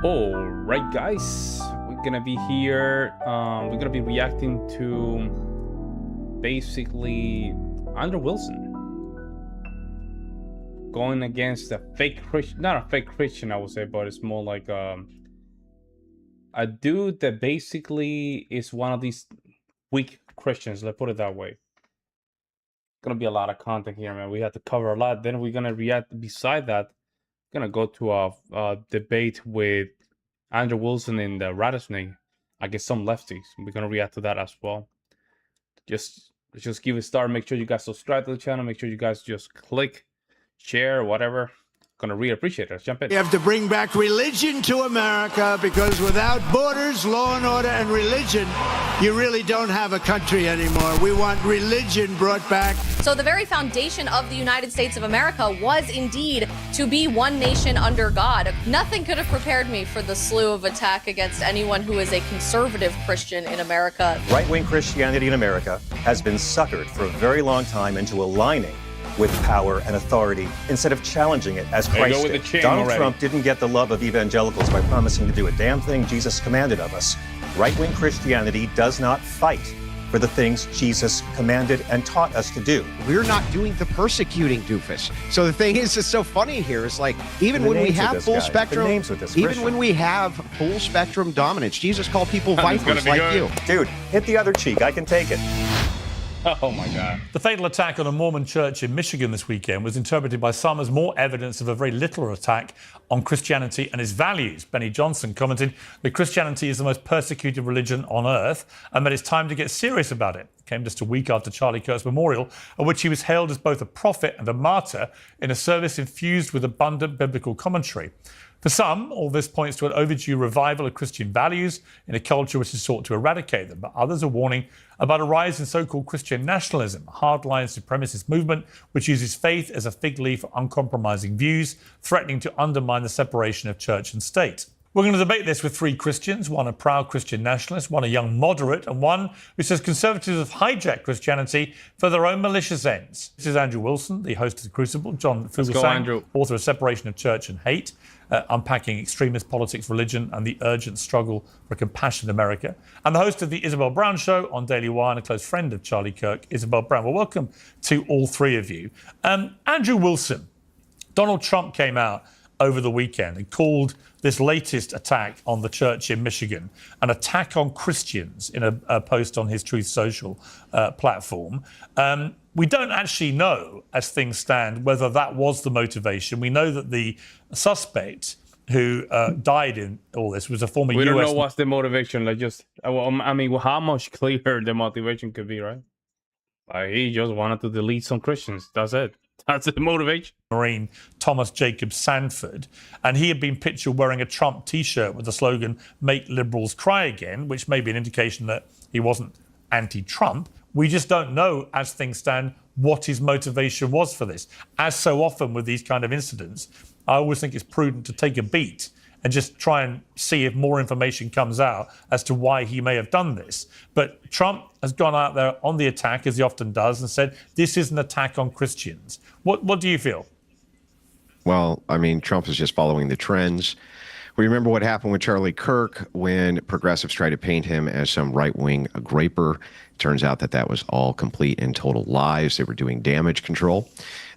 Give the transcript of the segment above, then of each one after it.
All right, guys, we're gonna be here. We're gonna be reacting to basically Andrew Wilson going against a fake Christian, not a fake Christian, I would say, but it's more like a dude that basically is one of these weak Christians. Let's put it that way. Gonna be a lot of content here, man. We have to cover a lot. Then we're gonna react. Beside that, gonna go to a debate with Andrew Wilson and the Rattlesnake against some lefties. We're gonna react to that as well. Let's just give it a start. Make sure you guys subscribe to the channel. Make sure you guys just click, share, whatever. Gonna really appreciate it. Let's jump in. We have to bring back religion to America, because without borders, law and order, and religion, you really don't have a country anymore. We want religion brought back. So the very foundation of the United States of America was indeed to be one nation under God. Nothing could have prepared me for the slew of attack against anyone who is a conservative Christian in America. Right-wing Christianity in America has been suckered for a very long time into aligning with power and authority instead of challenging it as Christ did. Donald Trump didn't get the love of evangelicals by promising to do a damn thing Jesus commanded of us. Right-wing Christianity does not fight for the things Jesus commanded and taught us to do. We're not doing the persecuting, doofus. So the thing is, it's so funny here. It's like, even when we have full spectrum, even when we have full spectrum dominance, Jesus called people vipers like you. Dude, hit the other cheek. I can take it. Oh my God. The fatal attack on a Mormon church in Michigan this weekend was interpreted by some as more evidence of a very literal attack on Christianity and its values. Benny Johnson commented that Christianity is the most persecuted religion on earth and that it's time to get serious about it. It came just a week after Charlie Kirk's memorial, at which he was hailed as both a prophet and a martyr in a service infused with abundant biblical commentary. For some, all this points to an overdue revival of Christian values in a culture which has sought to eradicate them. But others are warning about a rise in so-called Christian nationalism, a hardline supremacist movement which uses faith as a fig leaf for uncompromising views, threatening to undermine the separation of church and state. We're going to debate this with three Christians, one a proud Christian nationalist, one a young moderate, and one who says conservatives have hijacked Christianity for their own malicious ends. This is Andrew Wilson, the host of The Crucible, John Fugelsang, author of Separation of Church and Hate, unpacking extremist politics, religion, and the urgent struggle for a compassionate America, and the host of The Isabel Brown Show on Daily Wire and a close friend of Charlie Kirk, Isabel Brown. Well, welcome to all three of you. Andrew Wilson, Donald Trump came out over the weekend and called this latest attack on the church in Michigan an attack on Christians in a post on his Truth Social platform. We don't actually know, as things stand, whether that was the motivation. We know that the suspect who died in all this was a former US... We don't know what's the motivation. Like, I mean, how much clearer the motivation could be, right? Like, he just wanted to delete some Christians. That's it. That's the motivation. Marine Thomas Jacob Sanford, and he had been pictured wearing a Trump T-shirt with the slogan "Make Liberals Cry Again," which may be an indication that he wasn't anti-Trump. We just don't know, as things stand, what his motivation was for this. As so often with these kind of incidents, I always think it's prudent to take a beat and just try and see if more information comes out as to why he may have done this. But Trump has gone out there on the attack, as he often does, and said, this is an attack on Christians. What do you feel? Well, I mean, Trump is just following the trends. We remember what happened with Charlie Kirk when progressives tried to paint him as some right-wing graper. Turns out that that was all complete and total lies. They were doing damage control.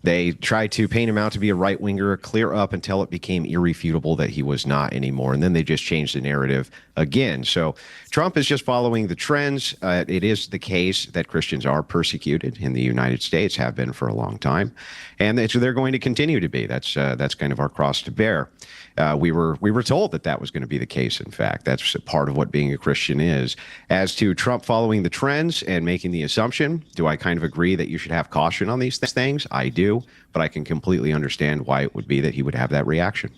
They tried to paint him out to be a right-winger, clear up until it became irrefutable that he was not anymore. And then they just changed the narrative again. So Trump is just following the trends. It is the case that Christians are persecuted in the United States, have been for a long time. And they're going to continue to be. That's kind of our cross to bear. We were told that that was going to be the case. In fact, that's a part of what being a Christian is. As to Trump following the trends and making the assumption, do I kind of agree that you should have caution on these things? I do, but I can completely understand why it would be that he would have that reaction.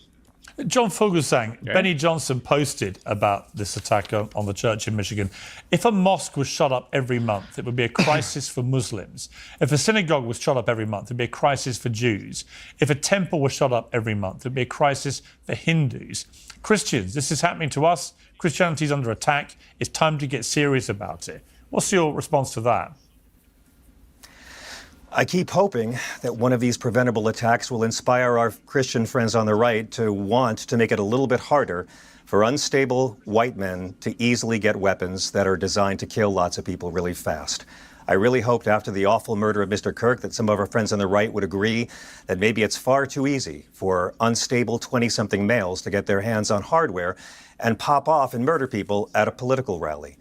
John Fugelsang, Benny Johnson posted about this attack on the church in Michigan. If a mosque was shut up every month, it would be a crisis for Muslims. If a synagogue was shut up every month, it would be a crisis for Jews. If a temple was shut up every month, it would be a crisis for Hindus. Christians, this is happening to us. Christianity is under attack. It's time to get serious about it. What's your response to that? I keep hoping that one of these preventable attacks will inspire our Christian friends on the right to want to make it a little bit harder for unstable white men to easily get weapons that are designed to kill lots of people really fast. I really hoped after the awful murder of Mr. Kirk that some of our friends on the right would agree that maybe it's far too easy for unstable 20-something males to get their hands on hardware and pop off and murder people at a political rally.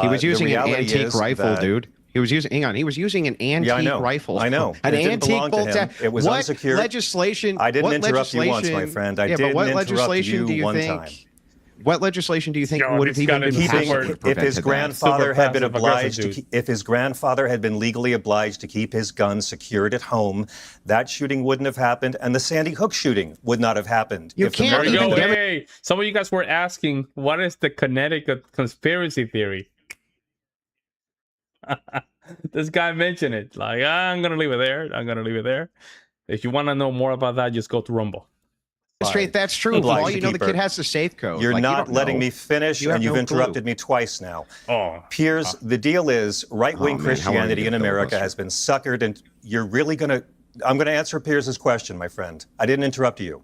He was using an antique rifle, dude. He was using, hang on, he was using an antique rifle. I know. An antique bolt. It was unsecured. Legislation? I didn't interrupt you once, my friend. I didn't interrupt you one time. What legislation do you think would have even been passed? If his grandfather had been obliged to, if his grandfather had been legally obliged to keep his gun secured at home, that shooting wouldn't have happened, and the Sandy Hook shooting would not have happened. You can't even. Hey, some of you guys were asking, what is the Connecticut conspiracy theory? This guy mentioned it. Like, I'm gonna leave it there. I'm gonna leave it there. If you want to know more about that, just go to Rumble. Straight, that's true. For all you know, the kid has the safe code. You're not letting me finish, and you've interrupted me twice now. Piers, the deal is right-wing Christianity in America has been suckered, and you're really going to... I'm going to answer Piers's question, my friend. I didn't interrupt you.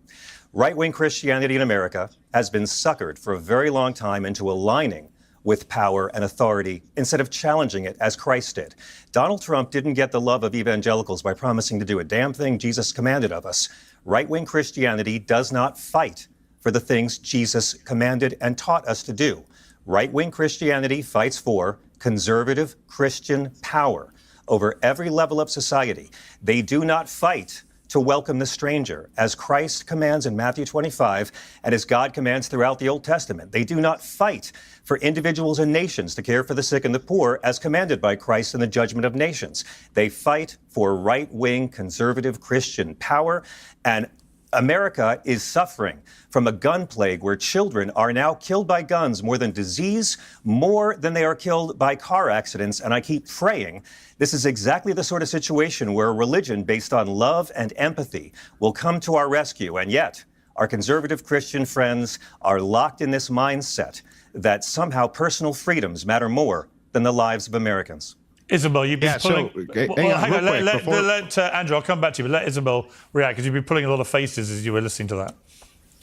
Right-wing Christianity in America has been suckered for a very long time into aligning with power and authority instead of challenging it as Christ did. Donald Trump didn't get the love of evangelicals by promising to do a damn thing Jesus commanded of us. Right-wing Christianity does not fight for the things Jesus commanded and taught us to do. Right-wing Christianity fights for conservative Christian power over every level of society. They do not fight to welcome the stranger, as Christ commands in Matthew 25 and as God commands throughout the Old Testament. They do not fight for individuals and nations to care for the sick and the poor, as commanded by Christ in the judgment of nations. They fight for right-wing conservative Christian power, and America is suffering from a gun plague where children are now killed by guns more than disease, more than they are killed by car accidents. And I keep praying this is exactly the sort of situation where a religion based on love and empathy will come to our rescue. And yet, our conservative Christian friends are locked in this mindset that somehow personal freedoms matter more than the lives of Americans. Isabel, you've been pulling... hang on, let Andrew, I'll come back to you, but let Isabel react, because you've been pulling a lot of faces as you were listening to that.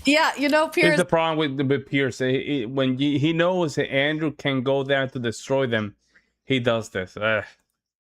Yeah, you know, Piers... Here's the problem with Piers. When he knows that Andrew can go there to destroy them, he does this.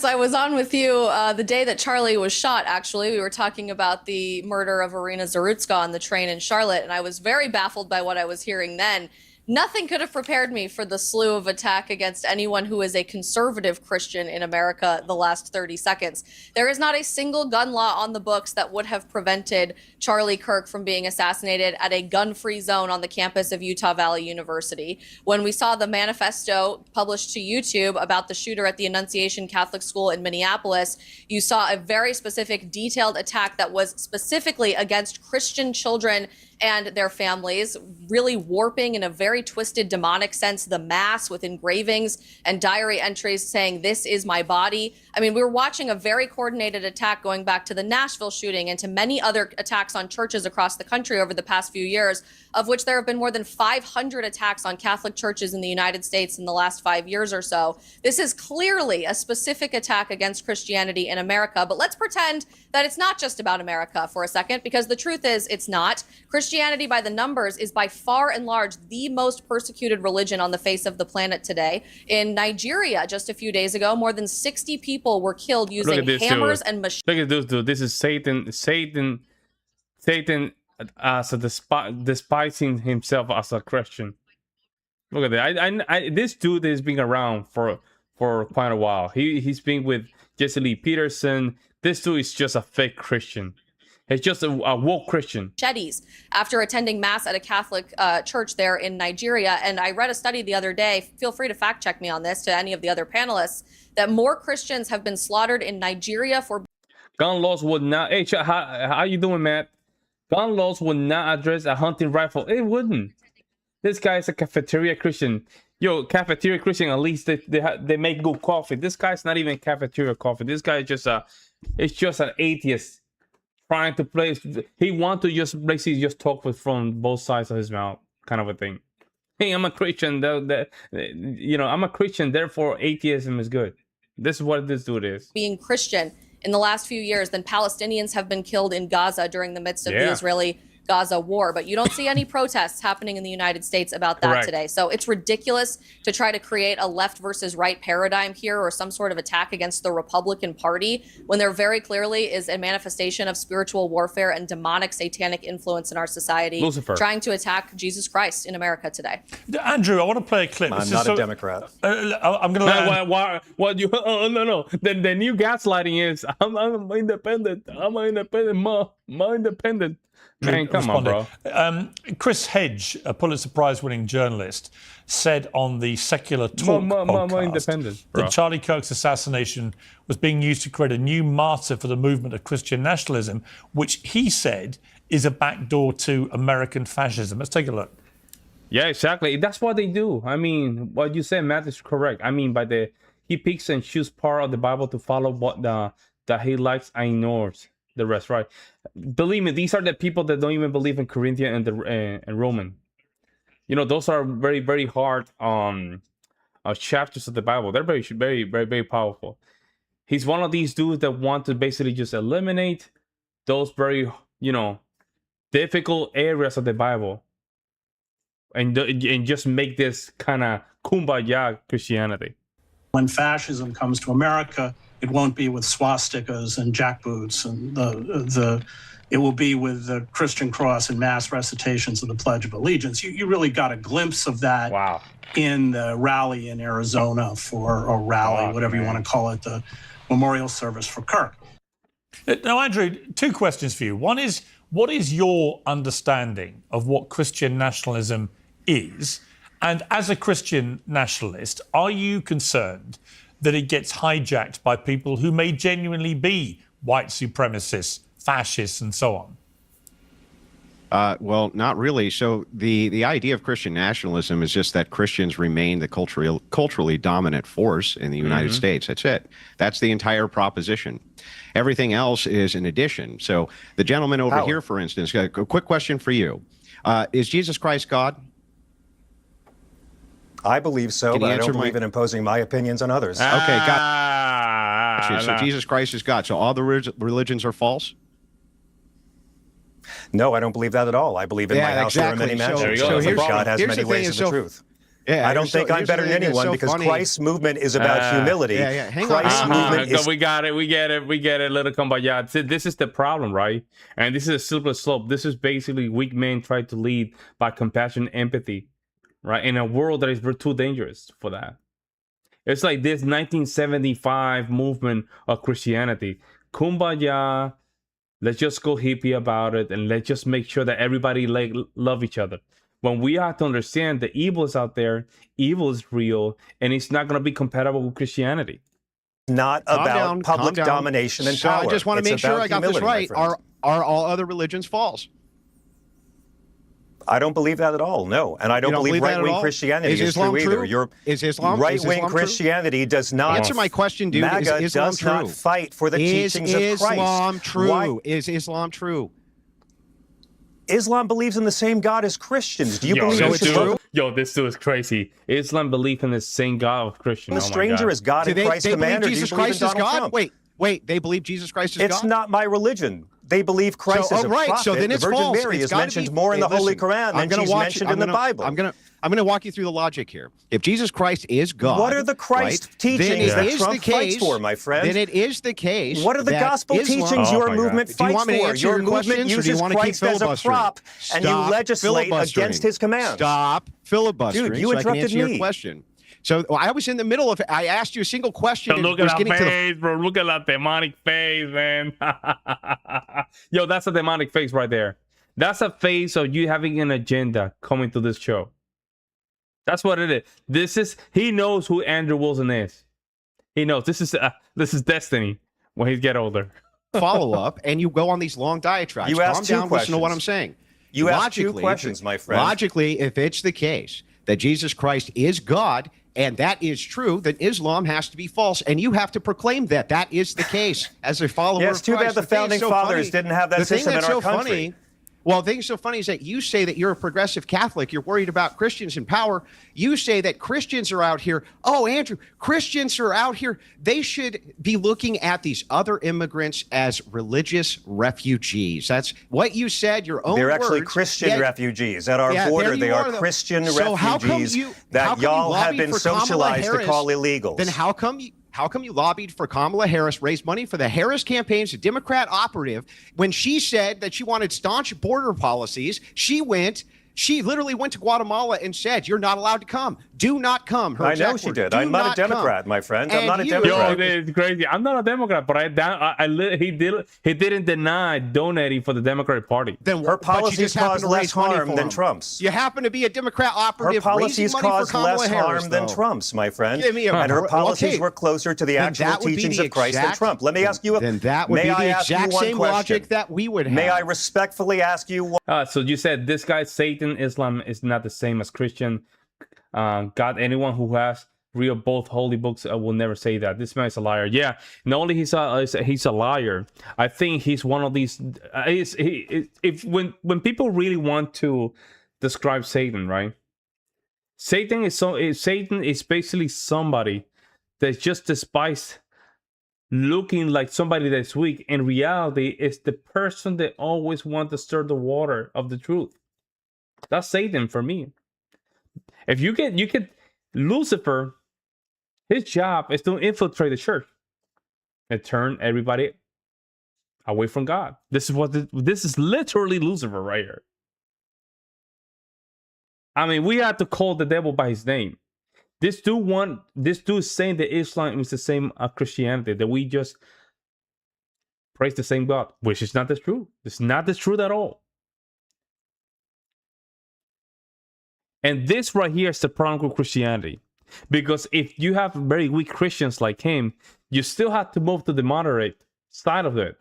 I was on with you the day that Charlie was shot, actually. We were talking about the murder of Irina Zarutska on the train in Charlotte, and I was very baffled by what I was hearing then. Nothing could have prepared me for the slew of attack against anyone who is a conservative Christian in America the last 30 seconds. There is not a single gun law on the books that would have prevented Charlie Kirk from being assassinated at a gun-free zone on the campus of Utah Valley University. When we saw the manifesto published to YouTube about the shooter at the Annunciation Catholic School in Minneapolis, you saw a very specific, detailed attack that was specifically against Christian children and their families, really warping in a very twisted demonic sense the mass with engravings and diary entries saying, "This is my body." I mean, we were watching a very coordinated attack going back to the Nashville shooting and to many other attacks on churches across the country over the past few years, of which there have been more than 500 attacks on Catholic churches in the United States in the last 5 years or so. This is clearly a specific attack against Christianity in America, but let's pretend that it's not just about America for a second, because the truth is it's not. Christianity, by the numbers, is by far and large the most persecuted religion on the face of the planet today. In Nigeria, just a few days ago, more than 60 people were killed using hammers and machetes. Look at this, dude. This is Satan as a despising himself as a Christian. Look at that. This dude has been around for quite a while. He's been with Jesse Lee Peterson. This dude is just a fake Christian. He's just a woke Christian. Machetes after attending mass at a Catholic church there in Nigeria. And I read a study the other day, feel free to fact check me on this, to any of the other panelists, that more Christians have been slaughtered in Nigeria for... Gun laws would not... Hey, how you doing, Matt? Gun laws would not address a hunting rifle. It wouldn't. This guy is a cafeteria Christian. Yo, cafeteria Christian, at least they make good coffee. This guy's not even cafeteria coffee. This guy is just an atheist trying to play. He wants to just basically just talk from both sides of his mouth, kind of a thing. Hey, I'm a Christian. I'm a Christian. Therefore, atheism is good. This is what this dude is. Being Christian in the last few years than Palestinians have been killed in Gaza during the midst of the Israeli Gaza war, but you don't see any protests happening in the United States about that today. So it's ridiculous to try to create a left versus right paradigm here, or some sort of attack against the Republican Party, when there very clearly is a manifestation of spiritual warfare and demonic satanic influence in our society, trying to attack Jesus Christ in America today. Andrew, I want to play a clip. I'm not a Democrat. I'm going to what you? Oh no. The new gaslighting is I'm independent. I'm an independent. I'm independent. Man, come on, bro. Chris Hedge, a Pulitzer Prize-winning journalist, said on the Secular Talk podcast that Charlie Kirk's assassination was being used to create a new martyr for the movement of Christian nationalism, which he said is a backdoor to American fascism. Let's take a look. Yeah, exactly. That's what they do. I mean, what you said, Matt, is correct. I mean, he picks and chooses part of the Bible to follow what that he likes and ignores the rest, right? Believe me, these are the people that don't even believe in Corinthian and Roman. You know, those are very, very hard chapters of the Bible. They're very, very, very, very powerful. He's one of these dudes that want to basically just eliminate those very, difficult areas of the Bible and just make this kind of kumbaya Christianity. When fascism comes to America, it won't be with swastikas and jackboots, and it will be with the Christian cross and mass recitations of the Pledge of Allegiance. You really got a glimpse of that in the rally in Arizona or rally, whatever you want to call it, the memorial service for Kirk. Now, Andrew, two questions for you. One is, what is your understanding of what Christian nationalism is? And as a Christian nationalist, are you concerned that it gets hijacked by people who may genuinely be white supremacists, fascists, and so on? Well, not really. So the idea of Christian nationalism is just that Christians remain the culturally dominant force in the United States. That's it. That's the entire proposition. Everything else is an addition. So the gentleman over here, for instance, a quick question for you. Is Jesus Christ God? I believe so, but I don't believe in imposing my opinions on others. Okay, God. So Jesus Christ is God. So all the religions are false? No, I don't believe that at all. I believe in my house there are many mansions. So God has many ways of the truth. Yeah, I don't think I'm better than anyone because Christ's movement is about humility. Christ's movement is... We get it, little kumbaya. This is the problem, right? And this is a slippery slope. This is basically weak men trying to lead by compassion and empathy. Right, in a world that is too dangerous for that. It's like this 1975 movement of Christianity. Kumbaya, let's just go hippie about it, and let's just make sure that everybody love each other. When we have to understand the evil is out there, evil is real, and it's not going to be compatible with Christianity. Not about public domination and power. I just want to make sure I got this right. Are all other religions false? I don't believe that at all, no. And I don't believe right-wing Christianity is true either. Is Islam right-wing Christianity does not... Answer my question, dude. MAGA is Islam does true? Not fight for the teachings of Christ. Is Islam true? Is Islam true? Islam believes in the same God as Christians. Do you believe it's true? Yo, this dude is crazy. Islam believes in the same God of Christians. The stranger is God and Christ commander. Do they believe Jesus Christ is God? Wait, they believe Jesus Christ is God? It's not my religion. They believe Christ is a prophet. So then it's the Virgin false. Mary is mentioned more in the Holy Quran than she's mentioned in the Bible. I'm going to walk you through the logic here. If Jesus Christ is God, what are the Christ teachings that Trump fights for, my friend? Then it is the case. What are the gospel teachings your movement fights for? Your movement uses Christ as a prop, and you legislate against his commands. Stop filibustering. Dude, you interrupted me. Your question. So I was in the middle of it. I asked you a single question. Look at that face, bro. Look at that demonic face, man. Yo, that's a demonic face right there. That's a face of you having an agenda coming to this show. That's what it is. He knows who Andrew Wilson is. He knows this is destiny when he get older. Follow up, and you go on these long diatribes. You ask two questions. Listen to what I'm saying. You ask two questions, my friend. Logically, if it's the case that Jesus Christ is God, and that is true, then Islam has to be false. And you have to proclaim that. That is the case as a follower of Christ. Yes, too bad the founding fathers didn't have that system in our country. Well, the thing so funny is that you say that you're a progressive Catholic. You're worried about Christians in power. You say that Christians are out here. Oh, Andrew, Christians are out here. They should be looking at these other immigrants as religious refugees. That's what you said, your own They're words. actually Christian refugees. At our border, they are Christian refugees that y'all have been socialized to call illegals. Then how come you lobbied for Kamala Harris, raised money for the Harris campaigns, a Democrat operative, when she said that she wanted staunch border policies? She literally went to Guatemala and said, "You're not allowed to come. Do not come." I know she did. I'm not a Democrat, my friend. I'm not a Democrat. Yo, it's crazy. I'm not a Democrat, but he didn't deny donating for the Democratic Party. Then her policies cause less harm than Trump's. You happen to be a Democrat operative. Her policies cause less harm than Trump's, my friend. And her policies were closer to the actual teachings of Christ than Trump. Let me ask you. Then that would be the exact same logic that we would have. May I respectfully ask you? So you said this guy Satan. Islam is not the same as Christian. God, anyone who has real both holy books will never say that. This man is a liar. Yeah, not only he's a liar. I think he's one of these. When people really want to describe Satan, right? Satan is basically somebody that's just despised, looking like somebody that's weak. In reality, it's the person that always wants to stir the water of the truth. That's Satan for me. If you get Lucifer, his job is to infiltrate the church and turn everybody away from God. This is literally Lucifer right here. I mean, we have to call the devil by his name. This dude is saying that Islam is the same as Christianity, that we just praise the same God, which is not the truth. It's not the truth at all. And this right here is the problem with Christianity. Because if you have very weak Christians like him, you still have to move to the moderate side of it.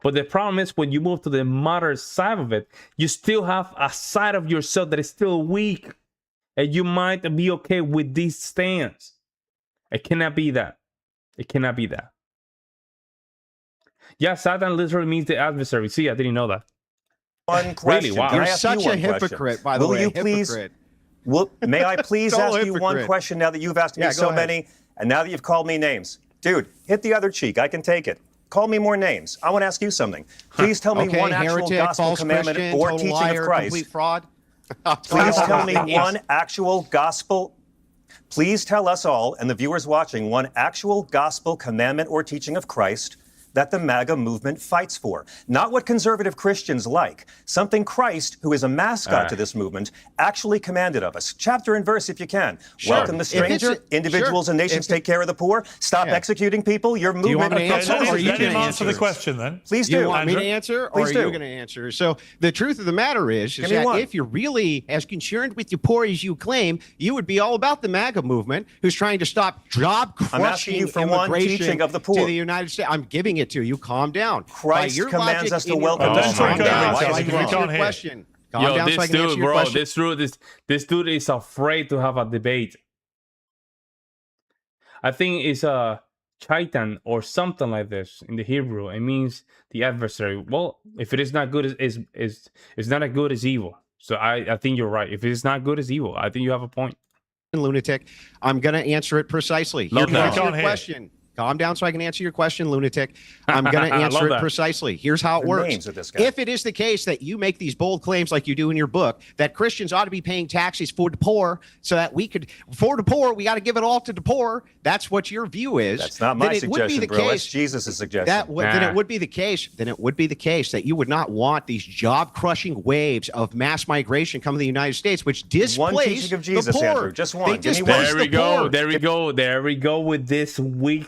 But the problem is when you move to the moderate side of it, you still have a side of yourself that is still weak. And you might be okay with these stands. It cannot be that. It cannot be that. Yeah, Satan literally means the adversary. See, I didn't know that. One question. Really? Wow. You're such a hypocrite, by the way. Will you please? May I please ask you one question now that you've asked me so many, and now that you've called me names? Dude, hit the other cheek. I can take it. Call me more names. I want to ask you something. Please tell me one actual gospel commandment or teaching of Christ. Complete fraud. Please tell me one actual gospel. Please tell us all and the viewers watching one actual gospel commandment or teaching of Christ that the MAGA movement fights for. Not what conservative Christians like. Something Christ, who is a mascot to this movement, actually commanded of us. Chapter and verse, if you can. Sure. Welcome the stranger. Individuals and nations take care of the poor. Stop executing people. Your movement. Do you want me to answer? Or you can answer the question then. Please do. You want me to answer, or are you going to answer? So the truth of the matter is that if you're really as concerned with the poor as you claim, you would be all about the MAGA movement, who's trying to stop job-crushing immigration of the poor to the United States. I'm giving it to you. Calm down. Christ commands us to welcome. Calm down so I can answer your question. Calm down so I can answer your question. This dude is afraid to have a debate. I think it's a chaitan or something like this in the Hebrew. It means the adversary. Well, if it is not good, it's not as good as evil. So I think you're right. If it is not good, it's evil. I think you have a point. Lunatic. I'm going to answer it precisely. Here's your question. Calm down so I can answer your question, lunatic. I'm going to answer it precisely. Here's how it works. If it is the case that you make these bold claims like you do in your book, that Christians ought to be paying taxes for the poor so that we could, for the poor, we got to give it all to the poor. That's what your view is. That's not my suggestion, bro. That's Jesus' suggestion. Then it would be the case. Then it would be the case that you would not want these job-crushing waves of mass migration coming to the United States, which displace one teaching of Jesus, the poor. Andrew. Just one. There we go. There we go with this weak.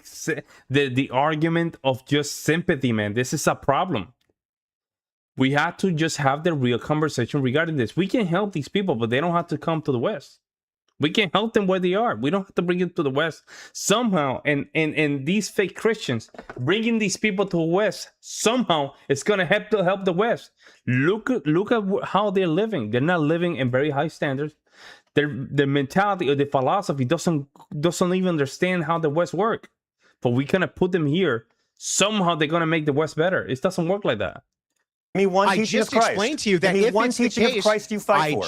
The argument of just sympathy, man. This is a problem. We have to just have the real conversation regarding this. We can help these people, but they don't have to come to the West. We can help them where they are. We don't have to bring them to the West. Somehow, and these fake Christians bringing these people to the West, somehow it's going to help the West. Look at how they're living. They're not living in very high standards. Their mentality or the philosophy doesn't even understand how the West works. But we kind of put them here. Somehow they're going to make the West better. It doesn't work like that. Me one I teaching just of Christ. explained to you that Give me if one it's the teaching case, of Christ you fight for.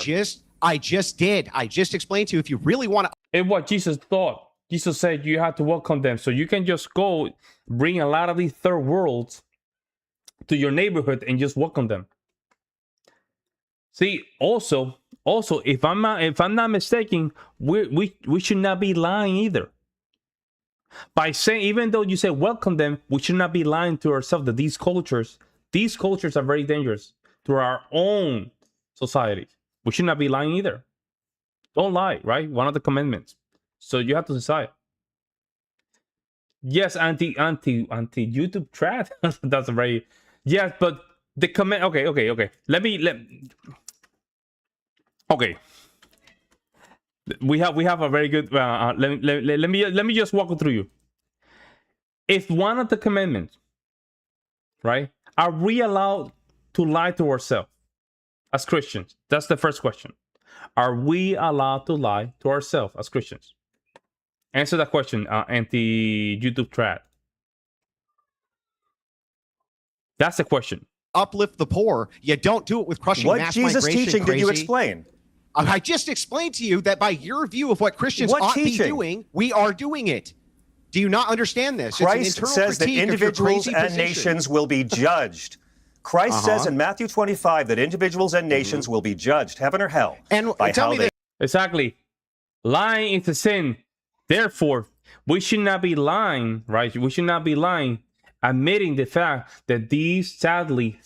I just did. I just explained to you if you really want to. And what Jesus thought. Jesus said you have to welcome them. So you can just go bring a lot of these third worlds to your neighborhood and just welcome them. See, also, if I'm not mistaken, we should not be lying either. By saying, even though you say welcome them, we should not be lying to ourselves that these cultures are very dangerous to our own society. We should not be lying either. Don't lie, right? One of the commandments. So you have to decide. Yes, anti YouTube threat. That's a very yes, but the comment. Okay. Okay. We have a very good. Let me just walk it through you. If one of the commandments, right? Are we allowed to lie to ourselves as Christians? That's the first question. Are we allowed to lie to ourselves as Christians? Answer that question, anti-YouTube threat. That's the question. Uplift the poor. You don't do it with crushing mass migration. What Jesus teaching did you explain? I just explained to you that by your view of what Christians ought to be doing, we are doing it. Do you not understand this? Christ says that individuals and nations will be judged. Christ says in Matthew 25 that individuals and nations will be judged, heaven or hell. And by tell me exactly. Lying is a sin. Therefore, we should not be lying, right? We should not be lying, admitting the fact that these, sadly,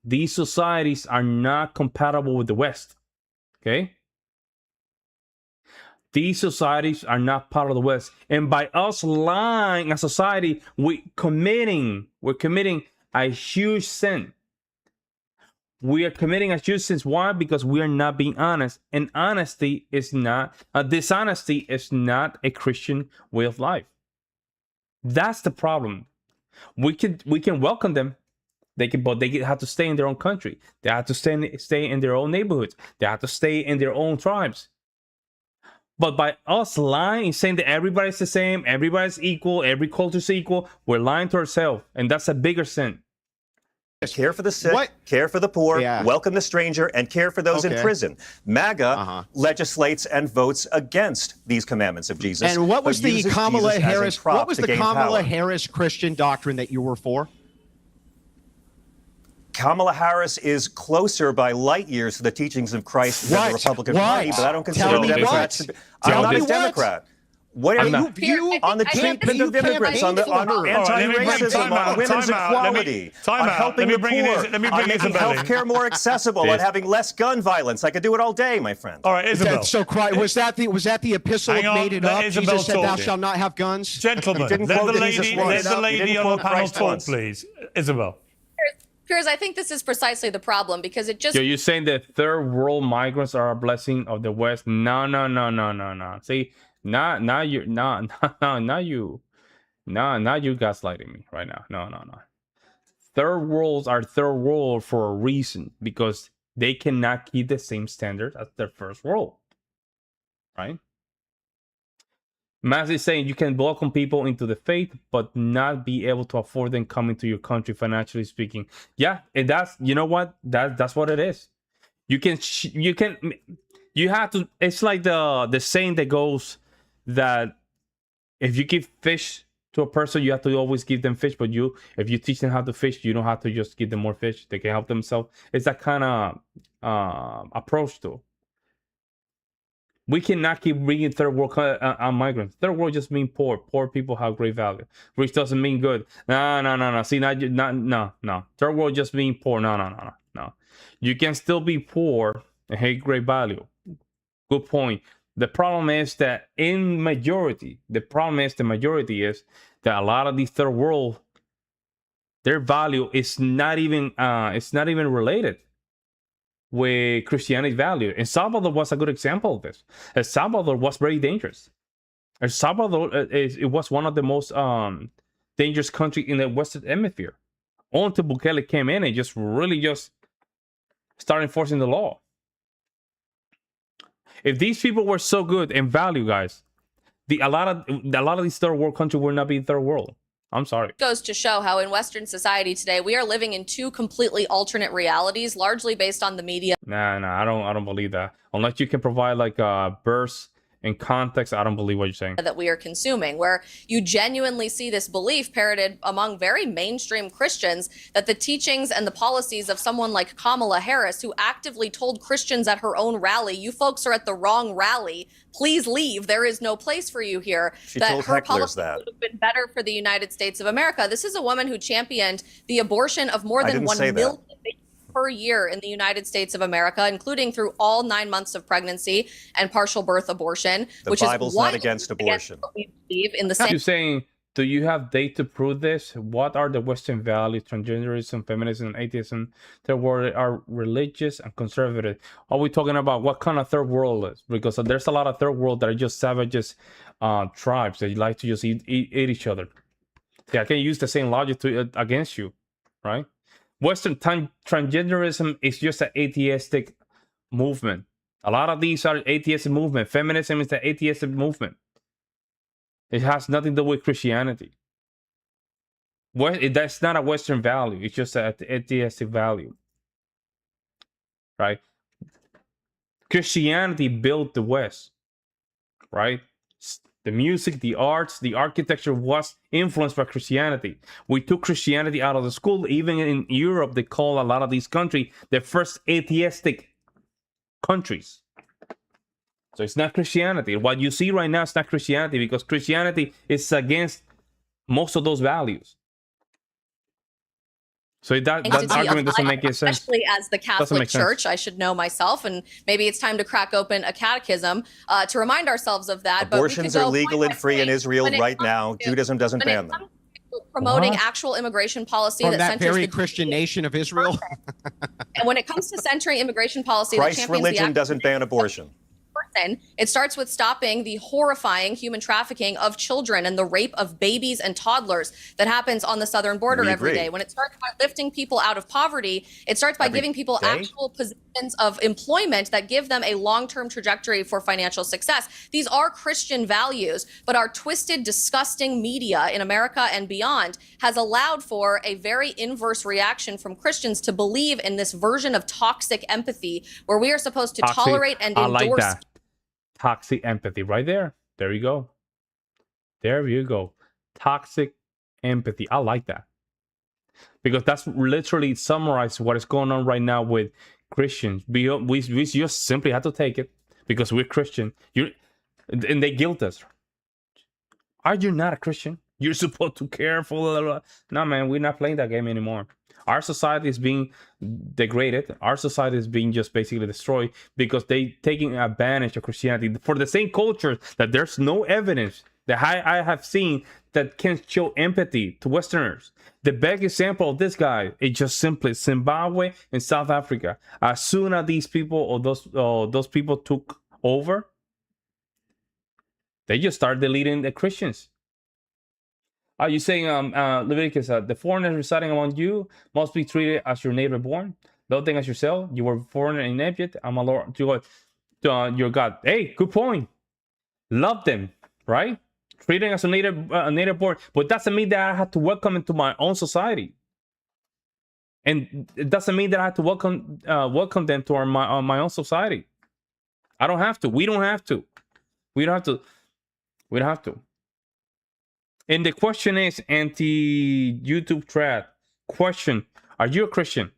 these societies are not compatible with the West. Okay? These societies are not part of the West. And by us lying as a society, we're committing a huge sin. We are committing a huge sin. Why? Because we are not being honest. And honesty is not, dishonesty is not a Christian way of life. That's the problem. We can welcome them. But they have to stay in their own country. They have to stay in their own neighborhoods. They have to stay in their own tribes. But by us lying, saying that everybody's the same, everybody's equal, every culture's equal, we're lying to ourselves. And that's a bigger sin. Care for the sick, care for the poor, welcome the stranger, and care for those in prison. MAGA legislates and votes against these commandments of Jesus. And what was the Kamala Harris? What was the Kamala Harris Christian doctrine that you were for? Kamala Harris is closer by light years to the teachings of Christ than the Republican Party, but I don't consider Democrats to be. I'm not a Democrat. What are you on the treatment of immigrants, on anti-racism, on women's equality, on helping the poor, on making health care more accessible, on having less gun violence? I could do it all day, my friend. All right, Isabel. So, was that the epistle made it up? Jesus said, "Thou shalt not have guns." Gentlemen, let the lady on the panel talk, please. Isabel. Piers, I think this is precisely the problem because it just. You're saying that third world migrants are a blessing of the West? No. See. Now you gaslighting me right now. No. Third worlds are third world for a reason because they cannot keep the same standard as their first world, right? Mass is saying you can welcome people into the faith, but not be able to afford them coming to your country, financially speaking. Yeah, and that's that's what it is. You have to. It's like the saying that goes that if you give fish to a person, you have to always give them fish. But if you teach them how to fish, you don't have to just give them more fish. They can help themselves. It's that kind of approach to it. We cannot keep bringing third world migrants. Third world just mean poor. Poor people have great value. Rich doesn't mean good. No. See, no. Third world just mean poor. No. You can still be poor and have great value. Good point. The problem is that the majority is that a lot of these third world, their value is not even related with Christianity's value. And Salvador was a good example of this. El Salvador was very dangerous. El Salvador it was one of the most dangerous countries in the Western Hemisphere. Until Bukele came in and just started enforcing the law. If these people were so good in value, guys, a lot of these third world countries would not be third world. I'm sorry. Goes to show how in Western society today, we are living in two completely alternate realities, largely based on the media. Nah, I don't believe that. Unless you can provide like a burst in context, I don't believe what you're saying. That we are consuming, where you genuinely see this belief parroted among very mainstream Christians that the teachings and the policies of someone like Kamala Harris, who actively told Christians at her own rally, you folks are at the wrong rally, please leave, there is no place for you here. She that told her hecklers policies that. would have been better for the United States of America. This is a woman who championed the abortion of more than 1 million per year in the United States of America, including through all 9 months of pregnancy and partial birth abortion, the which Bible's is not against abortion. what we believe in the same. You're saying, do you have data to prove this? What are the Western values? Transgenderism, feminism, atheism. Third world are religious and conservative. Are we talking about what kind of third world is? Because there's a lot of third world that are just savages, tribes that like to just eat each other. See, I can use the same logic to against you, right? Western transgenderism is just an atheistic movement. A lot of these are atheistic movement. Feminism is an atheistic movement. It has nothing to do with Christianity. That's not a Western value. It's just an atheistic value, right? Christianity built the West, right? The music, the arts, the architecture was influenced by Christianity. We took Christianity out of the school. Even in Europe, they call a lot of these countries the first atheistic countries. So it's not Christianity. What you see right now is not Christianity, because Christianity is against most of those values. So that argument doesn't make any sense. Especially as the Catholic Church, I should know myself, and maybe it's time to crack open a catechism to remind ourselves of that. Abortions are legal and free in Israel right now. Judaism doesn't ban them. Promoting actual immigration policy from that centers very Christian nation of Israel. And when it comes to centering immigration policy, Christ's religion doesn't ban abortion. It starts with stopping the horrifying human trafficking of children and the rape of babies and toddlers that happens on the southern border every day. When it starts by lifting people out of poverty, it starts by giving people actual positions of employment that give them a long-term trajectory for financial success. These are Christian values, but our twisted, disgusting media in America and beyond has allowed for a very inverse reaction from Christians to believe in this version of toxic empathy where we are supposed to tolerate and endorse. I like that. Toxic empathy right there. There you go. There you go. Toxic empathy. I like that. Because that's literally summarizes what is going on right now with Christians. We just simply have to take it because we're Christian. And they guilt us. Are you not a Christian? You're supposed to care for... No, man, we're not playing that game anymore. Our society is being degraded. Our society is being just basically destroyed because they taking advantage of Christianity for the same culture that there's no evidence that I have seen that can show empathy to Westerners. The best example of this guy is just simply Zimbabwe and South Africa. As soon as these people or those people took over, they just started deleting the Christians. Are you saying, Leviticus, the foreigners residing among you must be treated as your neighbor born? Don't think as yourself. You were foreigner in Egypt. I'm a Lord, your God. Hey, good point. Love them, right? Treating as a native born. But doesn't mean that I have to welcome into my own society. And it doesn't mean that I have to welcome them to my own society. I don't have to. We don't have to. We don't have to. We don't have to. And the question is, anti-YouTube thread question, are you a Christian?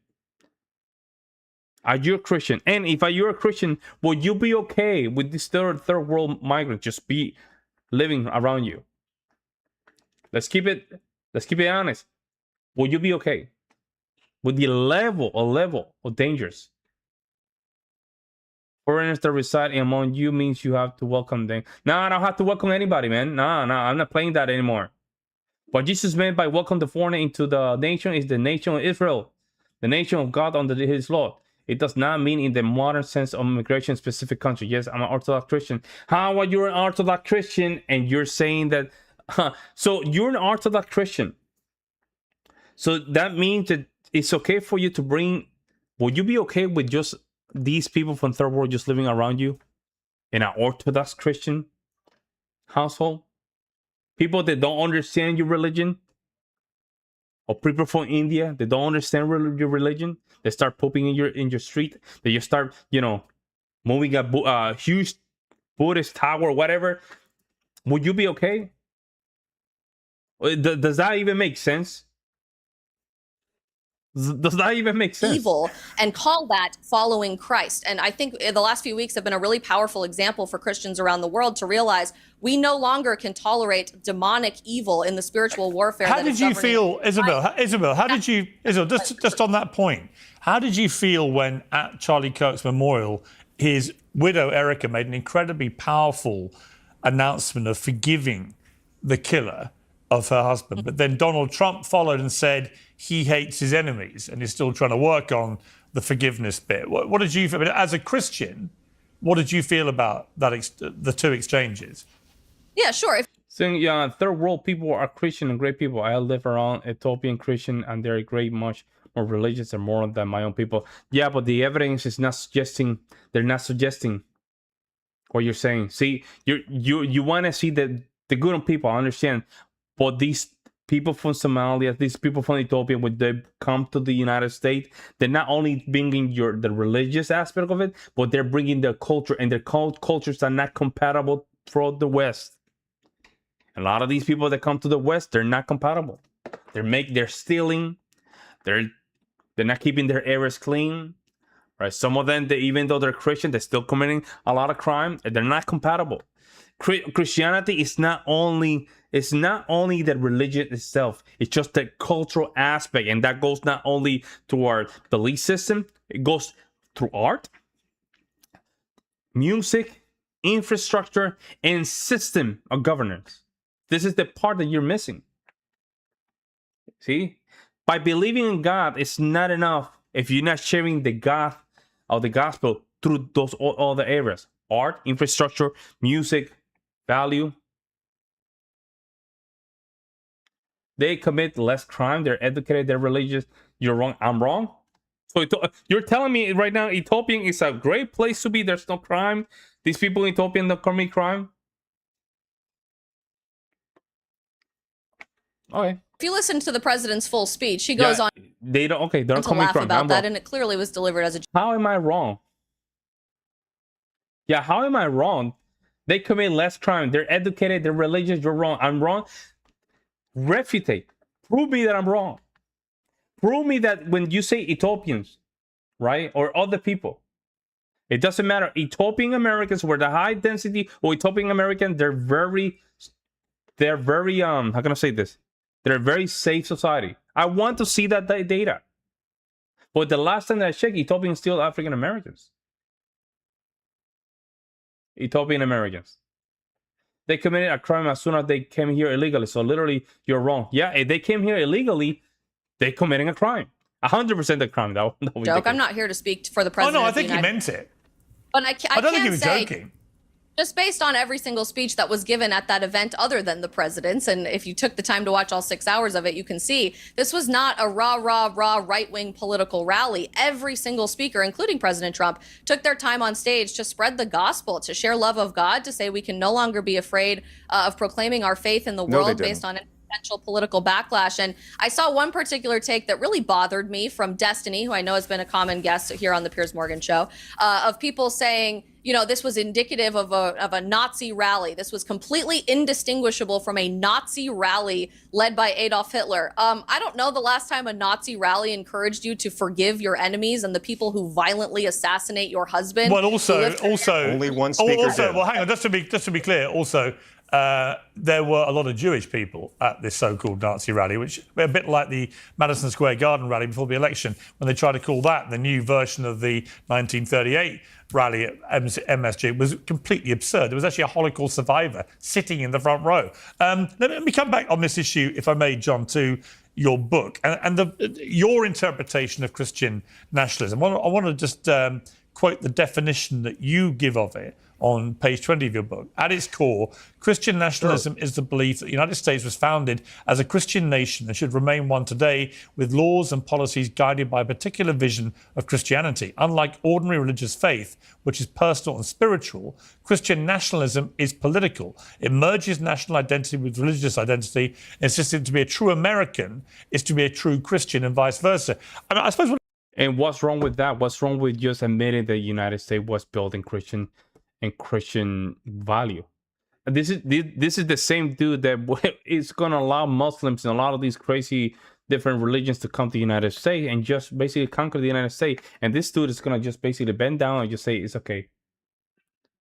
Are you a Christian? And if you're a Christian, would you be okay with this third world migrant just be living around you? Let's keep it honest. Would you be okay with the level of dangers? Foreigners that reside among you means you have to welcome them. No, I don't have to welcome anybody, man. No, I'm not playing that anymore. What Jesus meant by welcome the foreigner into the nation is the nation of Israel, the nation of God under his law. It does not mean in the modern sense of immigration specific country. Yes, I'm an Orthodox Christian. How are you an Orthodox Christian and you're saying that? So you're an Orthodox Christian. So that means that it's okay for you to bring. Would you be okay with just these people from third world just living around you in an Orthodox Christian household? People that don't understand your religion, or people from India that don't understand your religion, they start pooping in your street, that you start, moving a huge Buddhist tower or whatever, would you be okay? Does that even make sense? Does that even make sense? Evil, and call that following Christ. And I think the last few weeks have been a really powerful example for Christians around the world to realize we no longer can tolerate demonic evil in the spiritual warfare. How did you feel, Isabel? Isabel, how did you, just on that point, how did you feel when at Charlie Kirk's memorial, his widow Erica made an incredibly powerful announcement of forgiving the killer of her husband, but then Donald Trump followed and said he hates his enemies and is still trying to work on the forgiveness bit? What did you feel, as a Christian, what did you feel about that, the two exchanges? Yeah, sure. Saying, third world people are Christian and great people. I live around Ethiopian Christian and they're great, much more religious and moral than my own people. Yeah, but the evidence is not suggesting, they're not suggesting what you're saying. See, you want to see the good in people, I understand. But these people from Somalia, these people from Ethiopia, when they come to the United States, they're not only bringing the religious aspect of it, but they're bringing their culture, and their cultures are not compatible throughout the West. A lot of these people that come to the West, they're not compatible. They're stealing. They're not keeping their areas clean. Right? Some of them, even though they're Christian, they're still committing a lot of crime. They're not compatible. Christianity is not only the religion itself, it's just the cultural aspect, and that goes not only to our belief system, it goes through art, music, infrastructure, and system of governance. This is the part that you're missing. See, by believing in God, it's not enough if you're not sharing the God of the gospel through those all the areas: art, infrastructure, music, value. They commit less crime. They're educated. They're religious. You're wrong. I'm wrong. So you're telling me right now Ethiopian is a great place to be. There's no crime. These people in Ethiopian don't commit crime. Okay. If you listen to the president's full speech, he goes on. They don't. Okay, they don't to laugh about that, and it clearly was delivered as a. How am I wrong? Yeah, how am I wrong? They commit less crime. They're educated. They're religious. You're wrong. I'm wrong. Refutate. Prove me that I'm wrong. Prove me that when you say Ethiopians, right, or other people, it doesn't matter. Ethiopian Americans were the high density, or Ethiopian Americans, they're very, how can I say this? They're a very safe society. I want to see that data. But the last time that I checked, Ethiopians still African Americans. Ethiopian Americans. They committed a crime as soon as they came here illegally. So literally, you're wrong. Yeah, if they came here illegally, they're committing a crime. 100% a crime. That joke. I'm not here to speak for the president. Oh no, I think he meant it. But I don't think he was joking. Just based on every single speech that was given at that event other than the president's, and if you took the time to watch all 6 hours of it, you can see this was not a rah, right-wing political rally. Every single speaker, including President Trump, took their time on stage to spread the gospel, to share love of God, to say we can no longer be afraid of proclaiming our faith in the world based on potential political backlash. And I saw one particular take that really bothered me from Destiny, who I know has been a common guest here on the Piers Morgan show, of people saying, this was indicative of a Nazi rally. This was completely indistinguishable from a Nazi rally led by Adolf Hitler. I don't know the last time a Nazi rally encouraged you to forgive your enemies and the people who violently assassinate your husband. Well, also, only one speaker did. Well, hang on, just to be clear, also, there were a lot of Jewish people at this so-called Nazi rally, which a bit like the Madison Square Garden rally before the election, when they tried to call that the new version of the 1938 rally at MSG, was completely absurd. There was actually a Holocaust survivor sitting in the front row. Let me come back on this issue, if I may, John, to your book and your interpretation of Christian nationalism. I want to just quote the definition that you give of it on page 20 of your book. At its core, Christian nationalism is the belief that the United States was founded as a Christian nation and should remain one today, with laws and policies guided by a particular vision of Christianity. Unlike ordinary religious faith, which is personal and spiritual, Christian nationalism is political. It merges national identity with religious identity, insisting to be a true American is to be a true Christian and vice versa. I mean, I suppose. And what's wrong with that? What's wrong with just admitting that the United States was built in Christian value? And this is the same dude that is going to allow Muslims and a lot of these crazy different religions to come to the United States and just basically conquer the United States. And this dude is going to just basically bend down and just say it's okay.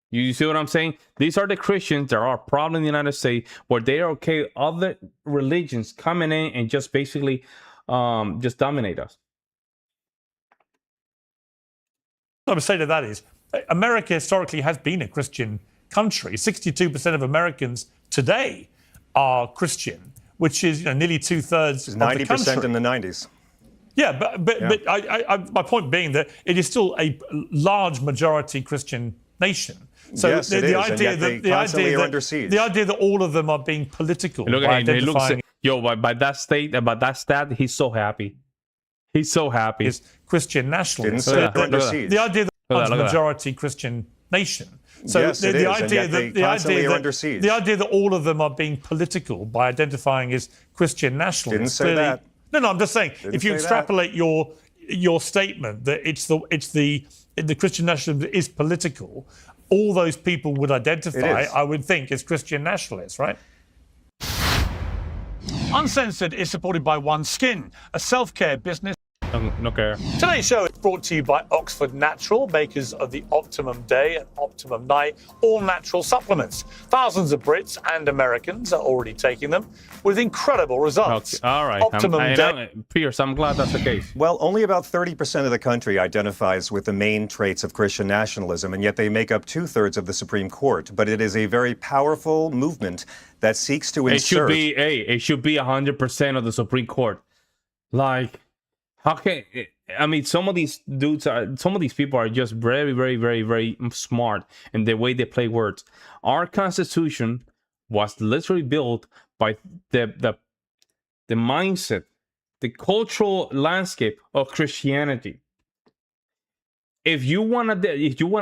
You see what I'm saying? These are the Christians that are a problem in the United States, where they are okay other religions coming in and just basically just dominate us. What I would say to that is, America historically has been a Christian country. 62% of Americans today are Christian, which is nearly 2/3 of the country. 90% in the 90s. Yeah, but my point being that it is still a large majority Christian nation. So yes, the idea that the idea that all of them are being political. Look at him. By that stat, he's so happy. He's so happy. Is Christian nationalism. The idea that a majority Christian nation. So yes, the idea that all of them are being political by identifying as Christian nationalists. Didn't say that. No, I'm just saying if you extrapolate your statement that it's the Christian nationalism is political, all those people would identify, I would think, as Christian nationalists, right? Uncensored is supported by OneSkin, a self-care business. No care. Today's show is brought to you by Oxford Natural, makers of the Optimum Day and Optimum Night all-natural supplements. Thousands of Brits and Americans are already taking them with incredible results. Okay. All right. Pierce, I'm glad that's the case. Well, only about 30% of the country identifies with the main traits of Christian nationalism, and yet they make up 2/3 of the Supreme Court. But it is a very powerful movement that seeks to insert... It should be 100% of the Supreme Court. Like... How can some of these people are just very, very, very, very smart in the way they play words. Our Constitution was literally built by the mindset, the cultural landscape of Christianity. If you wanna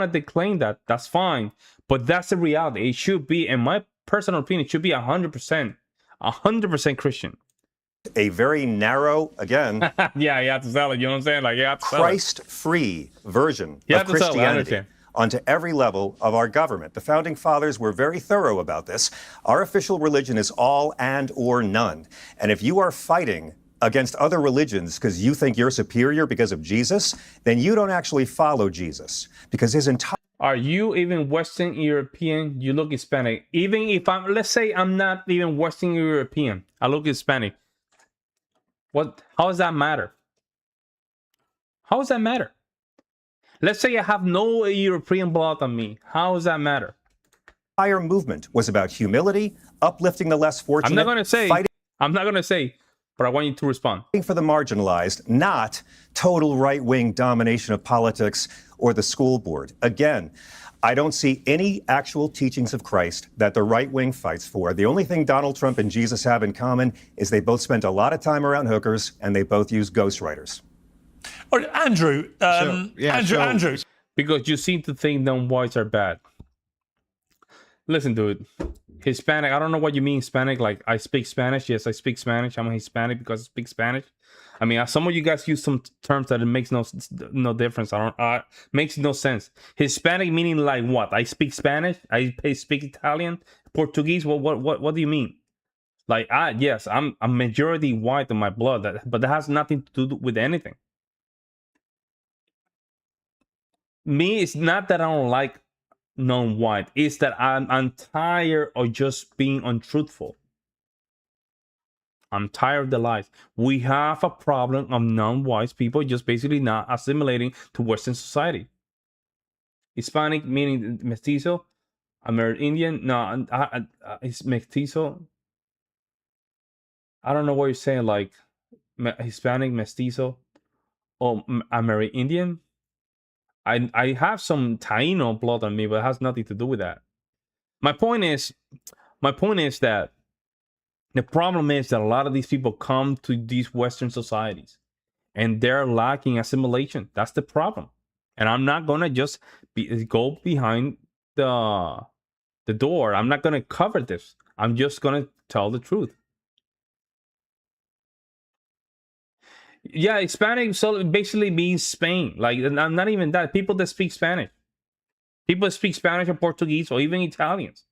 declaim that, that's fine, but that's the reality. It should be, in my personal opinion, it should be 100% Christian. A very narrow, again, yeah, you have to sell it. You know what I'm saying? Like, you have to Christ-free version of Christianity onto every level of our government. The founding fathers were very thorough about this. Our official religion is all and or none. And if you are fighting against other religions because you think you're superior because of Jesus, then you don't actually follow Jesus, because his entire... Are you even Western European? You look Hispanic. Even if let's say I'm not even Western European, I look Hispanic. How does that matter? How does that matter? Let's say I have no European blood on me. How does that matter? The entire movement was about humility, uplifting the less fortunate. I'm not going to say, but I want you to respond. Fighting for the marginalized, not total right-wing domination of politics or the school board. Again, I don't see any actual teachings of Christ that the right wing fights for. The only thing Donald Trump and Jesus have in common is they both spent a lot of time around hookers and they both use ghostwriters. All right, Andrew. Andrew. Because you seem to think non-whites are bad. Listen, dude. Hispanic, I don't know what you mean Hispanic. Like, I speak Spanish. Yes, I speak Spanish. I'm a Hispanic because I speak Spanish. I mean, some of you guys use some terms that it makes no difference. Makes no sense. Hispanic meaning like what? I speak Spanish. I speak Italian, Portuguese. What do you mean? Like, yes, I'm a majority white in my blood, but that has nothing to do with anything. Me, it's not that I don't like non-white. It's that I'm tired of just being untruthful. I'm tired of the lies. We have a problem of non-white people just basically not assimilating to Western society. Hispanic meaning mestizo, Amerindian. No, it's mestizo. I don't know what you're saying. Like Hispanic, mestizo, or Amerindian. I have some Taino blood on me, but it has nothing to do with that. My point is that the problem is that a lot of these people come to these Western societies and they're lacking assimilation. That's the problem. And I'm not gonna just go behind the door. I'm not gonna cover this. I'm just gonna tell the truth. Yeah, Hispanic so basically means Spain. Like, I'm not even that. People that speak Spanish. People that speak Spanish or Portuguese or even Italians.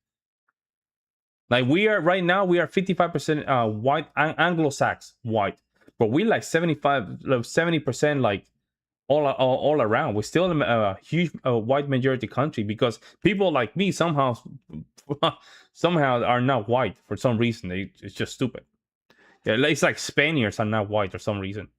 Like, we are 55% white, Anglo-Sax white. But we like 70% like all around. We're still a huge white majority country because people like me somehow are not white for some reason. It's just stupid. Yeah, it's like Spaniards are not white for some reason.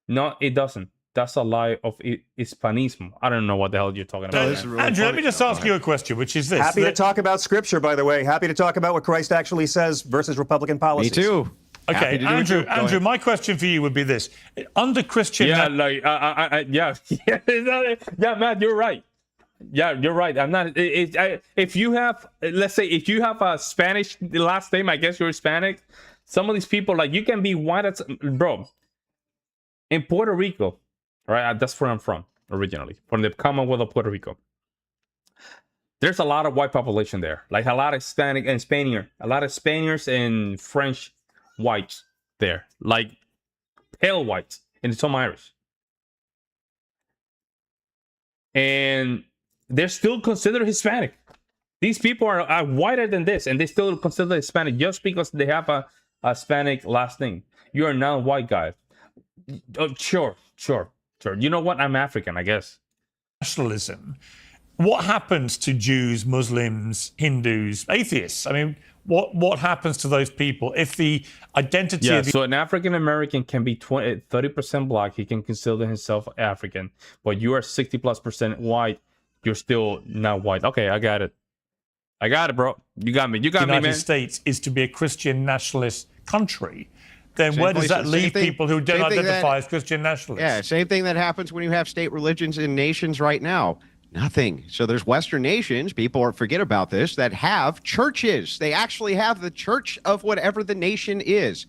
No, it doesn't. That's a lie of Hispanismo. I don't know what the hell you're talking about. Really Andrew, let me just ask you a question, which is this. Happy to talk about Scripture, by the way. Happy to talk about what Christ actually says versus Republican policies. Me too. Okay, Andrew, my question for you would be this. Under Christian... Yeah, yeah, Matt, you're right. Yeah, you're right. I'm not... if you have... Let's say, if you have a Spanish last name, I guess you're Hispanic. Some of these people, like, you can be white as... Bro, in Puerto Rico, right? That's where I'm from, originally. From the Commonwealth of Puerto Rico. There's a lot of white population there. Like, a lot of Hispanic and Spaniard. A lot of Spaniards and French whites there. Like, pale whites. And some Irish. And they're still considered Hispanic. These people are whiter than this, and they still consider Hispanic just because they have a Hispanic last name. You are not a white guy. Sure. You know what? I'm African, I guess. Nationalism. What happens to Jews, Muslims, Hindus, atheists? I mean, what happens to those people if the identity of... So an African American can be 30% black. He can consider himself African. But you are 60+% white. You're still not white. Okay, I got it. Bro. You got me, man. The United States is to be a Christian nationalist country. Then where does that leave people who don't identify as Christian nationalists? Yeah, same thing that happens when you have state religions in nations right now. Nothing. So there's Western nations, people forget about this, that have churches. They actually have the church of whatever the nation is.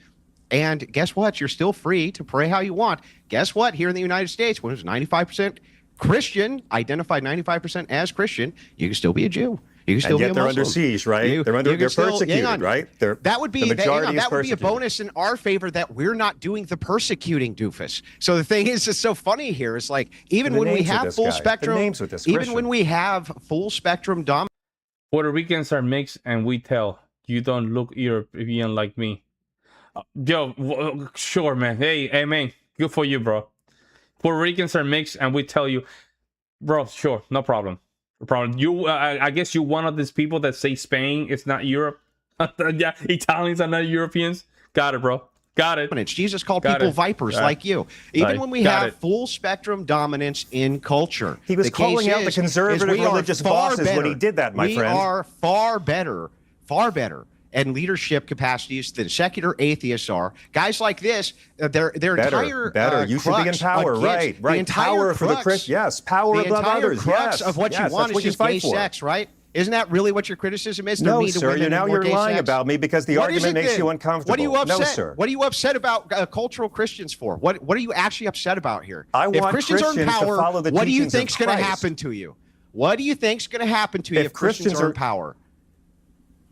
And guess what? You're still free to pray how you want. Guess what? Here in the United States, when it's 95% Christian, identified 95% as Christian, you can still be a Jew. You can still and yet be a they're Muslim. under siege, right? They're persecuted, right? That would be a bonus in our favor that we're not doing the persecuting, doofus. So the thing is, it's so funny here. It's like even when we have full spectrum, even when we have full spectrum dominance. Puerto Ricans are mixed, and we tell you don't look European like me. Yo, sure, man. Hey, man, good for you, bro. Puerto Ricans are mixed, and we tell you, bro, sure, no problem. You, I guess you're one of these people that say Spain is not Europe. Yeah, Italians are not Europeans. Got it, bro. Got it. Jesus called people vipers like you. Even when we have full spectrum dominance in culture. He was calling out the conservative religious bosses when he did that, my friend. We are far better and leadership capacities than secular atheists are. Guys like this, their entire you should be in power, right? The entire power for the Christian, yes, power above others. The entire crux of what you want is just gay sex, right? Isn't that really what your criticism is? No, sir. You're lying about me because the argument makes you uncomfortable. What are you upset? No, sir. What are you upset about cultural Christians for? What are you actually upset about here? If Christians are in power, to follow the what do you teachings think's of going to Christ. happen to you? What do you think's going to happen to you if Christians are in power?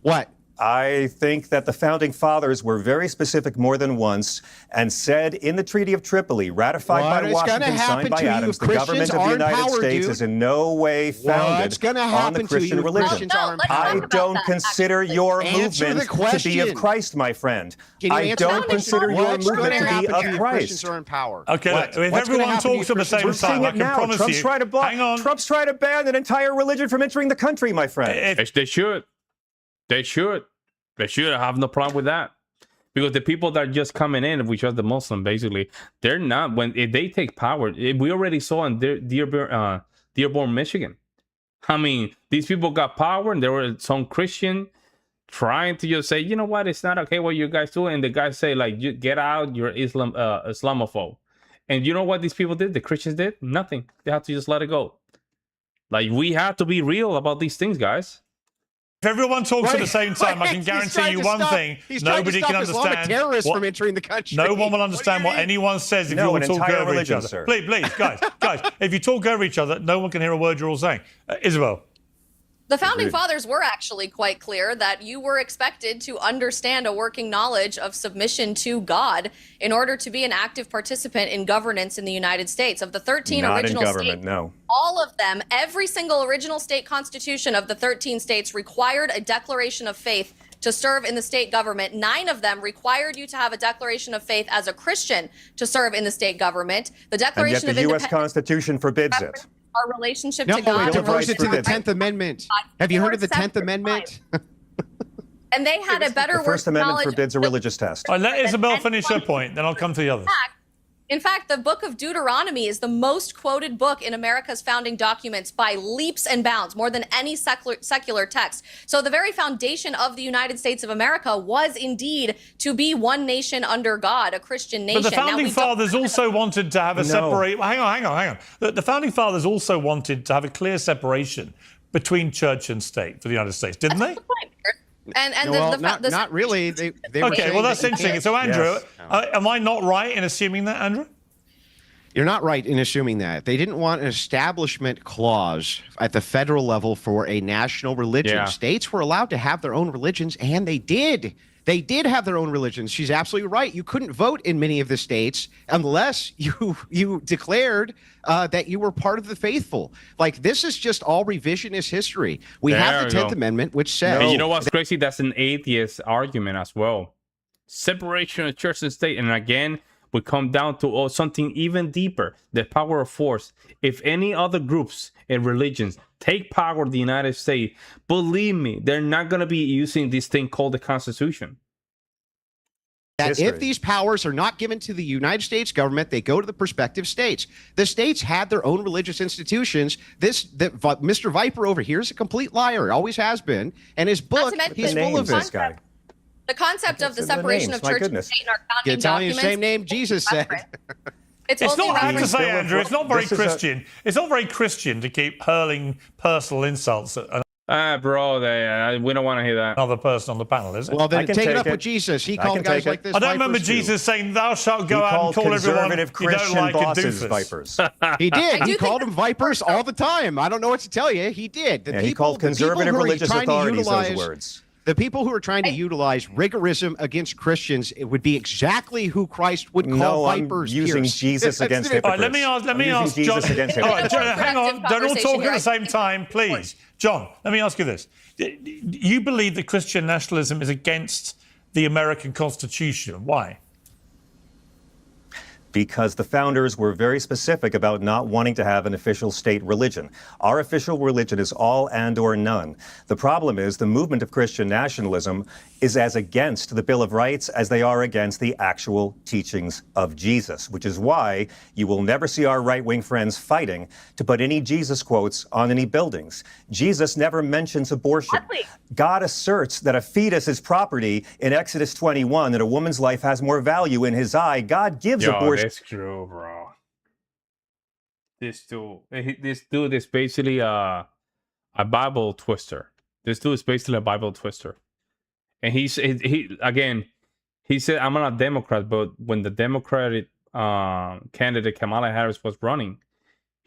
What? I think that the founding fathers were very specific more than once and said in the Treaty of Tripoli, ratified by Washington, signed by Adams, the government of the United States is in no way founded on the Christian religion. I don't consider your movement to be of Christ, my friend. I don't consider your movement to be of Christ. Okay, if everyone talks at the same time, I can promise you. Hang on. Trump's trying to ban an entire religion from entering the country, my friend. They should. They should have no problem with that, because the people that are just coming in, which are the Muslim, basically, they're not. If they take power, we already saw in Dearborn, Michigan. I mean, these people got power, and there were some Christian trying to just say, you know what, it's not okay what you guys do, and the guys say like, you get out, you're Islamophobe, And you know what these people did? The Christians did? Nothing. They had to just let it go. Like, we have to be real about these things, guys. If everyone talks at the same time, I can guarantee you one thing: nobody can understand terrorists from entering the country. No one will understand what anyone says if you all talk over each other. Sir. Please, guys, if you talk over each other, no one can hear a word you're all saying. Isabel. The founding fathers were actually quite clear that you were expected to understand a working knowledge of submission to God in order to be an active participant in governance in the United States. Of the 13 original states, all of them, every single original state constitution of the 13 states required a declaration of faith to serve in the state government. 9 of them required you to have a declaration of faith as a Christian to serve in the state government. The Declaration and yet the U.S. Constitution forbids it. Our relationship to God. No, it defers it to the 10th Amendment. Have you heard of the 10th Amendment? And they had a better The First Amendment forbids a religious test. All right, let Isabel finish her point, then I'll come to the others. In fact, the book of Deuteronomy is the most quoted book in America's founding documents by leaps and bounds, more than any secular text. So the very foundation of the United States of America was indeed to be one nation under God, a Christian nation. But the founding fathers also wanted to have a separate... Hang on. The founding fathers also wanted to have a clear separation between church and state for the United States, didn't they? Not really. They okay, well, that's interesting. So, Andrew, am I not right in assuming that, Andrew? You're not right in assuming that. They didn't want an establishment clause at the federal level for a national religion. Yeah. States were allowed to have their own religions, and they did. They did have their own religions. She's absolutely right. You couldn't vote in many of the states unless you declared that you were part of the faithful. Like, this is just all revisionist history. We have the 10th Amendment, which says... And you know what's crazy? That's an atheist argument as well. Separation of church and state. And again, we come down to something even deeper. The power of force. If any other groups and religions take power in the United States, believe me, they're not going to be using this thing called the Constitution. That if these powers are not given to the United States government, they go to the prospective states. The states had their own religious institutions. Mr. Viper over here is a complete liar, always has been, and his book, he's full of it. The concept of the separation of church and state in our founding documents. The same name Jesus said. It's not hard to say, Andrew. It's not very Christian. It's not very Christian to keep hurling personal insults at bro, we don't want to hear that. Another person on the panel, is it? Well, then take it up with Jesus. He called guys like this. I don't remember Jesus saying, "Thou shalt go out and call everyone you don't like a doofus." Vipers. He did. He called them vipers all the time. I don't know what to tell you. He did. He called conservative religious authorities those words. The people who are trying to utilize rigorism against Christians, it would be exactly who Christ would call vipers. I'm using Jesus against hypocrites. All right, let me ask John. All right, hang on. Don't all talk at the same time, please. John, let me ask you this. You believe that Christian nationalism is against the American Constitution. Why? Because the founders were very specific about not wanting to have an official state religion. Our official religion is all and or none. The problem is the movement of Christian nationalism is as against the Bill of Rights as they are against the actual teachings of Jesus, which is why you will never see our right-wing friends fighting to put any Jesus quotes on any buildings. Jesus never mentions abortion. God asserts that a fetus is property in Exodus 21, that a woman's life has more value in his eye. God gives abortion. That's true, bro. This dude is basically a Bible twister. This dude is basically a Bible twister. And he said, I'm not a Democrat, but when the Democratic candidate Kamala Harris was running,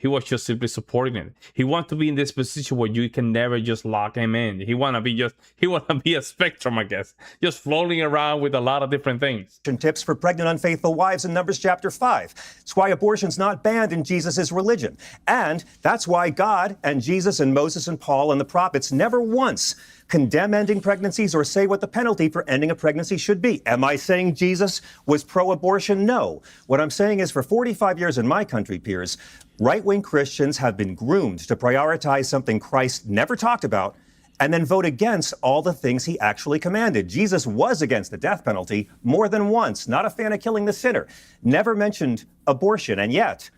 he was just simply supporting it. He wants to be in this position where you can never just lock him in. He want to be a spectrum, I guess, just floating around with a lot of different things. Tips for pregnant unfaithful wives in Numbers chapter 5. It's why abortion's not banned in Jesus' religion. And that's why God and Jesus and Moses and Paul and the prophets never once condemn ending pregnancies or say what the penalty for ending a pregnancy should be. Am I saying Jesus was pro-abortion? No. What I'm saying is for 45 years in my country, Piers, right-wing Christians have been groomed to prioritize something Christ never talked about and then vote against all the things he actually commanded. Jesus was against the death penalty more than once, not a fan of killing the sinner, never mentioned abortion, and yet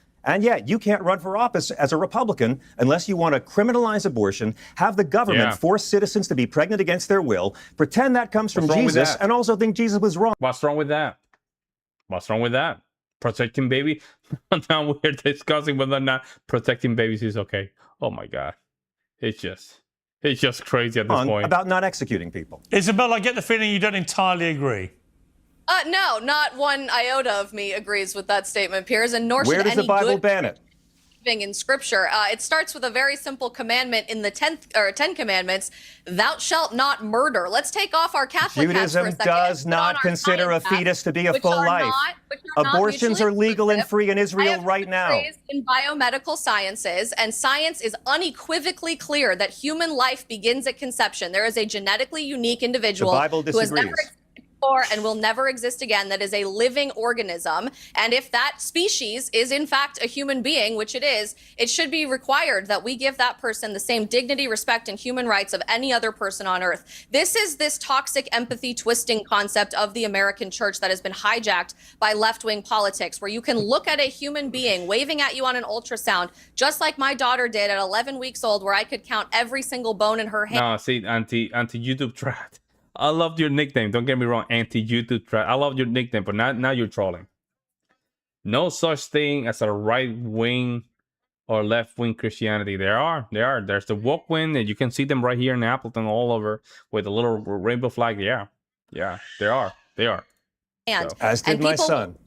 you can't run for office as a Republican unless you want to criminalize abortion, have the government force citizens to be pregnant against their will, pretend that comes from Jesus, and also think Jesus was wrong. What's wrong with that? What's wrong with that? protecting baby. Now we're discussing whether or not protecting babies is okay. Oh my God, it's just crazy at this point. About not executing people. Isabel, I get the feeling you don't entirely agree. No, not one iota of me agrees with that statement, Piers, and nor should Where does any the Bible good ban it? in Scripture. It starts with a very simple commandment in the 10 Commandments: "Thou shalt not murder." Let's take off our Catholic hats for a Judaism second. does not consider a fetus to be a full life. Abortions are legal and free in Israel right now. In biomedical sciences, and science is unequivocally clear that human life begins at conception. There is a genetically unique individual The Bible who has never disagrees. existed before and will never exist again, that is a living organism. And if that species is in fact a human being, which it is, it should be required that we give that person the same dignity, respect, and human rights of any other person on earth. This is this toxic empathy twisting concept of the American church that has been hijacked by left-wing politics, where you can look at a human being waving at you on an ultrasound, just like my daughter did at 11 weeks old, where I could count every single bone in her hand. No, see, anti-YouTube threat. I loved your nickname. Don't get me wrong, anti-YouTube threat. I love your nickname, but now you're trolling. No such thing as a right-wing or left-wing Christianity. There are. There's the woke wing, and you can see them right here in Appleton all over with a little rainbow flag. Yeah, there are. And, so, as did my son.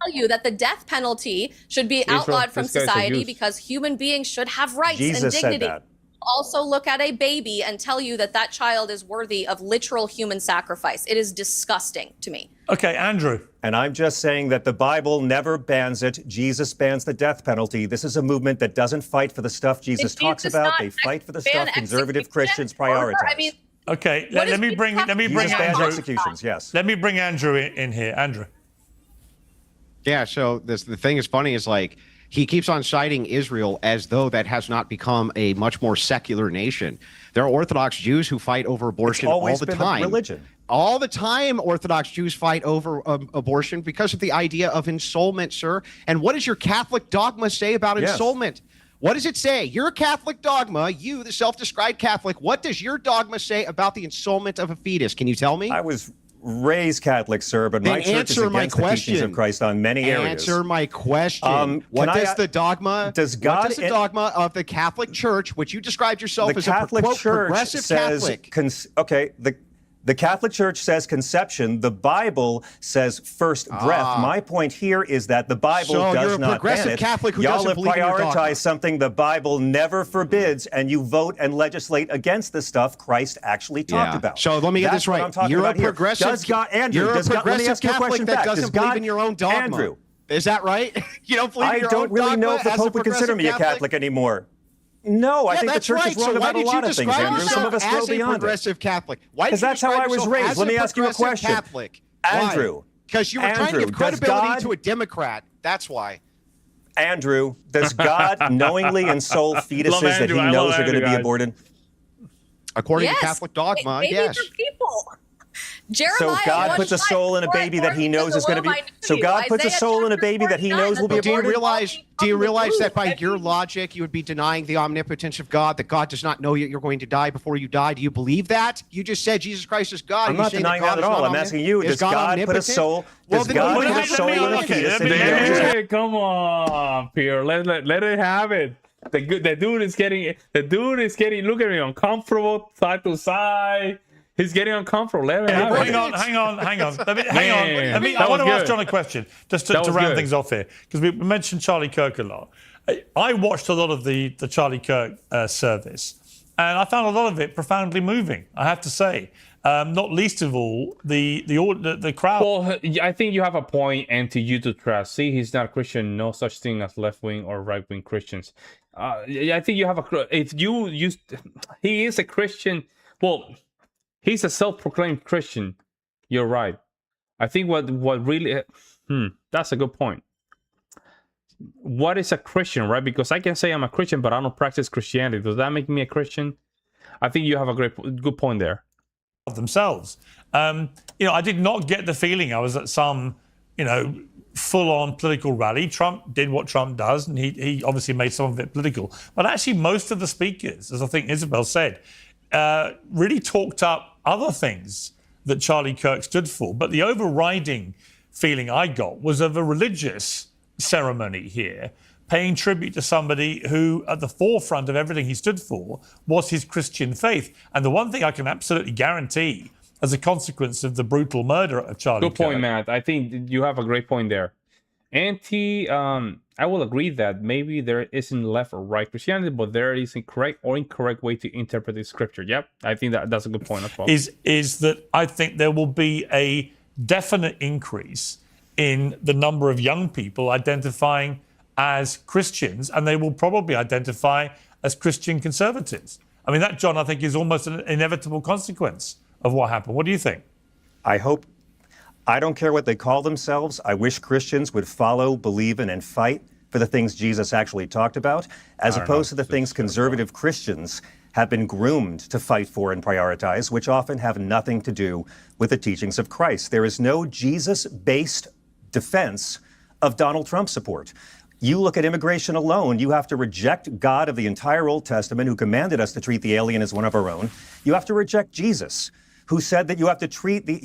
Tell you that the death penalty should be outlawed from society because human beings should have rights and dignity. Said that. Also look at a baby and tell you that that child is worthy of literal human sacrifice. It is disgusting to me. Okay, Andrew. And I'm just saying that the Bible never bans it. Jesus bans the death penalty. This is a movement that doesn't fight for the stuff Jesus talks about. They fight for the stuff conservative Christians prioritize. I mean, okay, let me bring Andrew. Executions, yes. Let me bring Andrew in here. Andrew. Yeah, so the thing is funny is like he keeps on citing Israel as though that has not become a much more secular nation. There are Orthodox Jews who fight over abortion all the time. Religion. All the time, Orthodox Jews fight over abortion because of the idea of ensoulment, sir. And what does your Catholic dogma say about ensoulment? What does it say? Your Catholic dogma, you, the self-described Catholic, what does your dogma say about the ensoulment of a fetus? Can you tell me? I was raised Catholic, sir, but my church is against the teachings of Christ on many areas. Answer my question. What does the dogma of the Catholic Church, which you described yourself as a quote, progressive Catholic? Okay, the Catholic Church says conception. The Bible says first breath. My point here is that the Bible does not ban it. Catholic who Y'all have doesn't believe in your dogma. prioritized something the Bible never forbids, and you vote and legislate against the stuff Christ actually talked about. So let me get this right. You're a progressive. Andrew, you're a progressive Catholic that doesn't believe in your own dogma. Andrew, is that right? You don't believe in your own dogma? I don't really know if the Pope would consider me a Catholic anymore. No, I think the church is wrong about a lot of things, Andrew. Some of us go beyond it. Progressive Catholic. Because that's how I was raised. Let me ask you a question. Catholic. Andrew. Because you were trying to give credibility to a Democrat. That's why. Andrew, does God knowingly ensoul fetuses that he knows are going to be aborted? According to Catholic dogma, yes. People. Jeremiah, so God puts a soul in a baby that he knows is going to be. So God puts a soul in a baby that he knows will be aborted. Do you realize that by your logic, you would be denying the omnipotence of God, that God does not know you're going to die before you die? Do you believe that? You just said Jesus Christ is God. I'm not denying that at all. I'm asking you, does God put a soul? Does God put a soul in a fetus? Hey, come on, Pierre. Let it have it. The dude is getting. Look at me, uncomfortable, side to side. He's getting uncomfortable. Hang on. I want to ask John a question, just to round things off here, because we mentioned Charlie Kirk a lot. I watched a lot of the Charlie Kirk service, and I found a lot of it profoundly moving, I have to say. Not least of all, the crowd. Well, I think you have a point, anti-YouTube trust. See, he's not a Christian. No such thing as left-wing or right-wing Christians. I think you have he is a Christian. Well, he's a self-proclaimed Christian. You're right. I think what really... that's a good point. What is a Christian, right? Because I can say I'm a Christian, but I don't practice Christianity. Does that make me a Christian? I think you have a good point there. Themselves. I did not get the feeling I was at some, full-on political rally. Trump did what Trump does, and he obviously made some of it political. But actually, most of the speakers, as I think Isabel said, really talked up other things that Charlie Kirk stood for. But the overriding feeling I got was of a religious ceremony here, paying tribute to somebody who, at the forefront of everything he stood for, was his Christian faith. And the one thing I can absolutely guarantee as a consequence of the brutal murder of Charlie Good point, Kirk, Matt. I think you have a great point there. I will agree that maybe there isn't left or right Christianity, but there is a correct or incorrect way to interpret the scripture. Yep, I think that's a good point as well. Is that I think there will be a definite increase in the number of young people identifying as Christians, and they will probably identify as Christian conservatives. I mean, that, John, I think is almost an inevitable consequence of what happened. What do you think? I don't care what they call themselves. I wish Christians would follow, believe in, and fight for the things Jesus actually talked about, as opposed to the things conservative Christians have been groomed to fight for and prioritize, which often have nothing to do with the teachings of Christ. There is no Jesus-based defense of Donald Trump support. You look at immigration alone, you have to reject God of the entire Old Testament, who commanded us to treat the alien as one of our own. You have to reject Jesus, who said that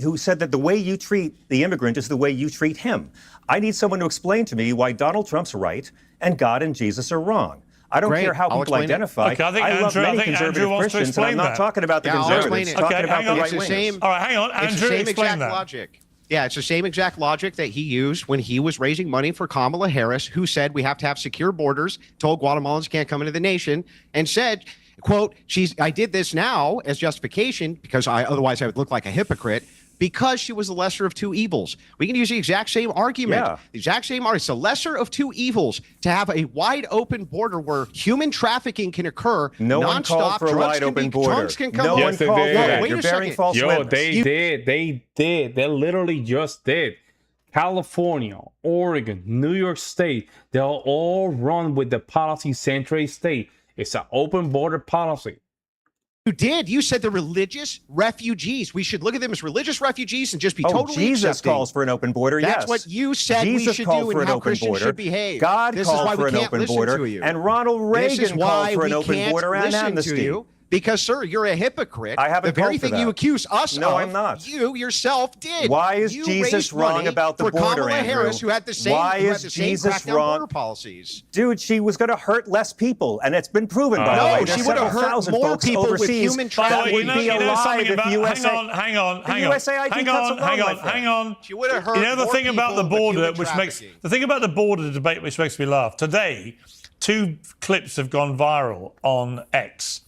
who said that the way you treat the immigrant is the way you treat him. I need someone to explain to me why Donald Trump's right and God and Jesus are wrong. I don't care how people identify. Okay, I love many conservative Christians, and I'm not talking about the conservatives. I'm talking about the right wingers. All right, hang on, Andrew, it's the same explain exact that. logic. Yeah, it's the same exact logic that he used when he was raising money for Kamala Harris, who said we have to have secure borders, told Guatemalans can't come into the nation, and said, quote, I did this now as justification because otherwise I would look like a hypocrite, because she was the lesser of two evils. We can use the exact same argument. Yeah. The exact same argument. It's the lesser of two evils to have a wide open border where human trafficking can occur. No one called for a wide open border. Drugs can come No one called for that. Wait You're a bearing second. false witness. They did. They literally just did. California, Oregon, New York State, they'll all run with the policy century state. It's an open border policy. You did. You said the religious refugees. We should look at them as religious refugees and just be totally Jesus accepting. calls for an open border, That's yes. what you said Jesus we should called do for and an how open Christians border. should behave. God this called is why for we an can't open listen border. to you. And Ronald This is Reagan why called for we an open can't border and listen amnesty. to you. Because, sir, you're a hypocrite. I haven't The very called for thing you that. accuse us No, of, I'm not. you yourself did. Why is You Jesus raised wrong money about the for border, Kamala Andrew? Harris, who had the same, Why who is had the same Jesus crackdown wrong? border policies. Dude, she was going to hurt less people, and it's been proven, by the way. No, There's she would have several hurt thousand more folks people with overseas human that trafficking. would be alive if USA... Hang on. The USA ID cuts alone, my friend. Hang on. She would have hurt You know the more thing about the people with border, human the thing about the border debate which makes me laugh. Today, 2 clips have gone viral on X.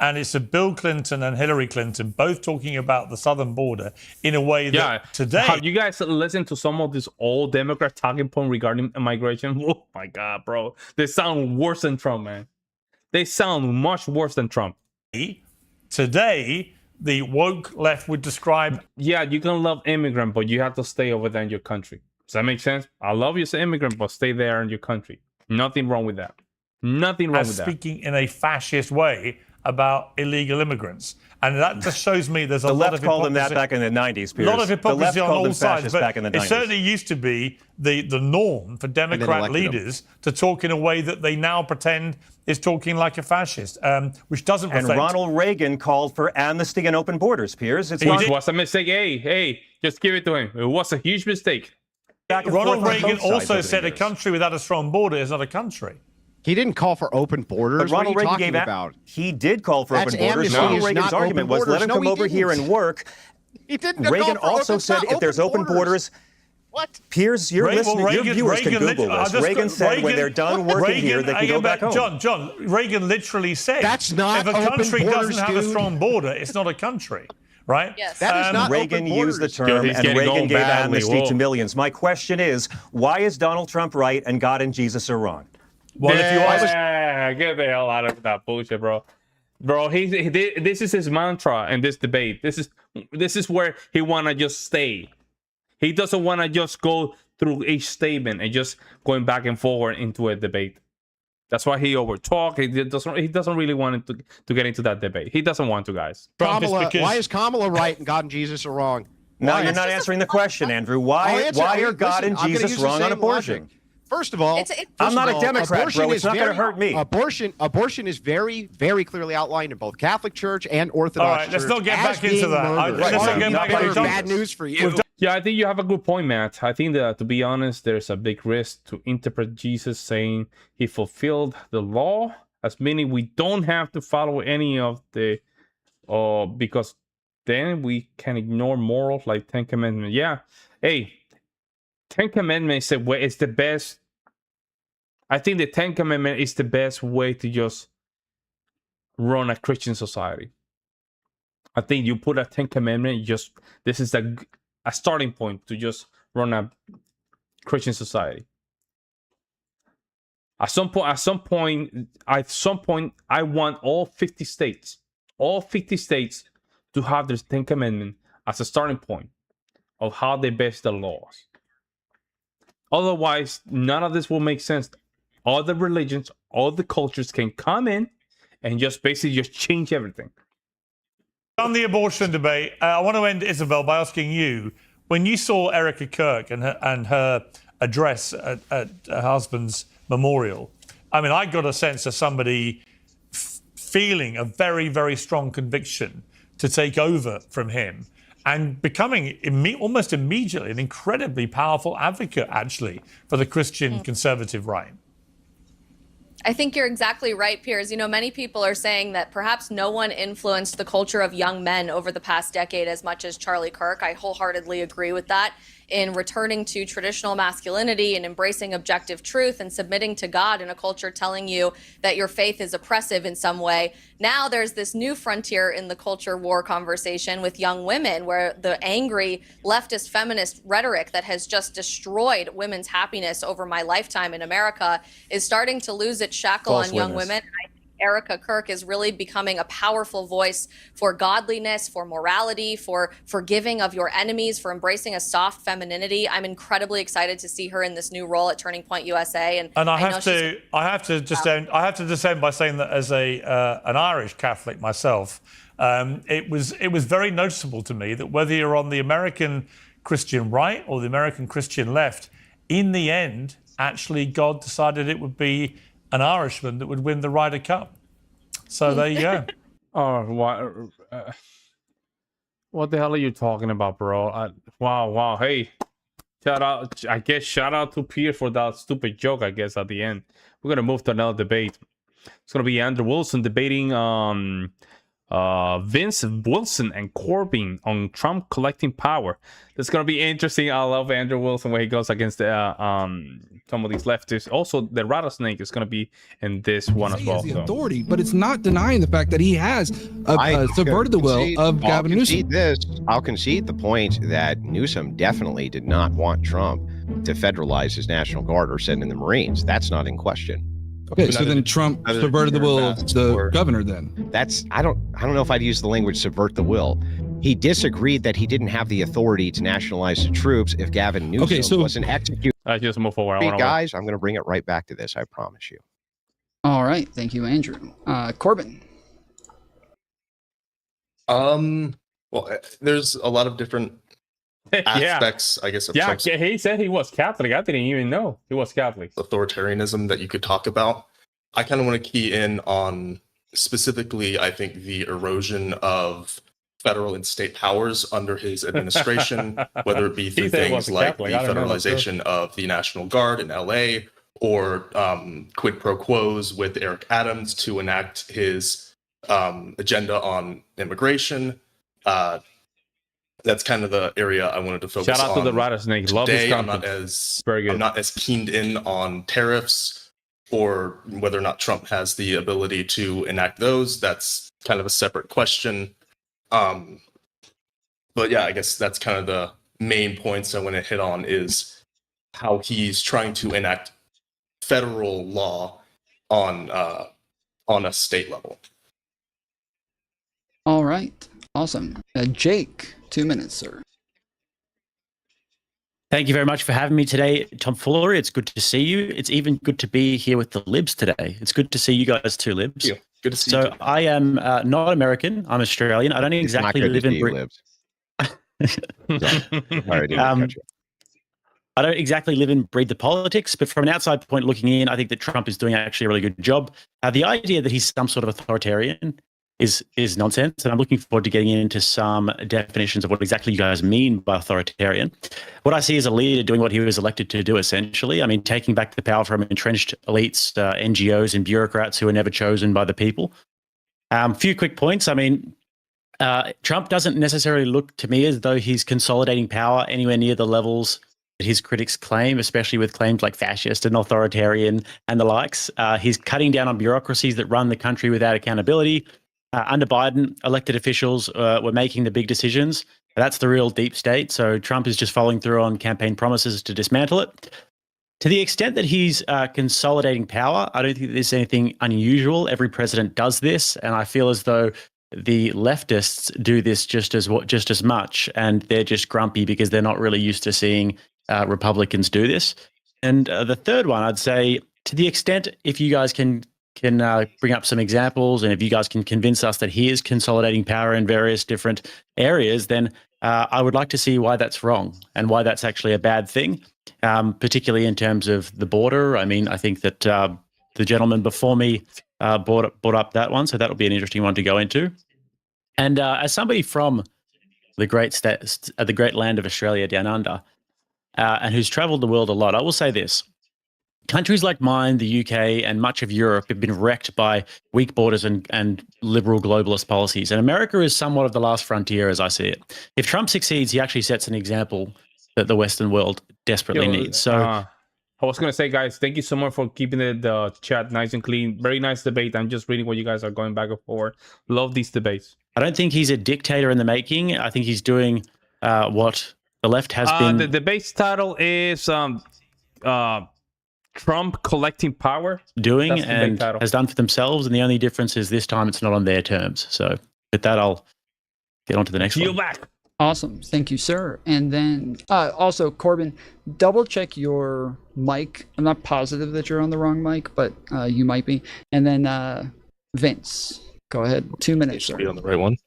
And it's of Bill Clinton and Hillary Clinton both talking about the southern border in a way that today... Have you guys listened to some of this old Democrat talking point regarding immigration? Oh, my God, bro. They sound worse than Trump, man. They sound much worse than Trump. Today, the woke left would describe... Yeah, you can love immigrant, but you have to stay over there in your country. Does that make sense? I love you as an immigrant, but stay there in your country. Nothing wrong with that. Nothing wrong with that. Speaking in a fascist way about illegal immigrants. And that just shows me there's a lot of hypocrisy. The left called them that back in the 90s, Piers. A lot of hypocrisy on all sides. Back in the 90s. It certainly used to be the norm for Democrat leaders to talk in a way that they now pretend is talking like a fascist, which doesn't reflect... And Ronald Reagan called for amnesty and open borders, Piers. It was a mistake. Hey, just give it to him. It was a huge mistake. Ronald Reagan also said a country without a strong border is not a country. He didn't call for open borders. But Ronald what are you Reagan talking about? He did call for That's open borders. amnesty, Ronald is Reagan's not argument open was let borders. him No, come he over here didn't. and work. He didn't. Reagan call for also open- said if there's open borders... What? Piers, your viewers can Google this. Reagan said when they're done working here, they can go back home. John, Reagan literally said... That's not if a open country borders, doesn't have a dude. strong border, it's not a country. Right? Yes. That is not Reagan open used the borders. term, He's and getting Reagan on gave badly. amnesty Whoa. to millions. My question is, why is Donald Trump right and God and Jesus are wrong? Well, if you ask... Get the hell out of that bullshit, bro. Bro, this is his mantra in this debate. This is where he wanna just stay. He doesn't wanna just go through each statement and just going back and forward into a debate. That's why he overtalk. He doesn't really want to get into that debate. He doesn't want to, guys. Why is Kamala right and God and Jesus are wrong? No, you're not answering the question, Andrew. Why are God and Jesus wrong on abortion? First of all, I'm not a Democrat, bro. It's not going to hurt me. Abortion is very, very clearly outlined in both Catholic Church and Orthodox All right, let's not get back into that. Let's not get back into bad news for you. Yeah, I think you have a good point, Matt. I think that, to be honest, there's a big risk to interpret Jesus saying he fulfilled the law, as meaning we don't have to follow any of the, because then we can ignore morals like Ten Commandments. Yeah, hey, Ten Commandments is the best. I think the Ten Commandments is the best way to just run a Christian society. I think you put a Ten Commandment, this is a starting point to just run a Christian society. At some point, I want all 50 states to have their Ten Commandment as a starting point of how they base the laws. Otherwise, none of this will make sense. All the religions, all the cultures can come in and just basically just change everything. On the abortion debate, I want to end, Isabel, by asking you, when you saw Erica Kirk and her address at her husband's memorial, I mean, I got a sense of somebody feeling a very, very strong conviction to take over from him and becoming almost immediately an incredibly powerful advocate, actually, for the Christian conservative right. I think you're exactly right, Piers. You know, many people are saying that perhaps no one influenced the culture of young men over the past decade as much as Charlie Kirk. I wholeheartedly agree with that. In returning to traditional masculinity and embracing objective truth and submitting to God in a culture telling you that your faith is oppressive in some way. Now there's this new frontier in the culture war conversation with young women, where the angry leftist feminist rhetoric that has just destroyed women's happiness over my lifetime in America is starting to lose its shackle on young women. I think Erica Kirk is really becoming a powerful voice for godliness, for morality, for forgiving of your enemies, for embracing a soft femininity. I'm incredibly excited to see her in this new role at Turning Point USA. And I have to descend by saying that as an Irish Catholic myself, it was very noticeable to me that whether you're on the American Christian right or the American Christian left, in the end, actually, God decided it would be an Irishman that would win the Ryder Cup. So there you go. Oh, what the hell are you talking about, bro? Wow. Hey, shout out to Pierre for that stupid joke, I guess, at the end. We're going to move to another debate. It's going to be Andrew Wilkson debating Vince Wilson and Corbyn on Trump collecting power. That's going to be interesting. I love Andrew Wilson when he goes against some of these leftists. Also, the rattlesnake is going to be in this one as well. He has the authority, but it's not denying the fact that he has subverted the will of Gavin Newsom. I'll concede the point that Newsom definitely did not want Trump to federalize his National Guard or send in the Marines. That's not in question. Okay, so then Trump subverted the will of the governor then. I don't know if I'd use the language subvert the will. He disagreed that he didn't have the authority to nationalize the troops if Gavin Newsom wasn't executed. Just move forward. Guys, I'm going to bring it right back to this, I promise you. All right, thank you, Andrew. Corbin. Well, there's a lot of different aspects, I guess, of Trump's he said he was Catholic. I didn't even know he was Catholic. Authoritarianism that you could talk about. I kind of want to key in on specifically, I think, the erosion of federal and state powers under his administration, whether it be through things like the federalization of the National Guard in LA or quid pro quos with Eric Adams to enact his agenda on immigration. That's kind of the area I wanted to focus on. Shout out to the rattlesnake. Love this I'm not as keened in on tariffs or whether or not Trump has the ability to enact those. That's kind of a separate question. But yeah, I guess that's kind of the main points I want to hit on is how he's trying to enact federal law on a state level. All right. Awesome. Jake, 2 minutes, sir. Thank you very much for having me today, Tom Fuller. It's good to see you. It's even good to be here with the Libs today. It's good to see you guys too, Libs. Yeah, good to see you. So I am not American. I'm Australian. I don't exactly live in Britain. I don't exactly live and breathe the politics, but from an outside point looking in, I think that Trump is doing actually a really good job. The idea that he's some sort of authoritarian is nonsense, and I'm looking forward to getting into some definitions of what exactly you guys mean by authoritarian. What I see is a leader doing what he was elected to do, essentially. I mean, taking back the power from entrenched elites, NGOs, and bureaucrats who are never chosen by the people. Few quick points. I mean, Trump doesn't necessarily look to me as though he's consolidating power anywhere near the levels that his critics claim, especially with claims like fascist and authoritarian and the likes. He's cutting down on bureaucracies that run the country without accountability. Under Biden, elected officials were making the big decisions. That's the real deep state. So Trump is just following through on campaign promises to dismantle it. To the extent that he's consolidating power, I don't think there's anything unusual. Every president does this, and I feel as though the leftists do this just as much, and they're just grumpy because they're not really used to seeing Republicans do this. And the third one, I'd say, to the extent if you guys can bring up some examples, and if you guys can convince us that he is consolidating power in various different areas, then I would like to see why that's wrong and why that's actually a bad thing, particularly in terms of the border. I mean, I think that the gentleman before me brought up that one, so that'll be an interesting one to go into. And as somebody from the great land of Australia down under, and who's travelled the world a lot, I will say this. Countries like mine, the UK, and much of Europe have been wrecked by weak borders and liberal globalist policies. And America is somewhat of the last frontier, as I see it. If Trump succeeds, he actually sets an example that the Western world desperately needs. So, I was going to say, guys, thank you so much for keeping the chat nice and clean. Very nice debate. I'm just reading what you guys are going back and forth. Love these debates. I don't think he's a dictator in the making. I think he's doing what the left has been. The debate's title is Trump collecting power, doing and has done for themselves, and the only difference is this time it's not on their terms. So with that, I'll get on to the next one. Back. Awesome. Thank you, sir. And then also, Corbin, double check your mic. I'm not positive that you're on the wrong mic, but you might be. And then Vince, go ahead. 2 minutes, sir. Be on the right one.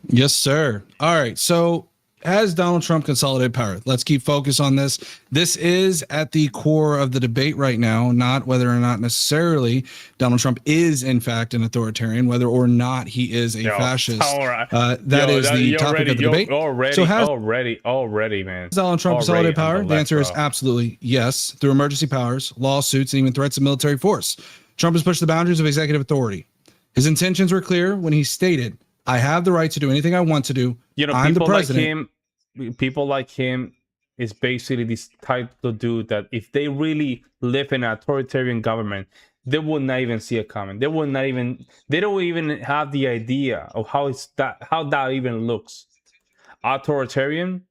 Yes, sir. All right. So has Donald Trump consolidated power? Let's keep focus on this. This is at the core of the debate right now, not whether or not necessarily Donald Trump is in fact an authoritarian, whether or not he is a fascist. All right. That is the topic of the debate. Already, man. Has Donald Trump consolidated power? The answer is absolutely yes, through emergency powers, lawsuits, and even threats of military force. Trump has pushed the boundaries of executive authority. His intentions were clear when he stated, I have the right to do anything I want to do. You know, I'm the president. People like him is basically this type of dude that if they really live in an authoritarian government, they would not even see it coming. They don't even have the idea of how that even looks. Authoritarian?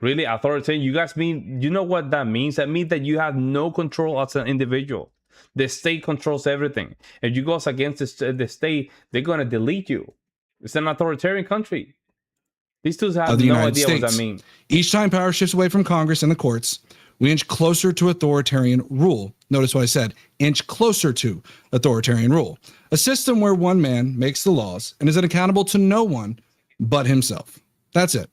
Really? Authoritarian? You guys you know what that means? That means that you have no control as an individual. The state controls everything. If you go against the state, they're going to delete you. It's an authoritarian country. These two have no idea what that means. Each time power shifts away from Congress and the courts, we inch closer to authoritarian rule. Notice what I said, inch closer to authoritarian rule. A system where one man makes the laws and is accountable to no one but himself. That's it.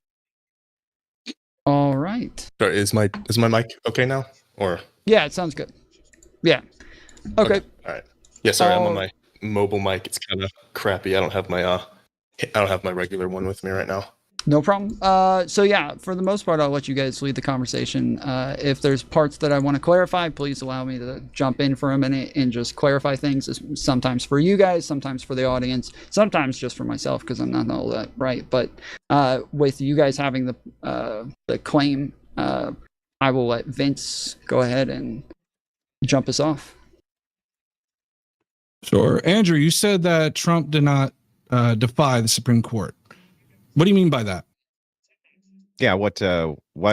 All right. Sorry, is my mic okay now? Or yeah, it sounds good. Yeah. Okay. All right. Yeah, sorry, I'm on my mobile mic. It's kind of crappy. I don't have my regular one with me right now. No problem. So yeah, for the most part, I'll let you guys lead the conversation. If there's parts that I want to clarify, please allow me to jump in for a minute and just clarify things. Sometimes for you guys, sometimes for the audience, sometimes just for myself because I'm not all that right. But with you guys having the claim, I will let Vince go ahead and jump us off. Sure. Andrew, you said that Trump did not defy the Supreme Court. What do you mean by that? Yeah, what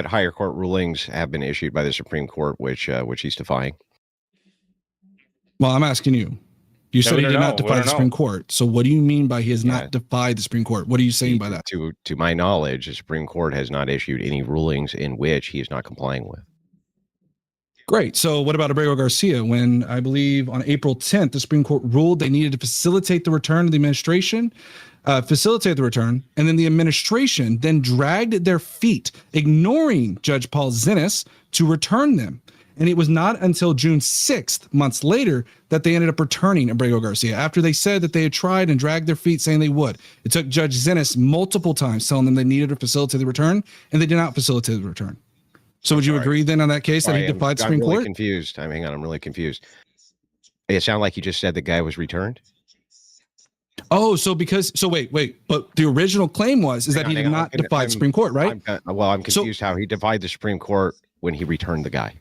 higher court rulings have been issued by the Supreme Court, which he's defying? Well, I'm asking you. You said he did not defy the Supreme Court. So what do you mean by he has not defied the Supreme Court? What are you saying by that? To my knowledge, the Supreme Court has not issued any rulings in which he is not complying with. Great. So what about Abrego Garcia when I believe on April 10th, the Supreme Court ruled they needed to facilitate the return of the administration facilitated the return, and then the administration then dragged their feet, ignoring Judge Paul Zinnes, to return them. And it was not until June 6th, months later, that they ended up returning Abrego Garcia, after they said that they had tried and dragged their feet saying they would. It took Judge Zinnes multiple times telling them they needed to facilitate the return, and they did not facilitate the return. So would you agree then on that case that he defied Supreme Court? I'm really confused. Hang on, I'm really confused. It sounded like you just said the guy was returned. Oh, so wait, but the original claim is that he did not defy the Supreme Court, right? I'm confused how he defied the Supreme Court when he returned the guy.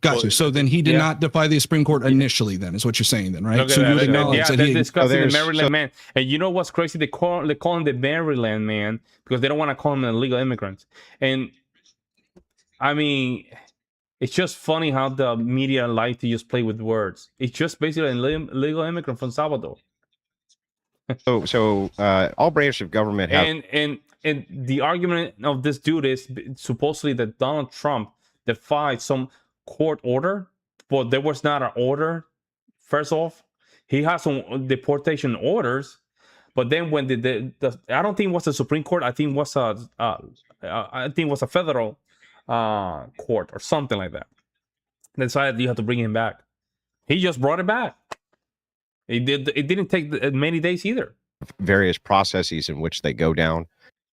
Gotcha. So then he did not defy the Supreme Court initially, then, is what you're saying, then, right? So you would acknowledge that he discussing the Maryland man. And you know what's crazy? They call him the Maryland man because they don't want to call him an illegal immigrant. And I mean, it's just funny how the media like to just play with words. It's just basically an illegal immigrant from Salvador. So all branches of government have... And the argument of this dude is supposedly that Donald Trump defied some court order, but there was not an order. First off, he has some deportation orders, but then when I don't think it was the Supreme Court. I think it was a federal court or something like that. They decided you have to bring him back. He just brought it back. It didn't take many days either. Various processes in which they go down,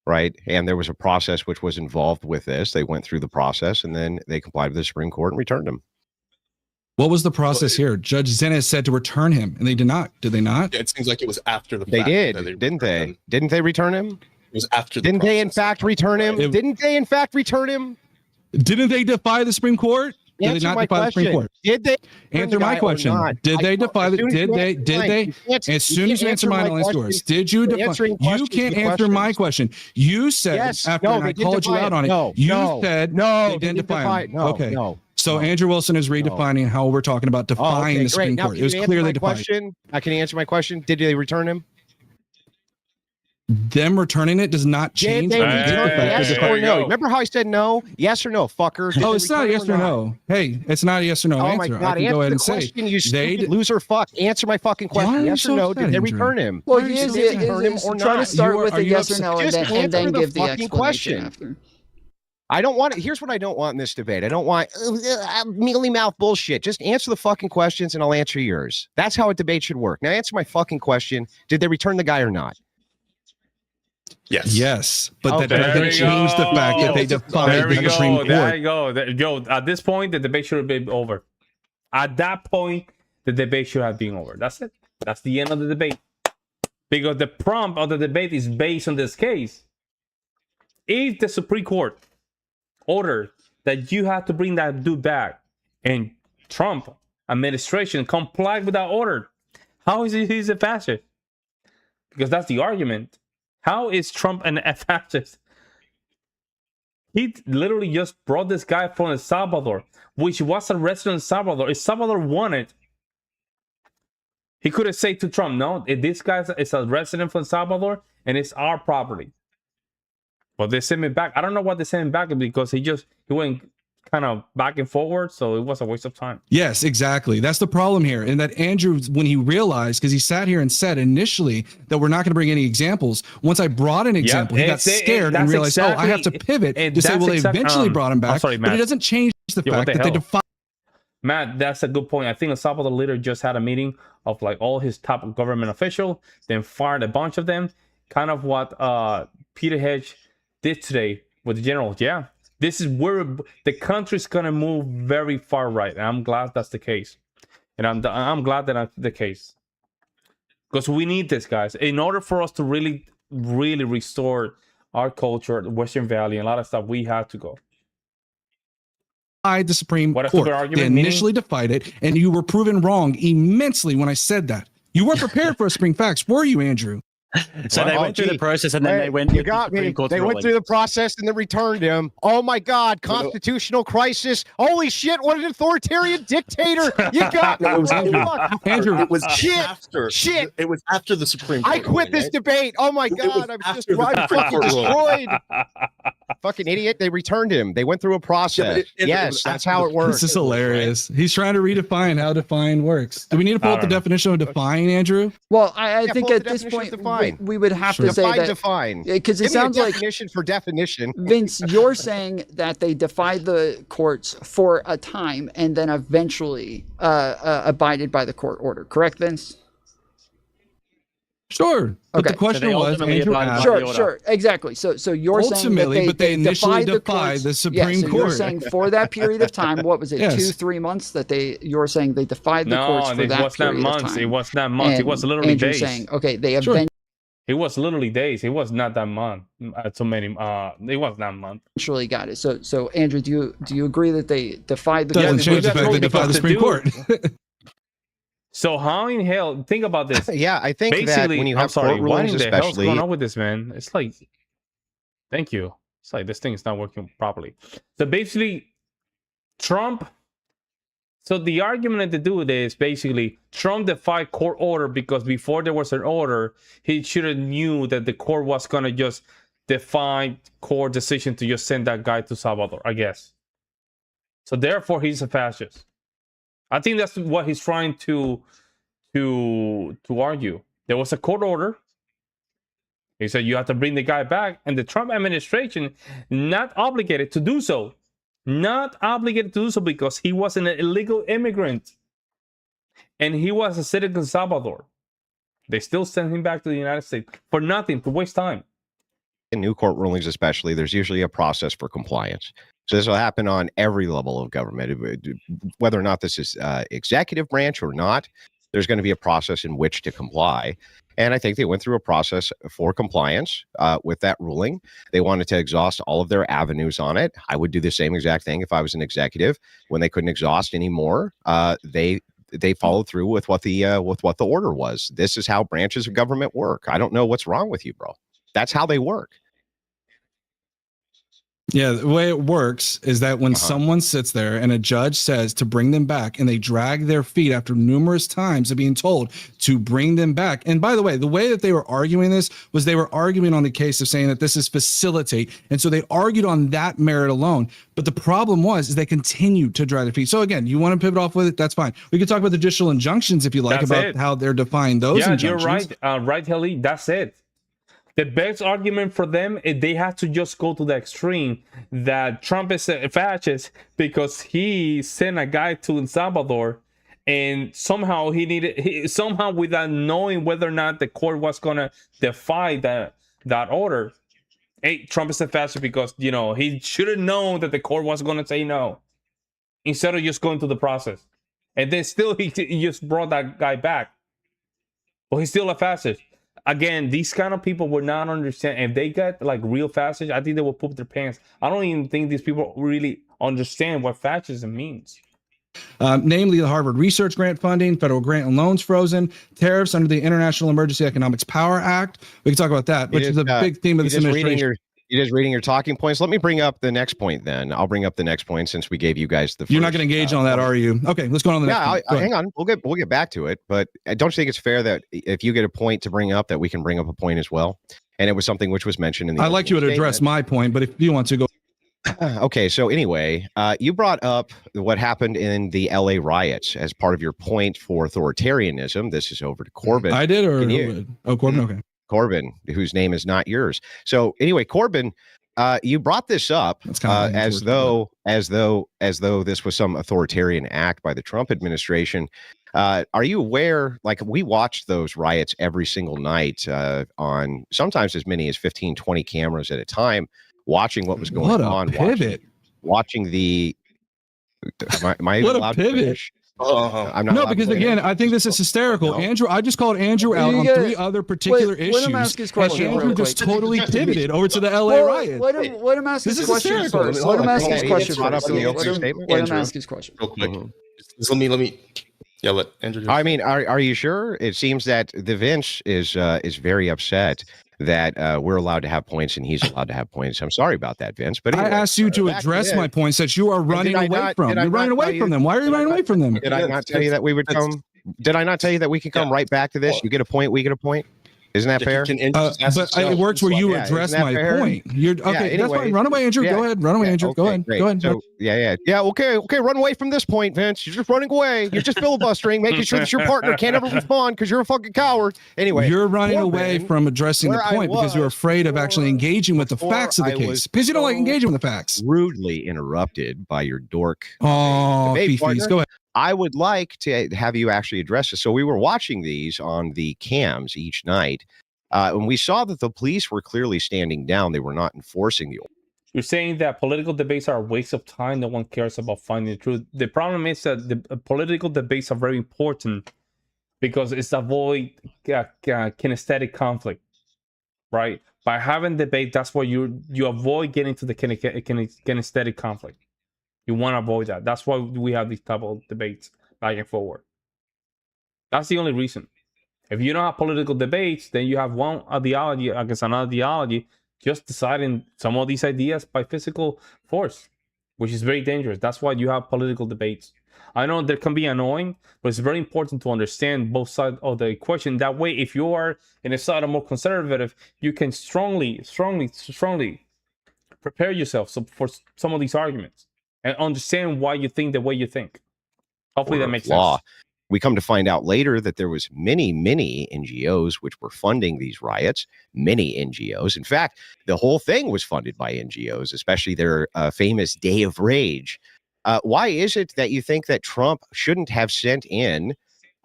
right? And there was a process which was involved with this. They went through the process and then they complied with the Supreme Court and returned him. What was the process here? Judge Zinnes said to return him, and they did not. Did they not? Yeah, it seems like it was after the fact. They did, didn't they? Him. Didn't they return him? It was after the Didn't process. they in fact return him? Didn't they in fact return him? Didn't they defy the Supreme Court? Did they not defy the Supreme Court? Did they answer my question? Did they defy the? Did they? As soon as you answer mine, I'll answer yours. Did you defy? You can't answer my question. You said after I called you out on it. You said they didn't defy him. Okay. So Andrew Wilson is redefining how we're talking about defying the Supreme Court. It was clearly defined. I can answer my question. Did they return him? Them returning it does not change. Yes or no? Remember how I said no? Yes or no, fucker? Oh, it's not a yes or no. Hey, it's not a yes or no answer. Oh my God! I can go ahead and say you stupid loser. Fuck. Answer my fucking question. Yes or no? Did they return him? Well, he is try to start with a yes or no and then give the explanation after. I don't want it. Here's what I don't want in this debate. I don't want mealy mouth bullshit. Just answer the fucking questions and I'll answer yours. That's how a debate should work. Now answer my fucking question. Did they return the guy or not? Yes, but that doesn't change the fact that they defied the Supreme Court. There you go. Yo, at this point, the debate should have been over. At that point, the debate should have been over. That's it. That's the end of the debate. Because the prompt of the debate is based on this case. If the Supreme Court ordered that you have to bring that dude back, and Trump administration complied with that order, how is he a fascist? Because that's the argument. How is Trump an fascist? He literally just brought this guy from El Salvador, which was a resident of Salvador. If Salvador wanted, he could have said to Trump, no, this guy is a resident from El Salvador and it's our property. But they sent him back. I don't know what they sent him back because he went kind of back and forward, so it was a waste of time. Yes, exactly. That's the problem here. And that Andrew, when he realized, because he sat here and said initially that we're not going to bring any examples, once I brought an example, he got scared and realized, I have to pivot to say, well, they eventually brought him back. But it doesn't change the fact that they defied. Matt, that's a good point. I think El Salvador leader just had a meeting of like all his top government officials, then fired a bunch of them. Kind of what Peter Hedge did today with the generals. Yeah. This is where the country's gonna move very far right, and I'm glad that's the case. And I'm glad that that's the case because we need this, guys, in order for us to really restore our culture, the Western Valley, and a lot of stuff. We have to go. The Supreme Court. They initially defied it, and you were proven wrong immensely when I said that. You weren't prepared for a Spring Facts, were you, Andrew? So they went through the process and then they went. You got me. They went through the process and then returned him. Oh my God! Constitutional crisis! Holy shit! What an authoritarian dictator! You got me. Andrew. It was after. Shit! It was after the Supreme Court. I quit this debate. Oh my God! I'm just fucking destroyed. fucking idiot. They returned him. They went through a process. Yes, that's how it works. This is hilarious. He's trying to redefine how define works. Do we need to pull up the definition of define, Andrew? Well, I think at this point we would have to say that define, because it sounds like definition for definition. Vince, you're saying that they defied the courts for a time and then eventually abided by the court order. Correct, Vince? Sure. But the question was, Andrew asked, sure, exactly. So you're saying that they initially defied the Supreme Court. You're saying for that period of time, what was it, 2-3 months you're saying they defied the courts for that period of time? It was not months. It was literally days. Saying, okay, they eventually. It was literally days. It was not that month. So many. It was not month. Actually, got it. So Andrew, do you agree that they defied the? Doesn't change the fact they defied the Supreme Court. So how in hell? Think about this. Yeah, I think that when you have court rulings, especially, what the hell's going on with this, man? It's like, thank you. It's like this thing is not working properly. So basically, Trump. So the argument to do with it is basically Trump defied court order because before there was an order, he should have knew that the court was gonna just defy court decision to just send that guy to Salvador, I guess. So therefore, he's a fascist. I think that's what he's trying to argue. There was a court order. He said you have to bring the guy back, and the Trump administration not obligated to do so. Not obligated to do so because he was an illegal immigrant, and he was a citizen of Salvador. They still send him back to the United States for nothing, to waste time. In new court rulings, especially, there's usually a process for compliance. So this will happen on every level of government, whether or not this is executive branch or not. There's going to be a process in which to comply. And I think they went through a process for compliance with that ruling. They wanted to exhaust all of their avenues on it. I would do the same exact thing if I was an executive. When they couldn't exhaust anymore, they followed through with what the order was. This is how branches of government work. I don't know what's wrong with you, bro. That's how they work. Yeah, the way it works is that when someone sits there and a judge says to bring them back and they drag their feet after numerous times of being told to bring them back. And by the way that they were arguing this was they were arguing on the case of saying that this is facilitate. And so they argued on that merit alone. But the problem is they continued to drag their feet. So again, you want to pivot off with it? That's fine. We could talk about the judicial injunctions if you like, about how they're defining those injunctions. You're right. Right, Helly. That's it. The best argument for them is they have to just go to the extreme that Trump is a fascist because he sent a guy to El Salvador and somehow somehow without knowing whether or not the court was going to defy that order. Hey, Trump is a fascist because, he should have known that the court was going to say no instead of just going through the process. And then still he just brought that guy back. Well, he's still a fascist. Again, these kind of people would not understand. If they got like real fascists, I think they will poop their pants. I don't even think these people really understand what fascism means. Namely, the Harvard Research Grant funding, federal grant and loans frozen, tariffs under the International Emergency Economics Power Act. We can talk about that, which is a big theme of this administration. You're just reading your talking points. Let me bring up the next point then. I'll bring up the next point since we gave you guys the first. You're not going to engage on that, are you? Okay, let's go on to the next point. Hang on. We'll get back to it. But don't you think it's fair that if you get a point to bring up, that we can bring up a point as well? And it was something which was mentioned in the. I'd like you to address my point, but if you want to go. Okay, so anyway, you brought up what happened in the LA riots as part of your point for authoritarianism. This is over to Corbin. I did, or Corbin? Okay. Corbin, whose name is not yours. So anyway, Corbin, you brought this up as though this was some authoritarian act by the Trump administration. Are you aware? Like, we watched those riots every single night on sometimes as many as 15, 20 cameras at a time, watching what was going on. Watching the. Am I allowed to finish? I'm not because again, I think this is hysterical. Andrew, I just called Andrew out on 3 other particular issues. Let him ask his question. Andrew just totally pivoted over to the LA riot. Let him ask his question first. Let him ask his question first. Let him ask his question. Real quick. Let me. Yeah, let Andrew. I mean, are you sure? It seems that the Vince is very upset that we're allowed to have points and he's allowed to have points. I'm sorry about that, Vince. But anyway, I asked you to address my points that you are running away from. You're running away from them. Why are you running away from them? Did I not tell you that we would come? Did I not tell you that we can come right back to this? You get a point, we get a point. Isn't that fair? But it works where you address my point. You're okay. That's fine. Run away, Andrew. Go ahead. Run away, Andrew. Go ahead. Go ahead. So, yeah. Okay. Run away from this point, Vince. You're just running away. You're just filibustering, making sure that your partner can't ever respond because you're a fucking coward. Anyway, you're running away from addressing the point because you're afraid of actually engaging with the facts of the case because you don't like engaging with the facts. Rudely interrupted by your dork. Oh, Fifis. Go ahead. I would like to have you actually address this. So we were watching these on the cams each night. And we saw that the police were clearly standing down. They were not enforcing the order. You're saying that political debates are a waste of time. No one cares about finding the truth. The problem is that the political debates are very important because it's avoid kinesthetic conflict, right? By having debate, that's why you avoid getting to the kinesthetic conflict. You want to avoid that. That's why we have these type of debates back and forward. That's the only reason. If you don't have political debates, then you have one ideology against another ideology, just deciding some of these ideas by physical force, which is very dangerous. That's why you have political debates. I know that can be annoying, but it's very important to understand both sides of the equation. That way, if you are in a side of more conservative, you can strongly prepare yourself for some of these arguments and understand why you think the way you think. Hopefully that makes sense. We come to find out later that there was many NGOs which were funding these riots, many NGOs. In fact, the whole thing was funded by NGOs, especially their famous Day of Rage. Why is it that you think that Trump shouldn't have sent in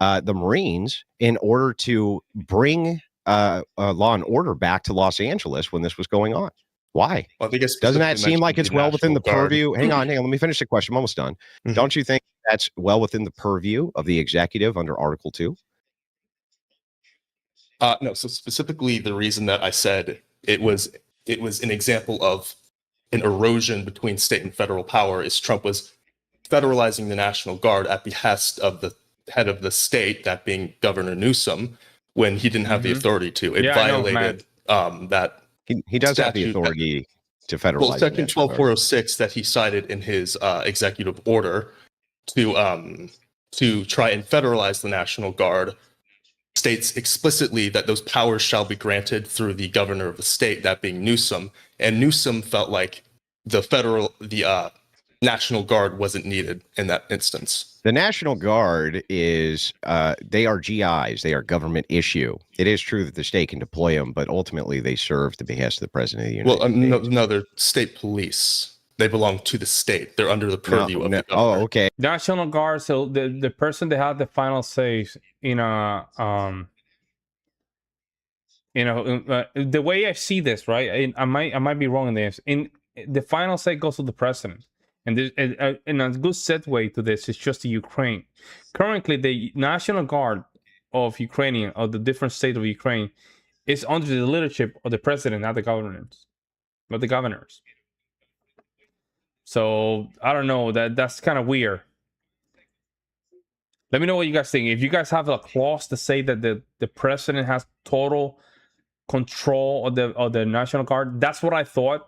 the Marines in order to bring law and order back to Los Angeles when this was going on? Why? Well, doesn't that seem like it's well within the purview? Hang on. Let me finish the question. I'm almost done. Mm-hmm. Don't you think that's well within the purview of the executive under Article 2? No. So specifically, the reason that I said it was an example of an erosion between state and federal power is Trump was federalizing the National Guard at behest of the head of the state, that being Governor Newsom, when he didn't have the authority to. It violated that. He does have the authority to federalize. Well, Section 12406 that he cited in his executive order to try and federalize the National Guard states explicitly that those powers shall be granted through the governor of the state, that being Newsom. And Newsom felt like the National Guard wasn't needed in that instance. The National Guard is, they are GIs. They are government issue. It is true that the state can deploy them, but ultimately they serve the behest of the president of the United States. No, they're state police. They belong to the state. They're under the purview of the governor. Oh, okay. National Guard. So the person that had the final say in the way I see this, right? I might be wrong in this. In the final say goes to the president. And a good segue to this is just the Ukraine. Currently, the National Guard of Ukraine, of the different states of Ukraine, is under the leadership of the president, not the governors. So I don't know. That's kind of weird. Let me know what you guys think. If you guys have a clause to say that the president has total control of the National Guard, that's what I thought.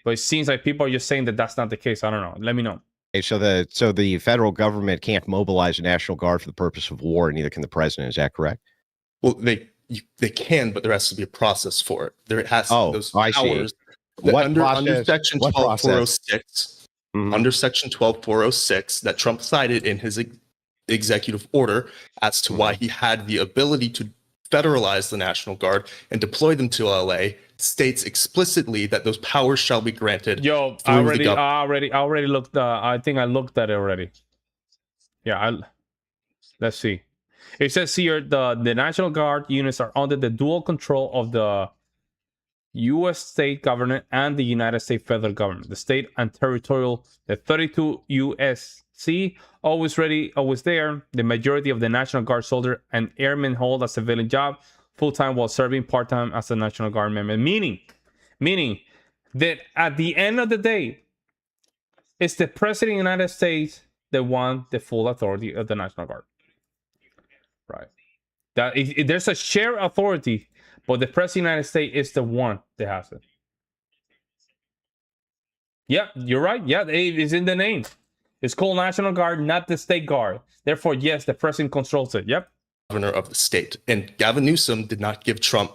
But it seems like people are just saying that that's not the case. I don't know. Let me know. Okay, so the federal government can't mobilize the National Guard for the purpose of war, and neither can the president. Is that correct? Well, they can, but there has to be a process for it. There has those powers. I see. Under Section 12406, under Section 12406 that Trump cited in his executive order as to why he had the ability to federalize the National Guard and deploy them to LA, states explicitly that those powers shall be granted. Yo, I already looked. I think I looked at it already. Yeah, let's see. It says here the National Guard units are under the dual control of the U.S. state government and the United States federal government. The state and territorial, the 32 USC, always ready, always there. The majority of the National Guard soldiers and airmen hold a civilian job full-time while serving part-time as a National Guard member. Meaning that at the end of the day, it's the President of the United States that wants the full authority of the National Guard. Right. There's a shared authority, but the President of the United States is the one that has it. Yeah, you're right. Yeah, it is in the name. It's called National Guard, not the State Guard. Therefore, yes, the President controls it. Yep. governor of the state. And Gavin Newsom did not give Trump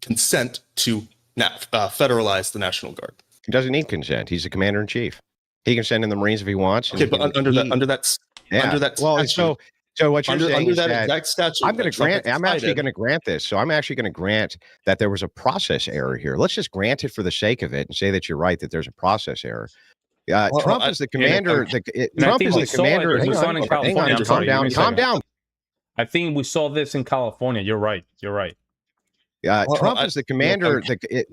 consent to federalize the National Guard. He doesn't need consent. He's the commander in chief. He can send in the Marines if he wants. Okay, but under that statute, so what you're saying is that exact statute, I'm actually going to grant this. So I'm actually going to grant that there was a process error here. Let's just grant it for the sake of it and say that you're right, that there's a process error. Trump is the commander. Trump is the commander. Hang on, calm down. I think we saw this in California. You're right. Trump is the commander.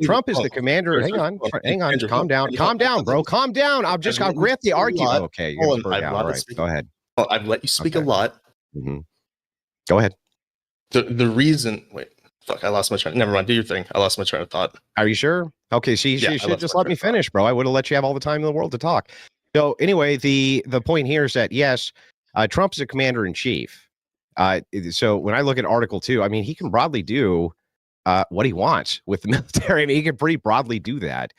Trump is the commander. Hang on. Andrew, calm down, bro. Calm down. I'll grant the argument. Okay, you're all right. Go ahead. Well, I've let you speak a lot. Mm-hmm. Go ahead. The reason. Wait. Fuck, I lost my train. Never mind. Do your thing. I lost my train of thought. Are you sure? Okay, see, you should just let me finish, bro. I would have let you have all the time in the world to talk. So anyway, the point here is that, yes, Trump is a commander in chief. So when I look at Article 2, I mean, he can broadly do what he wants with the military. I mean, he can pretty broadly do that.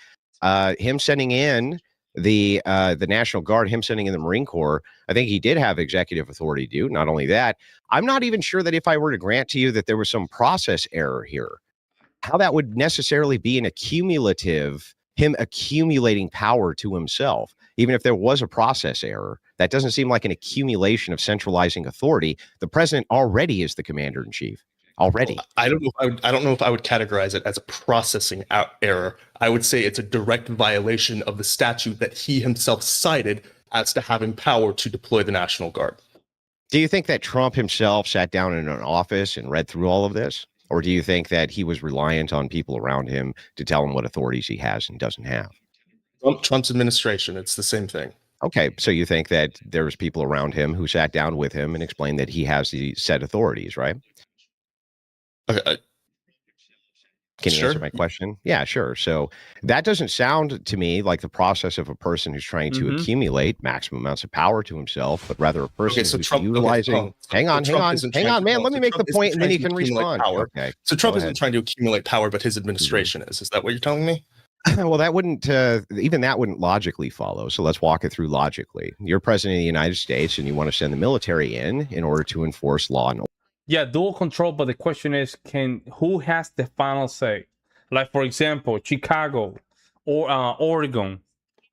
Him sending in the National Guard, him sending in the Marine Corps, I think he did have executive authority to do. Not only that, I'm not even sure that if I were to grant to you that there was some process error here, how that would necessarily be him accumulating power to himself. Even if there was a process error, that doesn't seem like an accumulation of centralizing authority. The president already is the commander in chief. Already. I don't know if I would categorize it as a processing error. I would say it's a direct violation of the statute that he himself cited as to having power to deploy the National Guard. Do you think that Trump himself sat down in an office and read through all of this? Or do you think that he was reliant on people around him to tell him what authorities he has and doesn't have? Trump's administration, it's the same thing. Okay, so you think that there was people around him who sat down with him and explained that he has the set authorities, right? Okay, Can you answer my question? Yeah, sure. So that doesn't sound to me like the process of a person who's trying to accumulate maximum amounts of power to himself, but rather a person who's utilizing. Hang on, man. Let me make the point, and then you can respond. Okay. So Trump isn't trying to accumulate power, but his administration is. Is that what you're telling me? Well, that wouldn't logically follow. So let's walk it through logically. You're president of the United States, and you want to send the military in order to enforce law and order. Yeah, dual control, but the question is, who has the final say? Like, for example, Chicago or Oregon.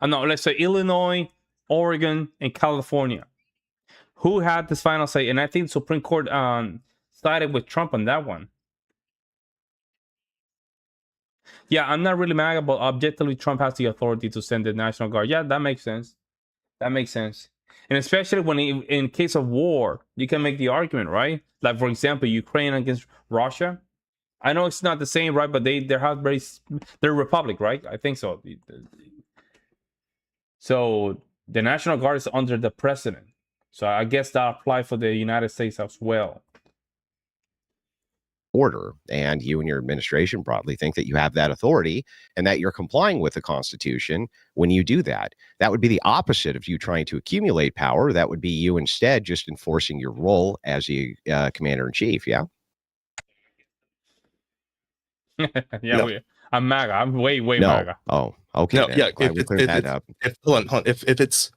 No, let's say Illinois, Oregon, and California. Who had this final say? And I think the Supreme Court sided with Trump on that one. Yeah, I'm not really mad about objectively Trump has the authority to send the National Guard. Yeah, that makes sense. And especially when in case of war, you can make the argument, right? Like, for example, Ukraine against Russia. I know it's not the same, right? But they're a republic, right? I think so. So the National Guard is under the president. So I guess that applies for the United States as well. Order, and you and your administration probably think that you have that authority and that you're complying with the Constitution when you do that. That would be the opposite of you trying to accumulate power. That would be you instead just enforcing your role as the commander-in-chief. Yeah. Yeah, I'm MAGA. I'm way MAGA. Oh, okay. No, yeah. If it's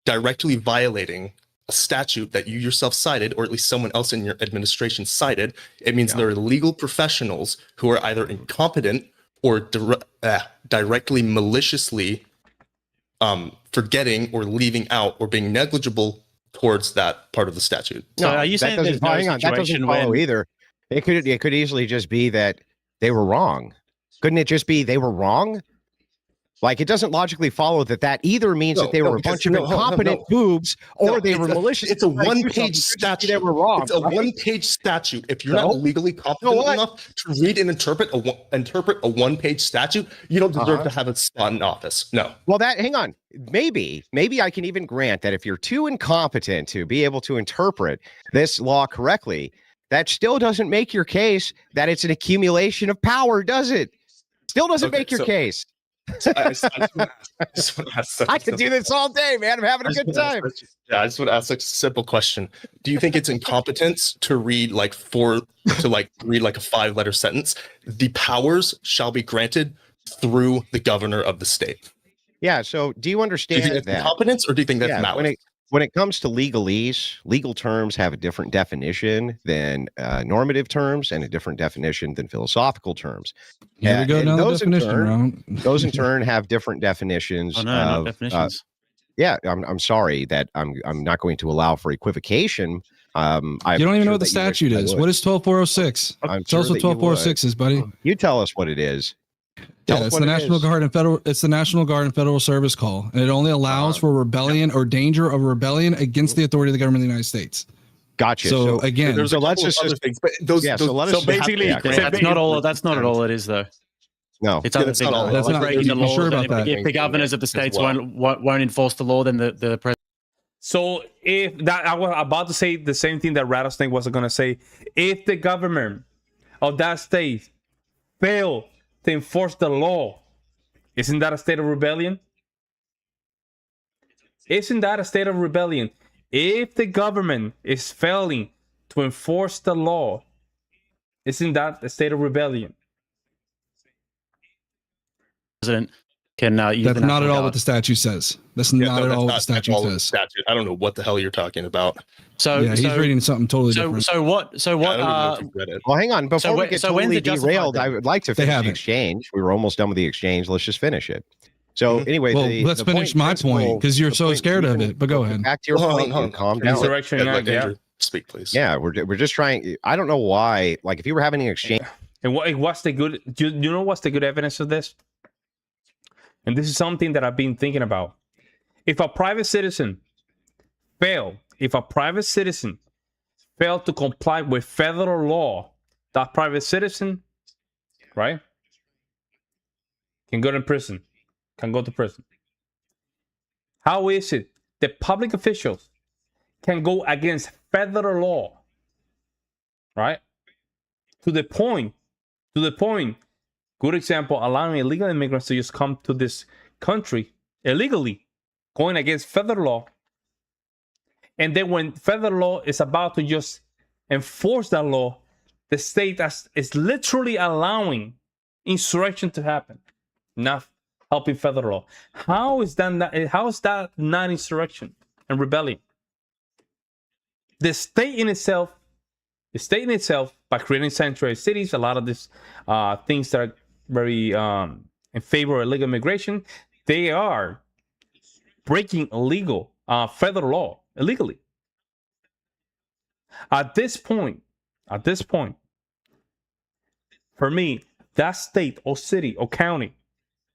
directly violating a statute that you yourself cited, or at least someone else in your administration cited, it means there are legal professionals who are either incompetent or directly maliciously forgetting or leaving out or being negligible towards that part of the statute. So are you saying that doesn't follow either? It could easily just be that they were wrong. Couldn't it just be they were wrong? Like, it doesn't logically follow that either means that they were a bunch of incompetent boobs or they were malicious. It's a one-page statute. They were wrong. It's a one-page statute. If you're not legally competent enough to read and interpret a one-page statute, you don't deserve to have a spot in office. No. Well, hang on. Maybe I can even grant that if you're too incompetent to be able to interpret this law correctly, that still doesn't make your case that it's an accumulation of power, does it? Still doesn't make your case. I just want to ask I could do this all day, man. I'm having a good time. I just want to ask a simple question. Do you think it's incompetence to read read like a 5-letter sentence? The powers shall be granted through the governor of the state. Yeah. So do you understand do you think that's incompetence, or do you think that's malice? when it comes to legalese, legal terms have a different definition than normative terms and a different definition than philosophical terms. Here we go down the definition round. Those in turn have different definitions. Oh, no, not definitions. Yeah, I'm sorry that I'm not going to allow for equivocation. You don't even know what the statute is. What is 12406? Tell us what 12406 is, buddy. You tell us what it is. Yeah, it's the National Guard and Federal. It's the National Guard and Federal Service call, and it only allows for rebellion or danger of rebellion against the authority of the government of the United States. Gotcha. So again, there's let's just things, but those, yeah. So basically, that's not all. That's not at all. It is though. No, it's other things. That's not breaking the law. Sure about that. If the governors of the states won't enforce the law, then the president. So if that, I was about to say the same thing that Rattlesnake was going to say. If the government of that state fail to enforce the law, isn't that a state of rebellion? Isn't that a state of rebellion? If the government is failing to enforce the law, isn't that a state of rebellion? President can use that's not at all what the statute says. That's not at all what the statute says. I don't know what the hell you're talking about. So yeah, he's reading something totally different. So what? Well, hang on. Before we get totally derailed, I would like to finish the exchange. We were almost done with the exchange. Let's just finish it. So anyway, well, let's finish my point because you're so scared of it. But go ahead. Back to your point. Calm down. Andrew, speak, please. Yeah, we're just trying. I don't know why. Like, if you were having an exchange, and what's the good? You know what's the good evidence of this? And this is something that I've been thinking about. If a private citizen failed to comply with federal law, that private citizen, right, can go to prison. How is it that public officials can go against federal law, right? To the point, good example, allowing illegal immigrants to just come to this country illegally, going against federal law. And then when federal law is about to just enforce that law, the state is literally allowing insurrection to happen, not helping federal law. How is that not insurrection and rebellion? The state in itself, by creating sanctuary cities, a lot of these things that are very in favor of illegal immigration, they are breaking illegal federal law illegally. At this point, for me, that state or city or county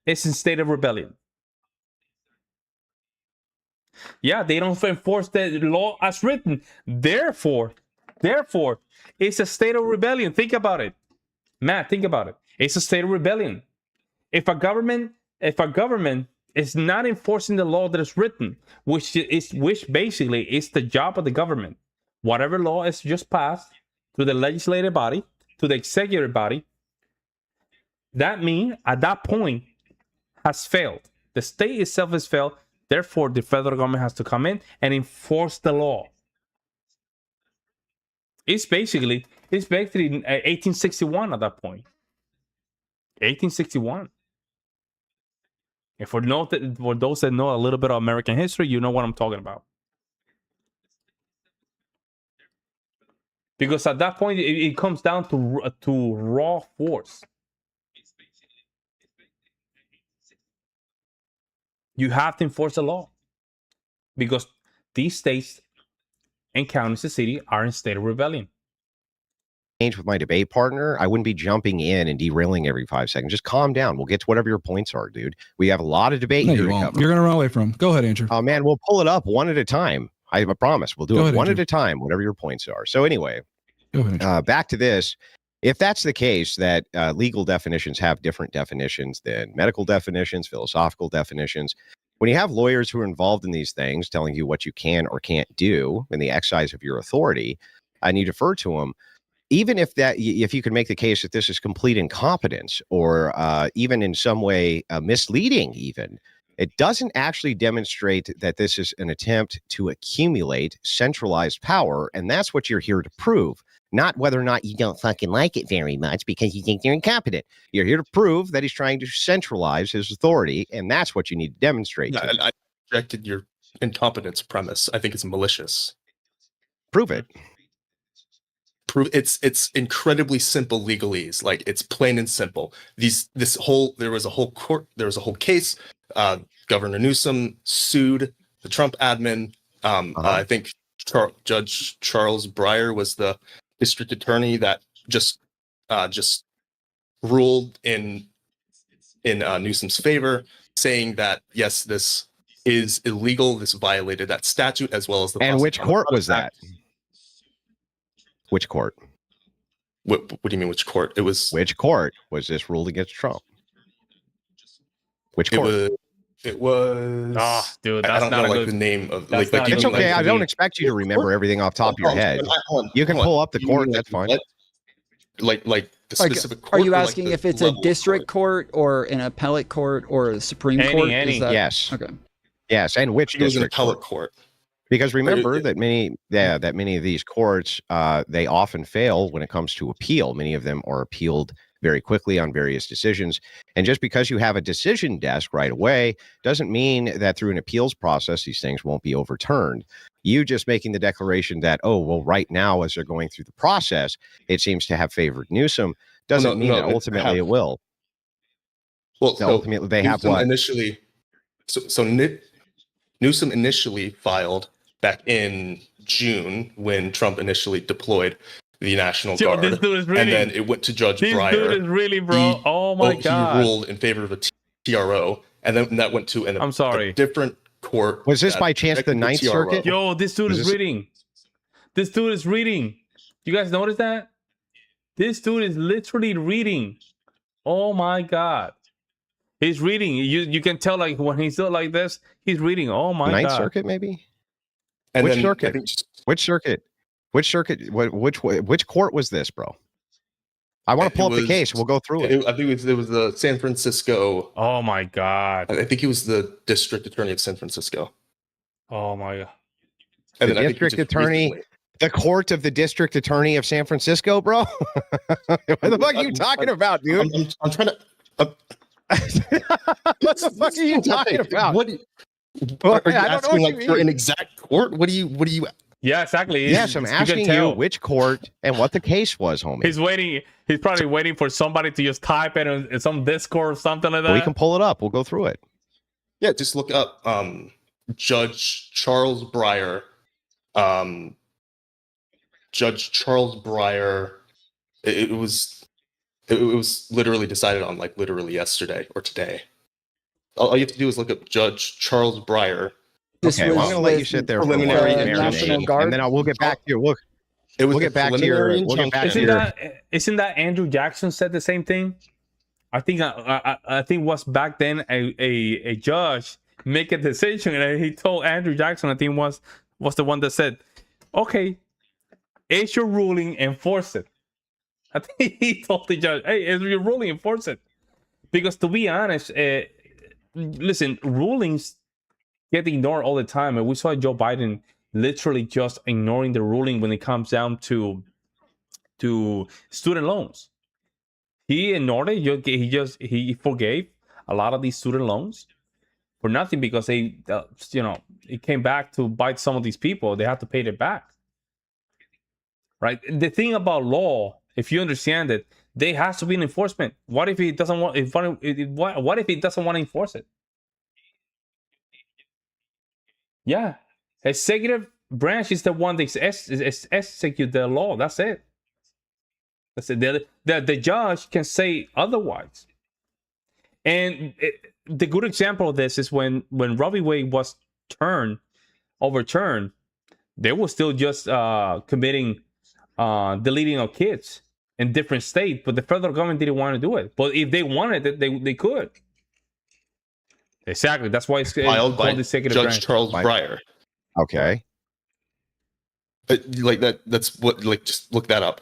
is in state of rebellion. Yeah, they don't enforce the law as written. Therefore, it's a state of rebellion. Think about it. Matt, think about it. It's a state of rebellion. If a government is not enforcing the law that is written, which basically is the job of the government, whatever law is just passed to the legislative body, to the executive body, that means at that point has failed. The state itself has failed. Therefore, the federal government has to come in and enforce the law. It's basically 1861 at that point. 1861. And for those that know a little bit of American history, you know what I'm talking about. Because at that point, it comes down to raw force. You have to enforce the law. Because these states and counties and cities are in state of rebellion. With my debate partner, I wouldn't be jumping in and derailing every 5 seconds. Just calm down. We'll get to whatever your points are, dude. We have a lot of debate here to cover. You're going to run away from. Go ahead, Andrew. Oh, man, we'll pull it up one at a time. I promise. We'll do it one at a time, whatever your points are. So anyway, back to this. If that's the case, that legal definitions have different definitions than medical definitions, philosophical definitions, when you have lawyers who are involved in these things telling you what you can or can't do in the exercise of your authority, and you defer to them, even if you can make the case that this is complete incompetence or even in some way misleading, even, it doesn't actually demonstrate that this is an attempt to accumulate centralized power. And that's what you're here to prove, not whether or not you don't fucking like it very much because you think they're incompetent. You're here to prove that he's trying to centralize his authority. And that's what you need to demonstrate. I rejected your incompetence premise. I think it's malicious. Prove it. It's incredibly simple legalese. Like, it's plain and simple. There was a whole case. Governor Newsom sued the Trump admin. I think Judge Charles Breyer was the district attorney that just ruled in Newsom's favor, saying that yes, this is illegal. This violated that statute as well as the. And which court was that? Which court? What do you mean, which court? It was. Which court was this ruled against Trump? Which court? It was. Oh, dude, I don't know like the name of. Like, it's okay. I don't expect you to remember everything off the top of your head. You can pull up the court. That's fine. Like the specific court. Are you asking if it's a district court or an appellate court or a Supreme Court? Yes. Okay. Yes, and which it was an district appellate court? Because remember that many of these courts, they often fail when it comes to appeal. Many of them are appealed very quickly on various decisions. And just because you have a decision desk right away doesn't mean that through an appeals process, these things won't be overturned. You just making the declaration that, oh, well, right now, as they're going through the process, it seems to have favored Newsom, doesn't mean that ultimately it will. Well, so ultimately they have what? Initially, Newsom initially filed back in June when Trump initially deployed the National Guard, this dude is reading. And then it went to Judge Breyer. This dude is really, bro. Oh my God! He ruled in favor of a TRO, and then that went to a different court. Was this by chance the Ninth Circuit? Yo, this dude is reading. This dude is reading. You guys notice that? This dude is literally reading. Oh my God. He's reading. You can tell, like, when he's still like this, he's reading. Oh my God. Ninth Circuit, maybe? And Which circuit? Which circuit? Which circuit? Which court was this, bro? I want to pull up the case. We'll go through it. I think it was the San Francisco. Oh my God. I think he was the district attorney of San Francisco. Oh my God. And the district attorney, the court of the district attorney of San Francisco, bro? What the fuck are you talking about, dude? I'm trying to. What the fuck are you talking about? What? Are you asking like for an exact court? What do you? Yeah, exactly. Yes, I'm asking you which court and what the case was, homie. He's waiting. He's probably waiting for somebody to just type it in some Discord or something like that. We can pull it up. We'll go through it. Yeah, just look up Judge Charles Breyer. Judge Charles Breyer. It was literally decided on like literally yesterday or today. All you have to do is look up Judge Charles Breyer. Okay, well, I'm going to let you sit there for a while, and then we'll get back to your look. We'll get back to your. Isn't that Andrew Jackson said the same thing? I think was back then a judge make a decision, and he told Andrew Jackson, I think was the one that said, "Okay, it's your ruling, enforce it." I think he told the judge, "Hey, it's your ruling, enforce it." Because to be honest, listen, rulings get ignored all the time, and we saw Joe Biden literally just ignoring the ruling when it comes down to student loans. He ignored it. He forgave a lot of these student loans for nothing because they, it came back to bite some of these people. They have to pay it back, right? The thing about law, if you understand it, there has to be an enforcement. What if he doesn't want? What if he doesn't want to enforce it? Yeah, executive branch is the one that execute the law. That's it. That's it. The judge can say otherwise. And the good example of this is when Roe v. Wade was overturned, they were still just committing deleting of kids in different states, but the federal government didn't want to do it. But if they wanted it, they could. Exactly. That's why it's filed by the Judge branch. Charles Breyer. Okay. Like that. That's what. Like, just look that up.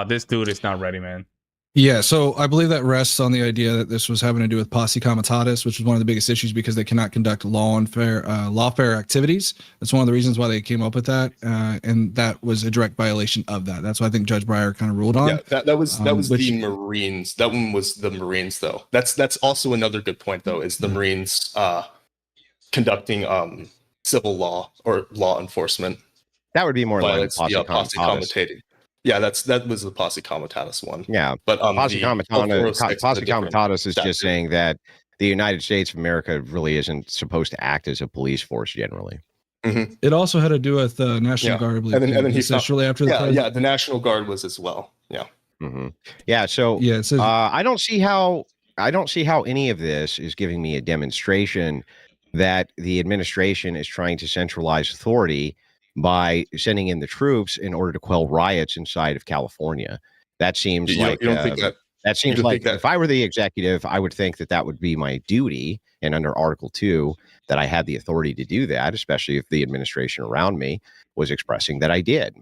This dude is not ready, man. Yeah, so I believe that rests on the idea that this was having to do with posse comitatus, which was one of the biggest issues because they cannot conduct lawfare activities. That's one of the reasons why they came up with that, and that was a direct violation of that. That's what I think Judge Breyer kind of ruled on. Yeah, that was the Marines. That one was the Marines, though. That's also another good point, though, is the Marines. conducting civil law or law enforcement. That would be more like posse comitatus. Yeah, that was the posse comitatus one. Yeah, but posse comitatus is just saying that the United States of America really isn't supposed to act as a police force generally. Mm-hmm. It also had to do with the National Guard, I believe. And then he shortly after the yeah, the National Guard was as well. Yeah. Mm-hmm. Yeah. So it says, I don't see how any of this is giving me a demonstration that the administration is trying to centralize authority by sending in the troops in order to quell riots inside of California. That seems you don't think that? That seems like if I were the executive, I would think that would be my duty. And under Article 2, that I had the authority to do that, especially if the administration around me was expressing that I did.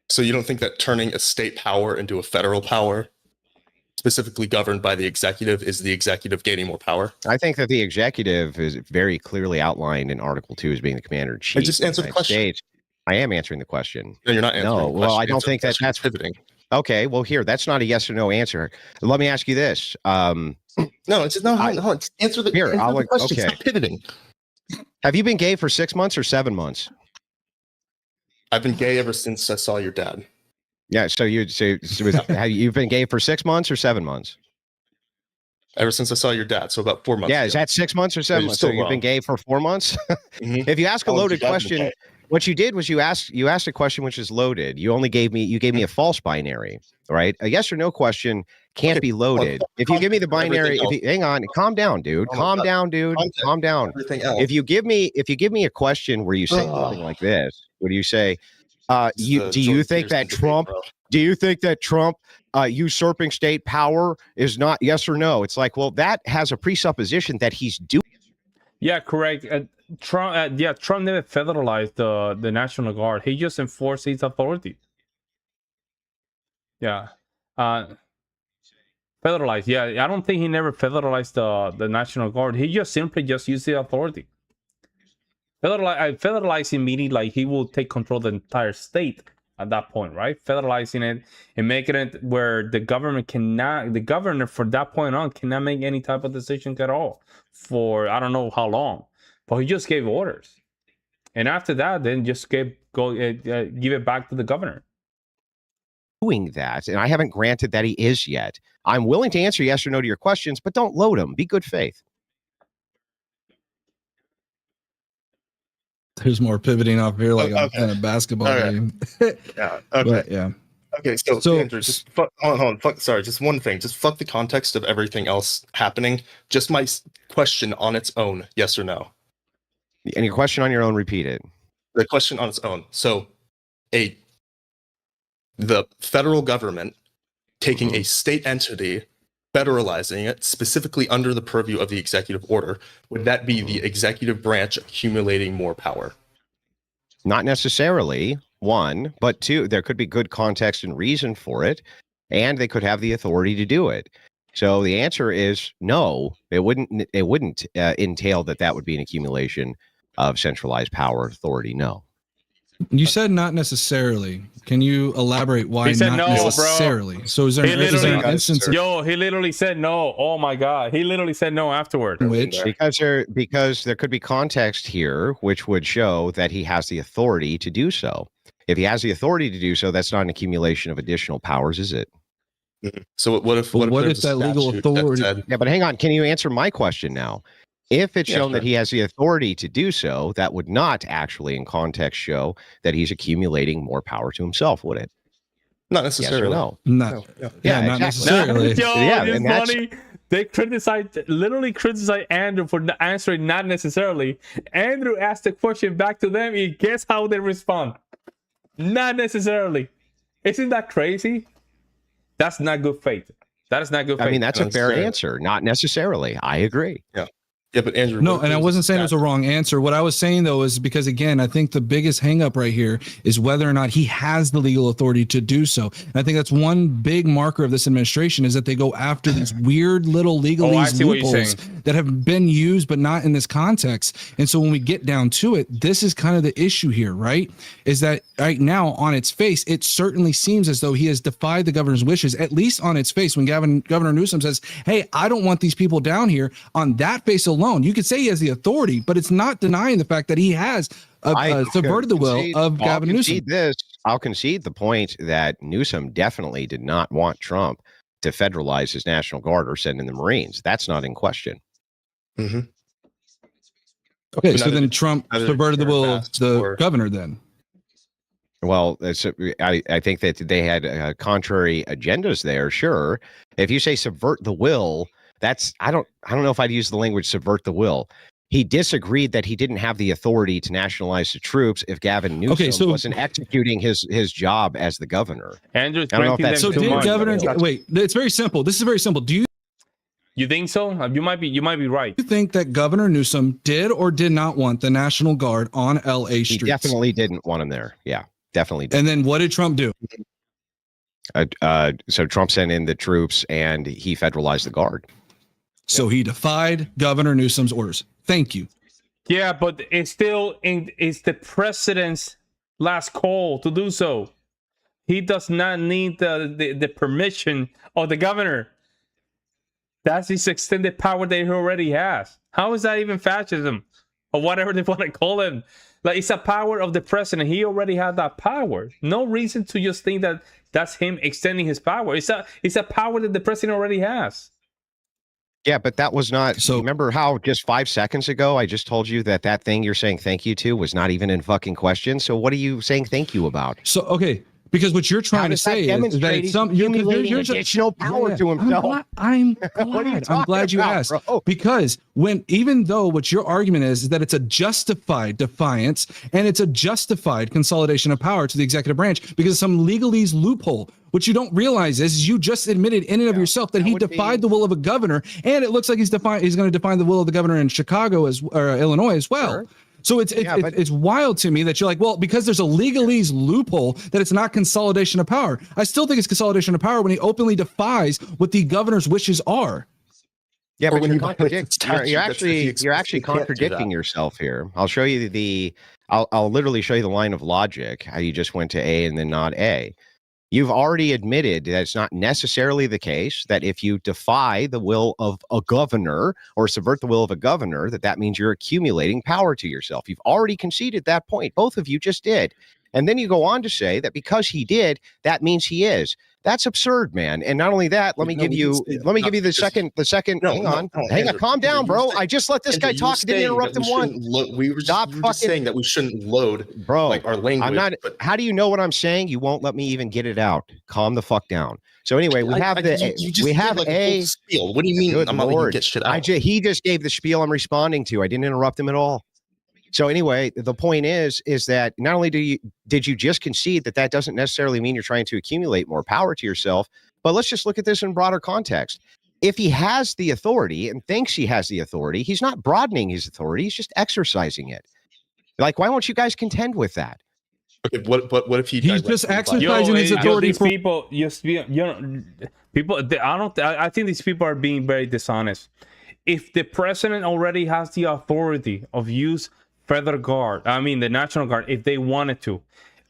So you don't think that turning a state power into a federal power, specifically governed by the executive, is the executive gaining more power? I think that the executive is very clearly outlined in Article 2 as being the commander in chief. I just answered the question. States. I am answering the question. No, you're not answering the question. Well, I don't think that's pivoting. Okay, well, here, that's not a yes or no answer. Let me ask you this. No, it's just, no, hold on. Answer the question. Okay. Stop pivoting. Have you been gay for 6 months or 7 months? I've been gay ever since I saw your dad. Yeah, so you've been gay for 6 months or 7 months? Ever since I saw your dad, so about 4 months. Yeah, ago. Is that 6 months or 7 months? So you've been gay for 4 months? Mm-hmm. If you ask a loaded question, what you did was you asked a question which is loaded. You gave me a false binary, right? A yes or no question can't be loaded. If you give me the binary, hang on, calm down, dude. Calm down. If you give me a question where you say something like this, what do you say? Do you think that Trump usurping state power is not yes or no? It's like, well, that has a presupposition that he's doing. Yeah, correct. Trump never federalized the National Guard. He just enforced his authority. Yeah. Federalized. Yeah, I don't think he never federalized the National Guard. He just simply used the authority. Federalizing meaning like he will take control of the entire state at that point, right? Federalizing it and making it where the governor from that point on cannot make any type of decisions at all for I don't know how long. But he just gave orders. And after that, then just give it back to the governor. Doing that, and I haven't granted that he is yet. I'm willing to answer yes or no to your questions, but don't load them. Be good faith. There's more pivoting off here like I'm playing a basketball game. Yeah. Okay. But, yeah. Okay. So Andrew, just hold on. Sorry. Just one thing. Just fuck the context of everything else happening. Just my question on its own. Yes or no? And your question on your own, repeat it. The question on its own. So the federal government taking a state entity, federalizing it specifically under the purview of the executive order, would that be the executive branch accumulating more power? Not necessarily, one, but two, there could be good context and reason for it, and they could have the authority to do it. So the answer is no, it wouldn't entail that would be an accumulation of centralized power authority. No. You said not necessarily. Can you elaborate why not no, necessarily? Bro. So is there an instance? He literally said no. Oh my God. He literally said no afterward. Because there could be context here which would show that he has the authority to do so. If he has the authority to do so, that's not an accumulation of additional powers, is it? So what if that legal authority? Yeah, but hang on. Can you answer my question now? If it's shown that he has the authority to do so, that would not actually in context show that he's accumulating more power to himself, would it? Not necessarily. Yes no. Not necessarily. It's funny. They literally criticize Andrew for answering not necessarily. Andrew asked the question back to them, and guess how they respond? Not necessarily. Isn't that crazy? That's not good faith. That is not good faith. I mean, that's a fair answer. Not necessarily. I agree. Yeah, but Andrew. No, and I wasn't saying it was a wrong answer. What I was saying, though, is because, again, I think the biggest hang up right here is whether or not he has the legal authority to do so. And I think that's one big marker of this administration is that they go after these weird little legalese loopholes that have been used, but not in this context. And so when we get down to it, this is kind of the issue here, right? Is that right now on its face, it certainly seems as though he has defied the governor's wishes, at least on its face. When Governor Newsom says, hey, I don't want these people down here, on that face alone, you could say he has the authority, but it's not denying the fact that he has subverted the will of Gavin Newsom. I'll concede the point that Newsom definitely did not want Trump to federalize his National Guard or send in the Marines. That's not in question. Mm-hmm. Okay, so then Trump subverted the will of the governor then. Well, I think that they had contrary agendas there. Sure, if you say subvert the will, that's I don't know if I'd use the language subvert the will. He disagreed that he didn't have the authority to nationalize the troops if Gavin Newsom wasn't executing his job as the governor. Andrew, I don't know if that's did Governor? Wait, it's very simple. This is very simple. Do you think so? You might be right. Do you think that Governor Newsom did or did not want the National Guard on LA streets? He definitely didn't want him there. Yeah, definitely did. And then what did Trump do? So Trump sent in the troops and he federalized the Guard. So he defied Governor Newsom's orders. Thank you. Yeah, but it's still it's the president's last call to do so. He does not need the permission of the governor. That's his extended power that he already has. How is that even fascism or whatever they want to call it? Like, it's a power of the president. He already had that power. No reason to just think that that's him extending his power. It's a power that the president already has. Yeah, but that was not. So remember how just 5 seconds ago I just told you that thing you're saying thank you to was not even in fucking question. So what are you saying thank you about? So okay, because what you're trying to say is that it's some you're additional power to himself. I'm glad you asked. Bro? Because even though what your argument is that it's a justified defiance and it's a justified consolidation of power to the executive branch because of some legalese loophole. What you don't realize is you just admitted in and of yourself that he defied the will of a governor, and it looks like he's going to define the will of the governor in Chicago or Illinois as well. Sure. So it's wild to me that you're like, well, because there's a legalese loophole that it's not consolidation of power. I still think it's consolidation of power when he openly defies what the governor's wishes are. Yeah, but you're actually contradicting yourself here. I'll show you I'll literally show you the line of logic, how you just went to A and then not A. You've already admitted that it's not necessarily the case that if you defy the will of a governor or subvert the will of a governor, that means you're accumulating power to yourself. You've already conceded that point. Both of you just did. And then you go on to say that because he did, that means he is. That's absurd, man. And not only that, let me give you the second. Hang on, calm down, bro. I just let this guy talk. Didn't interrupt him once. We were just saying that we shouldn't load, bro. Like our language. I'm not. How do you know what I'm saying? You won't let me even get it out. Calm the fuck down. So anyway, we have a spiel. What do you mean? I'm not letting you get shit out. He just gave the spiel I'm responding to. I didn't interrupt him at all. So anyway, the point is that not only did you just concede that doesn't necessarily mean you're trying to accumulate more power to yourself, but let's just look at this in broader context. If he has the authority and thinks he has the authority, he's not broadening his authority, he's just exercising it. Like, why won't you guys contend with that? Okay, what if he's just exercising his authority? I think these people are being very dishonest. If the president already has the authority of use the National Guard, if they wanted to,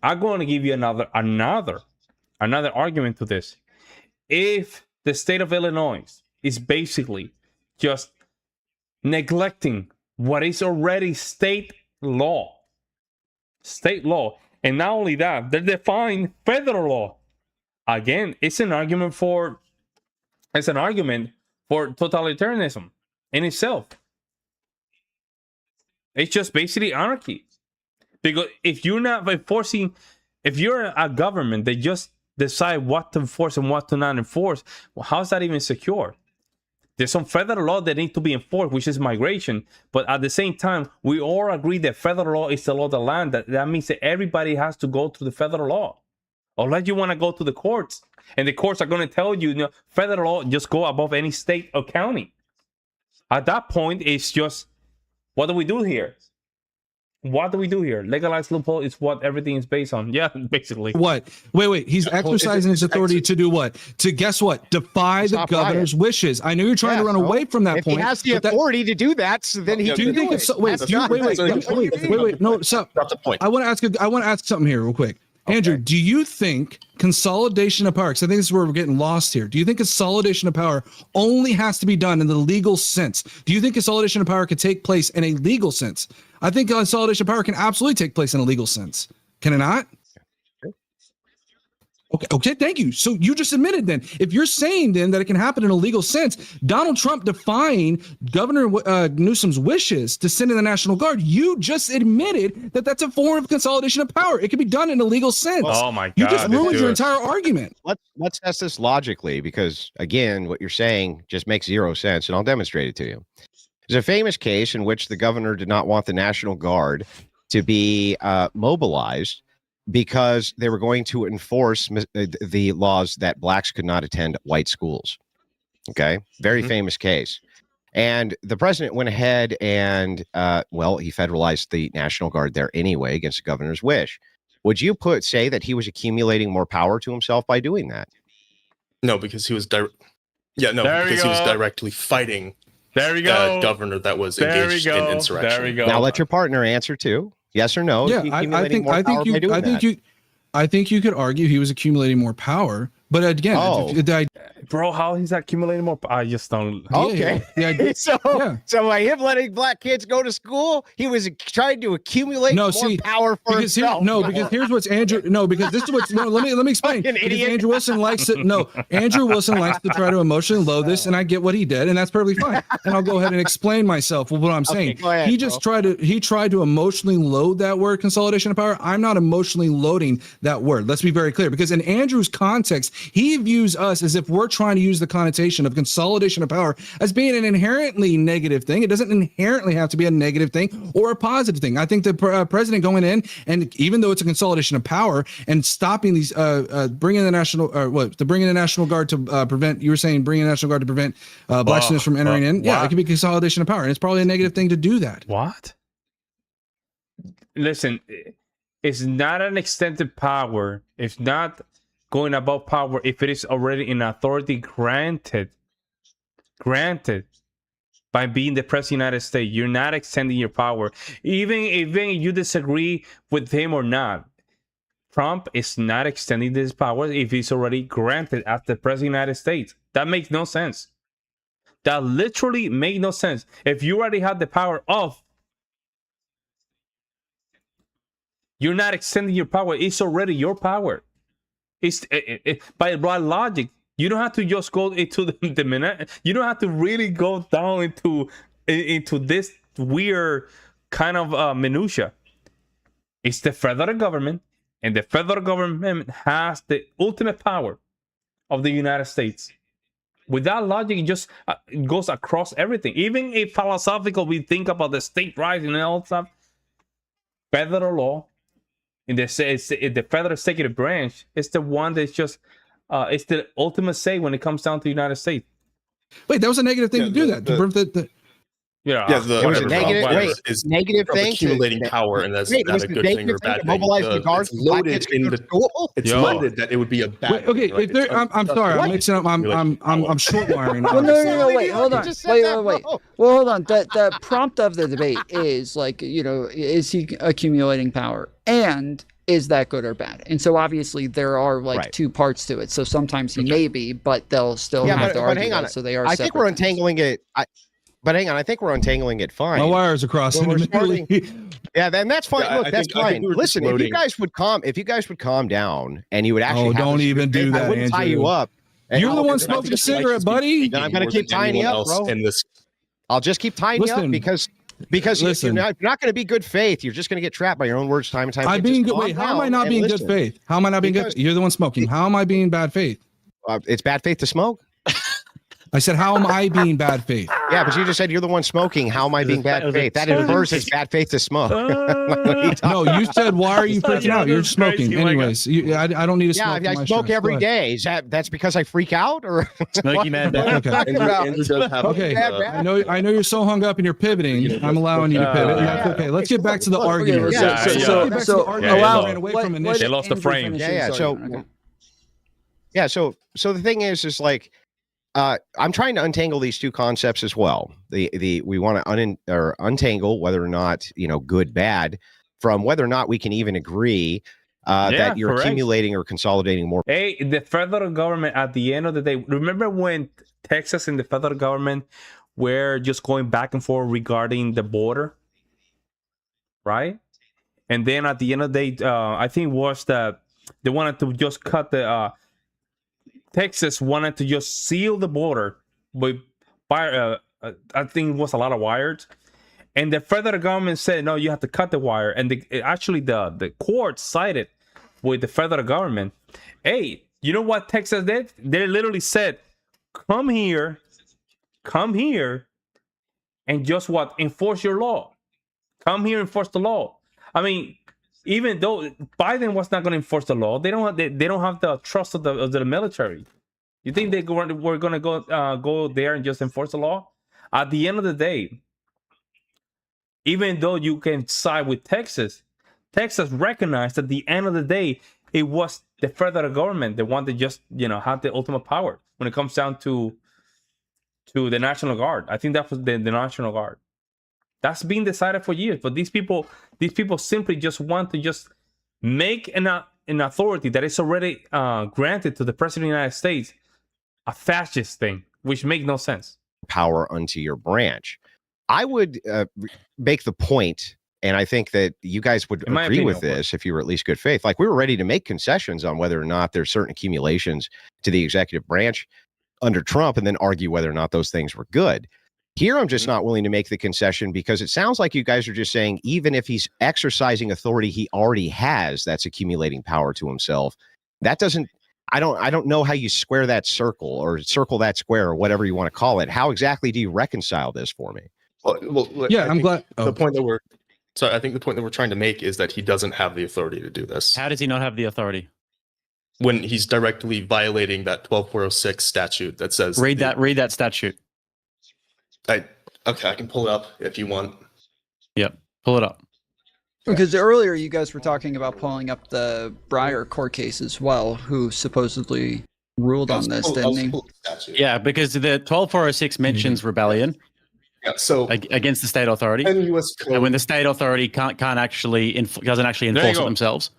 I'm going to give you another argument to this. If the state of Illinois is basically just neglecting what is already state law, and not only that, they're defying federal law. Again, it's an argument for totalitarianism in itself. It's just basically anarchy. Because if you're not enforcing, if you're a government that just decide what to enforce and what to not enforce, well, how's that even secure? There's some federal law that need to be enforced, which is migration. But at the same time, we all agree that federal law is the law of the land. That means that everybody has to go to the federal law. Unless you want to go to the courts. And the courts are going to tell you, federal law just go above any state or county. At that point, it's just, what do we do here? What do we do here? Legalized loophole is what everything is based on. Yeah, basically. What? Wait. He's exercising his authority to do what? To guess what? Defy the governor's wishes. I know you're trying to run away from that point. If he has the authority to do that, so then he do you think it's wait? No, so not the point. I want to ask something here real quick. Okay. Andrew, do you think consolidation of power, because I think this is where we're getting lost here. Do you think consolidation of power only has to be done in the legal sense? Do you think consolidation of power could take place in a legal sense? I think consolidation of power can absolutely take place in a legal sense. Can it not? Okay, thank you. So you just admitted then, if you're saying then that it can happen in a legal sense, Donald Trump defying Governor Newsom's wishes to send in the National Guard, you just admitted that that's a form of consolidation of power. It can be done in a legal sense. Oh my God. You just ruined your entire argument. Let's test this logically, because again, what you're saying just makes zero sense, and I'll demonstrate it to you. There's a famous case in which the governor did not want the National Guard to be mobilized because they were going to enforce the laws that blacks could not attend white schools. Okay. Very famous case. And the president went ahead and, he federalized the National Guard there anyway against the governor's wish. Would you say that he was accumulating more power to himself by doing that? No, because he was he was directly fighting a governor that was engaged in insurrection. There we go. Now let your partner answer too. Yes or no? Yeah, I think you could argue he was accumulating more power, but again, bro, how he's accumulating more? I just don't. Okay, so by him letting black kids go to school, he was trying to accumulate more power for himself. Because here's what's Andrew. No, because this is what's. No, let me explain. Andrew Wilson likes it. No, Andrew Wilson likes to try to emotionally load this, and I get what he did, and that's perfectly fine. And I'll go ahead and explain myself with what I'm saying. Ahead, he tried to emotionally load that word consolidation of power. I'm not emotionally loading that word. Let's be very clear, because in Andrew's context, he views us as if we're trying to use the connotation of consolidation of power as being an inherently negative thing. It doesn't inherently have to be a negative thing or a positive thing. I think the president going in, and even though it's a consolidation of power and stopping these, bringing the National Guard to prevent, you were saying bringing the National Guard to prevent black students from entering in. Yeah, it could be consolidation of power, and it's probably a negative thing to do that. What? Listen, it's not an extended power. It's not going above power if it is already an authority granted by being the president of the United States. You're not extending your power. Even if you disagree with him or not, Trump is not extending his power if he's already granted as the president of the United States. That makes no sense. That literally makes no sense. If you already have the power of, you're not extending your power. It's already your power. It's by logic. You don't have to just go into the minute. You don't have to really go down into this weird kind of minutia. It's the federal government, and the federal government has the ultimate power of the United States. With that logic, it just goes across everything. Even if philosophical, we think about the state rights and all that stuff. Federal law in the federal executive branch is the one that's just it's the ultimate say when it comes down to the United States. Wait, that was a negative thing to do that. It was a negative thing. Accumulating power, and that's not a good thing or bad thing. Mobilize the guards. It's loaded that it would be a bad. Okay, I'm sorry, I'm mixing up. I'm short wiring. No, wait, hold on. Wait. Well, hold on. The prompt of the debate is like, is he accumulating power, and is that good or bad? And so obviously there are two parts to it. So sometimes he may be, but they'll still have to argue that. So they are. I think we're untangling it. But hang on, I think we're untangling it fine. My wires are crossing. Yeah, then that's fine. Yeah, look, that's fine. Listen, if you guys would calm down, and you would actually. Oh, don't even do that, I wouldn't tie you up. You're the one smoking a cigarette, buddy. Then I'm going to keep tying you up, bro. I'll just keep tying you up because you're not going to be good faith. You're just going to get trapped by your own words time and time again. I'm being good. Wait, how am I not being good faith? How am I not being good? You're the one smoking. How am I being bad faith? It's bad faith to smoke. I said, how am I being bad faith? Yeah, but you just said you're the one smoking. How am I being bad faith? That inverses bad faith to smoke. No, you said, why are you freaking out? You're smoking. Anyways, I don't need to smoke. Yeah, I smoke every day. That's because I freak out? Or Smoky man. Okay. Okay. I know you're so hung up and you're pivoting. I'm allowing you to pivot. And that's okay. Let's get back to the argument. They lost the frame. So the thing is like, I'm trying to untangle these two concepts as well. We want to untangle whether or not, good, bad, from whether or not we can even agree that you're accumulating or consolidating more. Hey, the federal government at the end of the day, remember when Texas and the federal government were just going back and forth regarding the border, right? And then at the end of the day, I think it was that they wanted to just cut the Texas wanted to just seal the border with I think it was a lot of wires, and the federal government said no, you have to cut the wire, and the court sided with the federal government. Hey, you know what Texas did? They literally said, come here and just enforce your law. Come here, enforce the law. I mean, even though Biden was not going to enforce the law, they don't have the trust of the military. You think we're going to go there and just enforce the law? At the end of the day, even though you can side with Texas recognized at the end of the day it was the federal government that wanted to just have the ultimate power when it comes down to the National Guard. I think that was the National Guard. That's been decided for years, but these people simply just want to just make an authority that is already granted to the President of the United States a fascist thing, which makes no sense. Power unto your branch. I would make the point, and I think that you guys would agree with this if you were at least good faith. Like, we were ready to make concessions on whether or not there's certain accumulations to the executive branch under Trump, and then argue whether or not those things were good. Here, I'm just not willing to make the concession because it sounds like you guys are just saying even if he's exercising authority he already has that's accumulating power to himself, that doesn't. I don't know how you square that circle or circle that square or whatever you want to call it. How exactly do you reconcile this for me? Well, yeah, I'm glad. The point that I think the point that we're trying to make is that he doesn't have the authority to do this. How does he not have the authority? When he's directly violating that 12406 statute that says read that statute. I can pull it up if you want. Yep, pull it up. Because earlier you guys were talking about pulling up the Breyer court case as well, who supposedly ruled on this, didn't he? Yeah, because the 12406 mentions rebellion. Yeah, so against the state authority, and when the state authority doesn't actually enforce it themselves.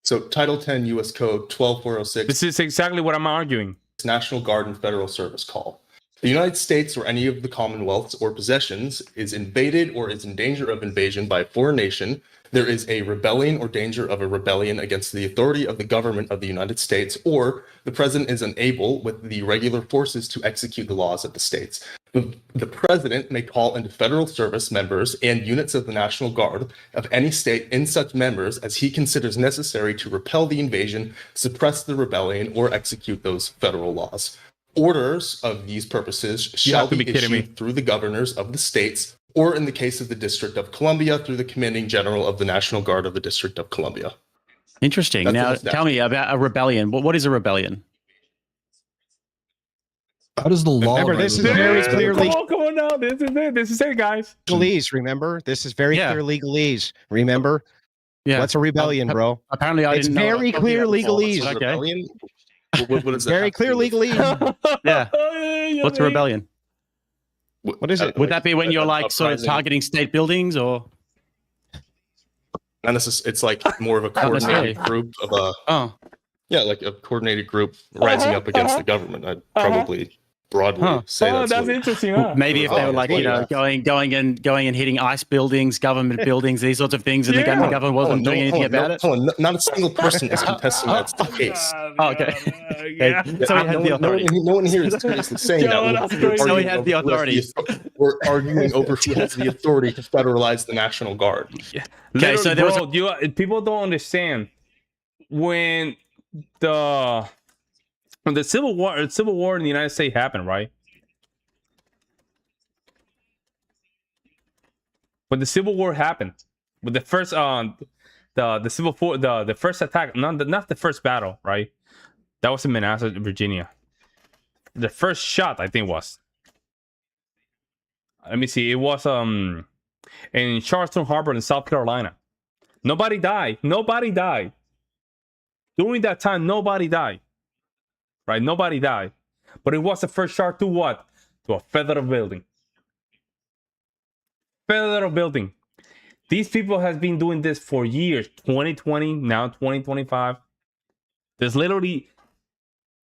So Title 10 U.S. Code 12406. This is exactly what I'm arguing. National Guard and Federal Service call. The United States or any of the Commonwealths or possessions is invaded or is in danger of invasion by a foreign nation. There is a rebellion or danger of a rebellion against the authority of the government of the United States, or the president is unable with the regular forces to execute the laws of the states. The president may call into federal service members and units of the National Guard of any state in such members as he considers necessary to repel the invasion, suppress the rebellion, or execute those federal laws. Orders of these purposes shall be issued through the governors of the states, or in the case of the District of Columbia, through the Commanding General of the National Guard of the District of Columbia. Interesting. Now, tell me about a rebellion. What is a rebellion? How does the law? Remember, this is very clearly. Come on now. This is it, guys. Legalese, remember? This is very clear legalese. Remember? Yeah. What's a rebellion, bro? Apparently, it's very clear legalese. Okay. What is that? Very clear legalese. Yeah. What's a rebellion? What is it? Would that be when you're like sort of targeting state buildings, or? And it's like more of a coordinated group of like a coordinated group rising up against the government. I'd probably broadly say that's interesting. Huh? Maybe if they were like going and hitting ICE buildings, government buildings, these sorts of things, and the government wasn't doing anything about it. Not a single person is contesting that's the case. Oh, okay. So he had the authority. No one here is seriously saying that. So he had the authority. We're arguing over who has the authority to federalize the National Guard. Yeah. Okay, so there was people don't understand when the Civil War in the United States happened, right? when the Civil War happened, with the first the Civil War, the first attack, not the first battle, right? That was in Manassas, Virginia. The first shot, I think, was. Let me see. It was in Charleston Harbor in South Carolina. Nobody died. Nobody died. During that time, nobody died. Right? Nobody died. But it was the first shot to what? To a federal building. Federal building. These people have been doing this for years. 2020, now 2025. There's literally,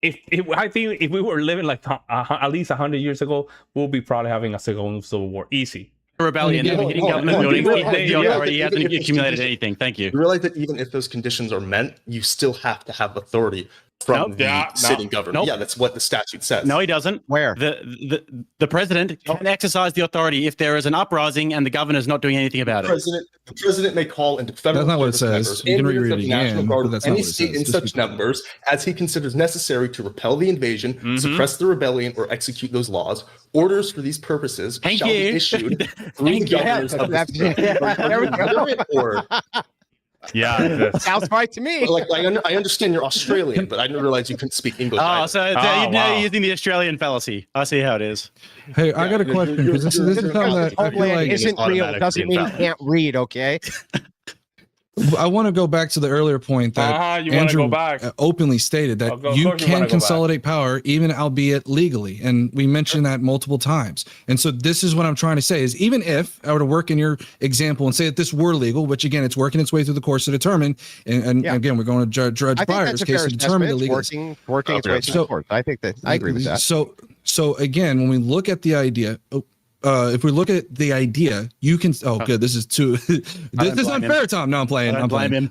I think if we were living like at least 100 years ago, we'll be probably having a second Civil War. Easy. Rebellion, hitting government buildings. He hasn't accumulated anything. Thank you. You realize that even if those conditions are met, you still have to have authority from the sitting government. Yeah, that's what the statute says. No, he doesn't. Where? The president can exercise the authority if there is an uprising and the governor's not doing anything about it. The president may call into federal That's not what it says. You can reread it again, but that's not any what it state says. in such numbers as he considers necessary to repel the invasion, suppress the rebellion, or execute those laws. Orders for these purposes shall be issued through the governors of the or yeah, sounds right to me. Like I understand you're Australian, but I didn't realize you couldn't speak English. Oh, so you're using the Australian fallacy. I see how it is. Hey, I got a question because this is something that I feel like isn't real. Doesn't mean you can't read. Okay. I want to go back to the earlier point that Andrew openly stated that you can consolidate power, even albeit legally. And we mentioned that multiple times. And so this is what I'm trying to say is even if I were to work in your example and say that this were legal, which again, it's working its way through the courts to determine, and again, we're going to Judge Breyer's case to determine the legal. Working its way through the courts. I think that I agree with that. So again, when we look at the idea, if we look at the idea, you can. Oh, good. This is too. This is unfair, Tom. No, I'm playing. I'm playing.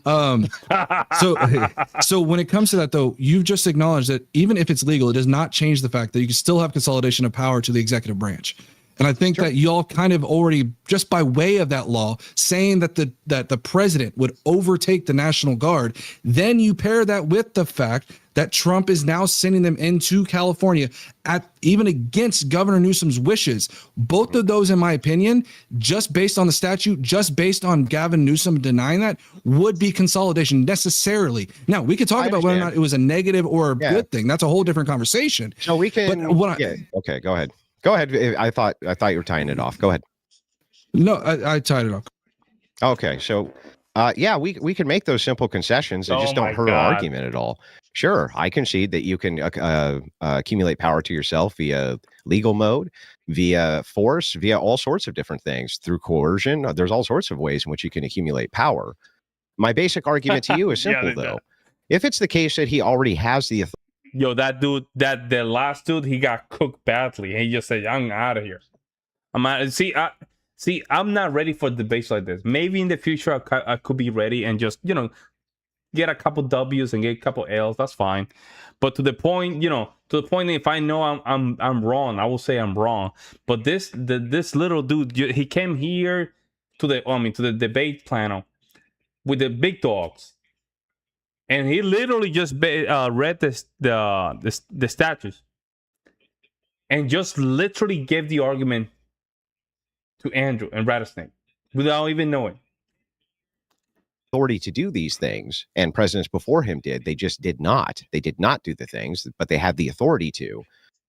So when it comes to that, though, you've just acknowledged that even if it's legal, it does not change the fact that you can still have consolidation of power to the executive branch. And I think that y'all kind of already, just by way of that law, saying that the president would overtake the National Guard, then you pair that with the fact that Trump is now sending them into California even against Governor Newsom's wishes. Both of those, in my opinion, just based on the statute, just based on Gavin Newsom denying that, would be consolidation necessarily. Now, we could talk about whether or not it was a negative or a good thing. That's a whole different conversation. So we can. Okay, go ahead. Go ahead. I thought you were tying it off. Go ahead. No, I tied it off. Okay, so we can make those simple concessions that just don't hurt our argument at all. Sure, I concede that you can accumulate power to yourself via legal mode, via force, via all sorts of different things, through coercion. There's all sorts of ways in which you can accumulate power. My basic argument to you is simple, though. If it's the case that he already has the authority. Yo, that dude, the last dude, he got cooked badly. And he just said, I'm out of here. I'm out. See, I'm not ready for debates like this. Maybe in the future, I could be ready and just, get a couple W's and get a couple L's. That's fine. But to the point, if I know I'm wrong, I will say I'm wrong. But this little dude, he came here to the debate panel with the big dogs. And he literally just read the statutes and just literally gave the argument to Andrew and Rattlesnake without even knowing. Authority to do these things, and presidents before him did. They just did not. They did not do the things, but they had the authority to.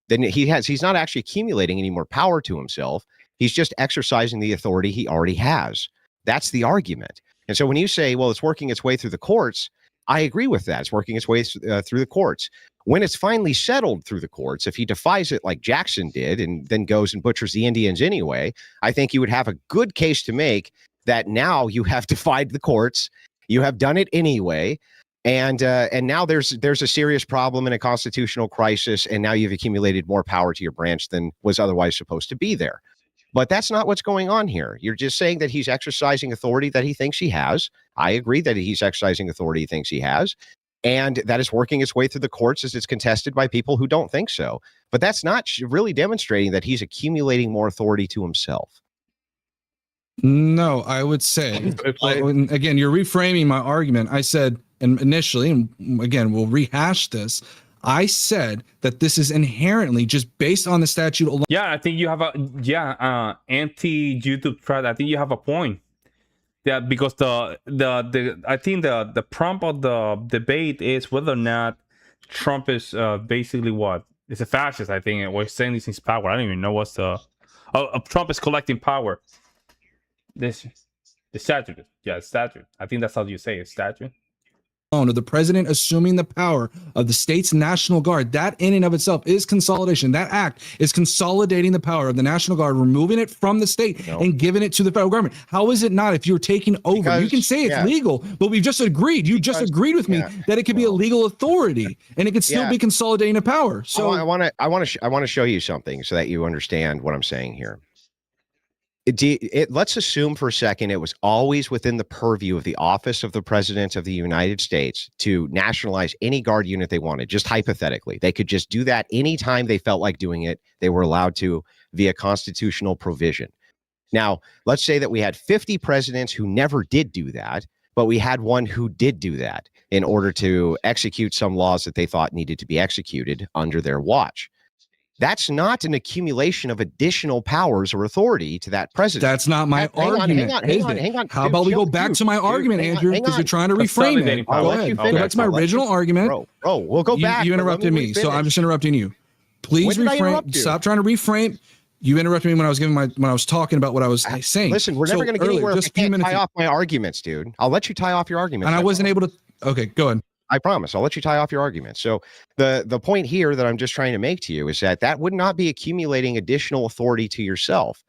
Then he's not actually accumulating any more power to himself. He's just exercising the authority he already has. That's the argument. And so when you say, well, it's working its way through the courts, I agree with that. It's working its way through the courts. When it's finally settled through the courts, if he defies it like Jackson did and then goes and butchers the Indians anyway, I think you would have a good case to make that now you have defied the courts, you have done it anyway, and now there's a serious problem and a constitutional crisis, and now you've accumulated more power to your branch than was otherwise supposed to be there. But that's not what's going on here. You're just saying that he's exercising authority that he thinks he has. I agree that he's exercising authority he thinks he has, and that is working its way through the courts as it's contested by people who don't think so. But that's not really demonstrating that he's accumulating more authority to himself. No, I would say, again, you're reframing my argument. I said, and initially, and again, we'll rehash this. I said that this is inherently just based on the statute alone. Yeah, I think you have a anti-YouTube thread. I think you have a point. Yeah, because I think the prompt of the debate is whether or not Trump is basically what? It's a fascist, I think. We're saying this is power. I don't even know what's the Trump is collecting power. The statute. Yeah, statute. I think that's how you say it, statute. Of the president assuming the power of the state's National Guard, that in and of itself is consolidation. That act is consolidating the power of the National Guard, removing it from the state and giving it to the federal government. How is it not if you're taking over? Because, you can say it's legal, but we've just agreed. You just agreed with me that it could be a legal authority and it could still be consolidating a power. So I want to show you something so that you understand what I'm saying here. Let's assume for a second it was always within the purview of the office of the president of the United States to nationalize any guard unit they wanted, just hypothetically. They could just do that anytime they felt like doing it. They were allowed to via constitutional provision. Now, let's say that we had 50 presidents who never did do that, but we had one who did do that in order to execute some laws that they thought needed to be executed under their watch. That's not an accumulation of additional powers or authority to that president. That's not my argument. Hang on. How about we go back to my argument, Andrew, because you're trying to reframe it. Go ahead. Go back to my original argument. Bro, we'll go back. You interrupted me, so I'm just interrupting you. Please reframe. Stop trying to reframe. You interrupted me when I was talking about what I was saying. Listen, we're never going to get anywhere if I can't tie off my arguments, dude. I'll let you tie off your arguments. And I wasn't able to. Okay, go ahead. I promise. I'll let you tie off your argument. So the point here that I'm just trying to make to you is that would not be accumulating additional authority to yourself.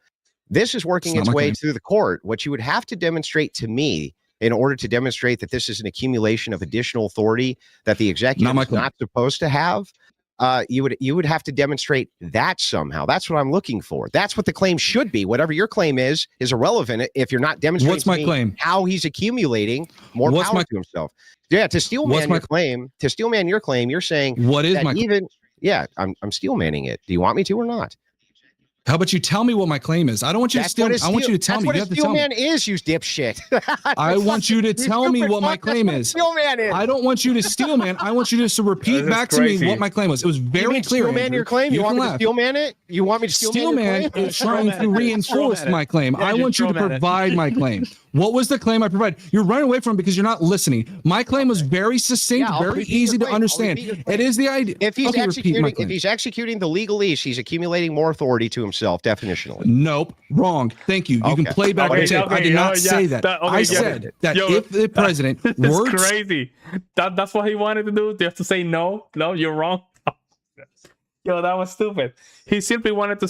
This is working its way through the court. What you would have to demonstrate to me in order to demonstrate that this is an accumulation of additional authority that the executive is not supposed to have, you would have to demonstrate that somehow. That's what I'm looking for. That's what the claim should be. Whatever your claim is irrelevant if you're not demonstrating What's my claim? How he's accumulating more power to himself. Yeah, to steelman your claim, you're saying what is my even I'm steelmanning it. Do you want me to or not? How about you tell me what my claim is? I don't want you to steal. I want you to tell me. You have to tell me. Steelman is, you dipshit. I want you to tell me what my claim is. Steelman is. I don't want you to steelman. I want you just to repeat back to me what my claim was. It was very clear. Steelman your claim. You want me to steelman it? You want me to steelman is trying to reinforce my claim. I want you to provide my claim. What was the claim I provided? You're running away from it because you're not listening. My claim was very succinct, very easy to understand. It is the idea. If he's executing the legalese, he's accumulating more authority to himself, definitionally. Nope, wrong. Thank you. You can play back the tape. I did not say that. I said that if the president were crazy, that's what he wanted to do. They have to say no. No, you're wrong. Yo, that was stupid. He simply wanted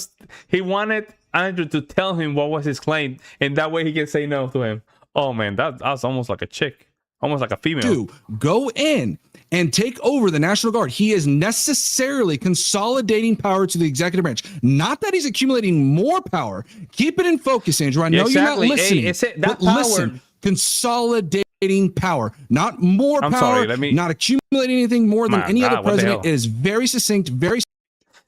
Andrew to tell him what was his claim, and that way he can say no to him. Oh man, that's almost like a chick, almost like a female. Go in and take over the National Guard. He is necessarily consolidating power to the executive branch. Not that he's accumulating more power. Keep it in focus, Andrew. I know you're not listening. Listen, consolidating power, not more power. Not accumulating anything more than any other president. It is very succinct, very.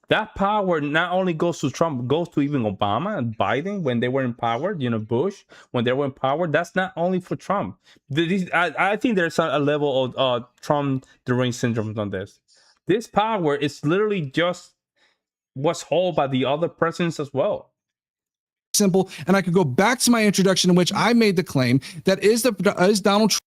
That power not only goes to Trump, goes to even Obama and Biden when they were in power, Bush, when they were in power. That's not only for Trump. I think there's a level of Trump deranged syndrome on this. This power is literally just what's held by the other presidents as well. Simple. And I could go back to my introduction in which I made the claim that is Donald Trump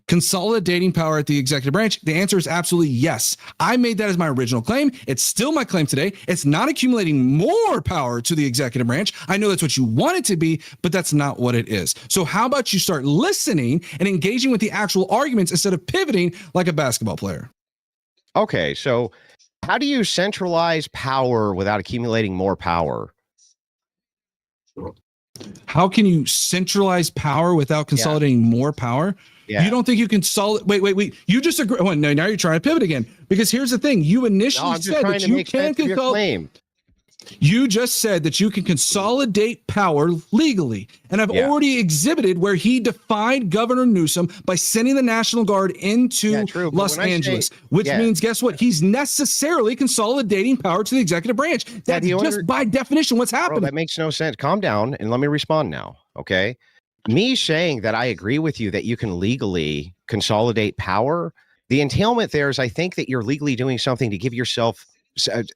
consolidating power at the executive branch? The answer is absolutely yes. I made that as my original claim. It's still my claim today. It's not accumulating more power to the executive branch. I know that's what you want it to be, but that's not what it is. So how about you start listening and engaging with the actual arguments instead of pivoting like a basketball player? Okay, so how do you centralize power without accumulating more power? How can you centralize power without consolidating more power? Yeah. You don't think you can wait. You just agree. Oh, no, now you're trying to pivot again. Because here's the thing. You initially said that you can consolidate. You just said that you can consolidate power legally. And I've already exhibited where he defied Governor Newsom by sending the National Guard into Los Angeles, which means, guess what? He's necessarily consolidating power to the executive branch. That's just by definition what's happening. Bro, that makes no sense. Calm down and let me respond now. Okay. Me saying that I agree with you that you can legally consolidate power The entailment there is, I think, that you're legally doing something to give yourself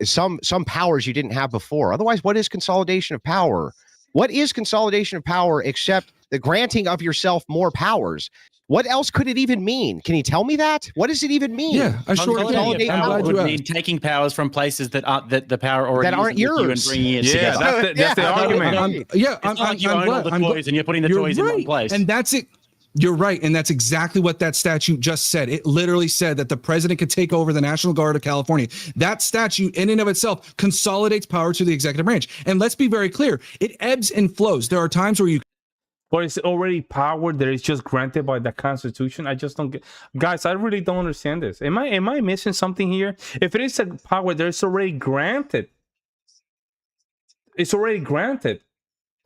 some powers you didn't have before. Otherwise, what is consolidation of power? What is consolidation of power except the granting of yourself more powers? What else could it even mean? Can you tell me that? What does it even mean? Yeah, I sure can. Would mean taking powers from places that aren't that the power already that aren't yours. You and bringing it together. That's the argument. I'm like you own all the toys and you're putting the toys in one place. And that's it. You're right. And that's exactly what that statute just said. It literally said that the president could take over the National Guard of California. That statute in and of itself consolidates power to the executive branch. And let's be very clear. It ebbs and flows. There are times where you But it's already power that is just granted by the Constitution. I just don't get, guys. I really don't understand this. Am I missing something here? If it is a power that is already granted, it's already granted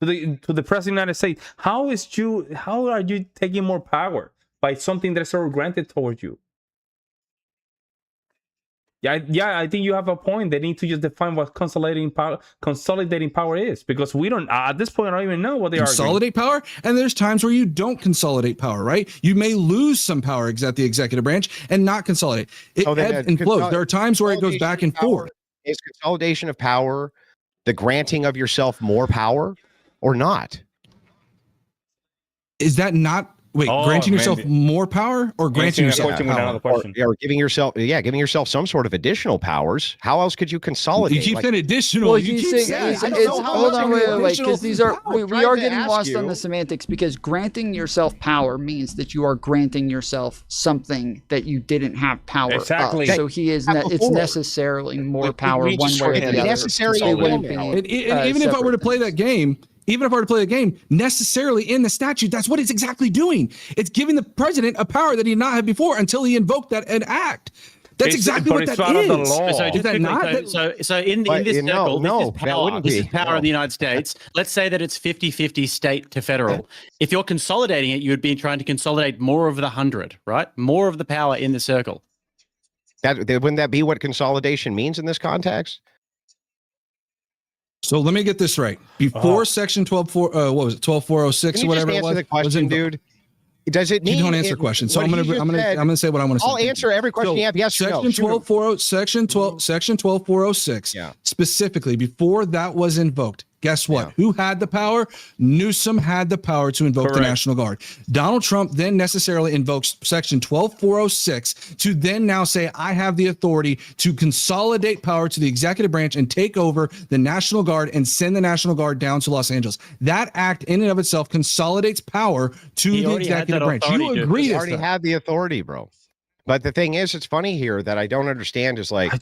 to the president of the United States. How are you taking more power by something that's already granted towards you? Yeah, I think you have a point. They need to just define what consolidating power is, because we don't at this point I don't even know what they are. Consolidate power, and there's times where you don't consolidate power, right? You may lose some power at the executive branch and not consolidate. It ebbs and flows. There are times where it goes back and forth. Is consolidation of power the granting of yourself more power or not? Is that not? Wait, granting yourself more power or granting yourself power? Or giving yourself some sort of additional powers. How else could you consolidate? You keep saying additional. Well, hold on, wait, because these are we are getting lost on the semantics, because granting yourself power means that you are granting yourself something that you didn't have power of. So he is it's necessarily more power one way or the other. Necessary. Even if I were to play that game. Even if I were to play the game, necessarily in the statute, that's what it's exactly doing. It's giving the president a power that he did not have before until he invoked an act. That's exactly what that is. So in this circle, this is power in the United States. Let's say that it's 50-50 state to federal. If you're consolidating it, you would be trying to consolidate more of the 100, right? More of the power in the circle. Wouldn't that be what consolidation means in this context? So let me get this right. Before Section 12406 or whatever it was. Answer the question, dude. Does it mean? You don't answer questions. So I'm gonna say what I want to say. I'll answer every question you have. Yes or no. Section 12406. Yeah. Specifically, before that was invoked, guess what? Yeah. Who had the power? Newsom had the power to invoke the National Guard. Donald Trump then necessarily invokes Section 12406 to then now say, I have the authority to consolidate power to the executive branch and take over the National Guard and send the National Guard down to Los Angeles. That act in and of itself consolidates power to the executive branch. You agree? He already had the authority, bro. But the thing is, it's funny here that I don't understand is like, I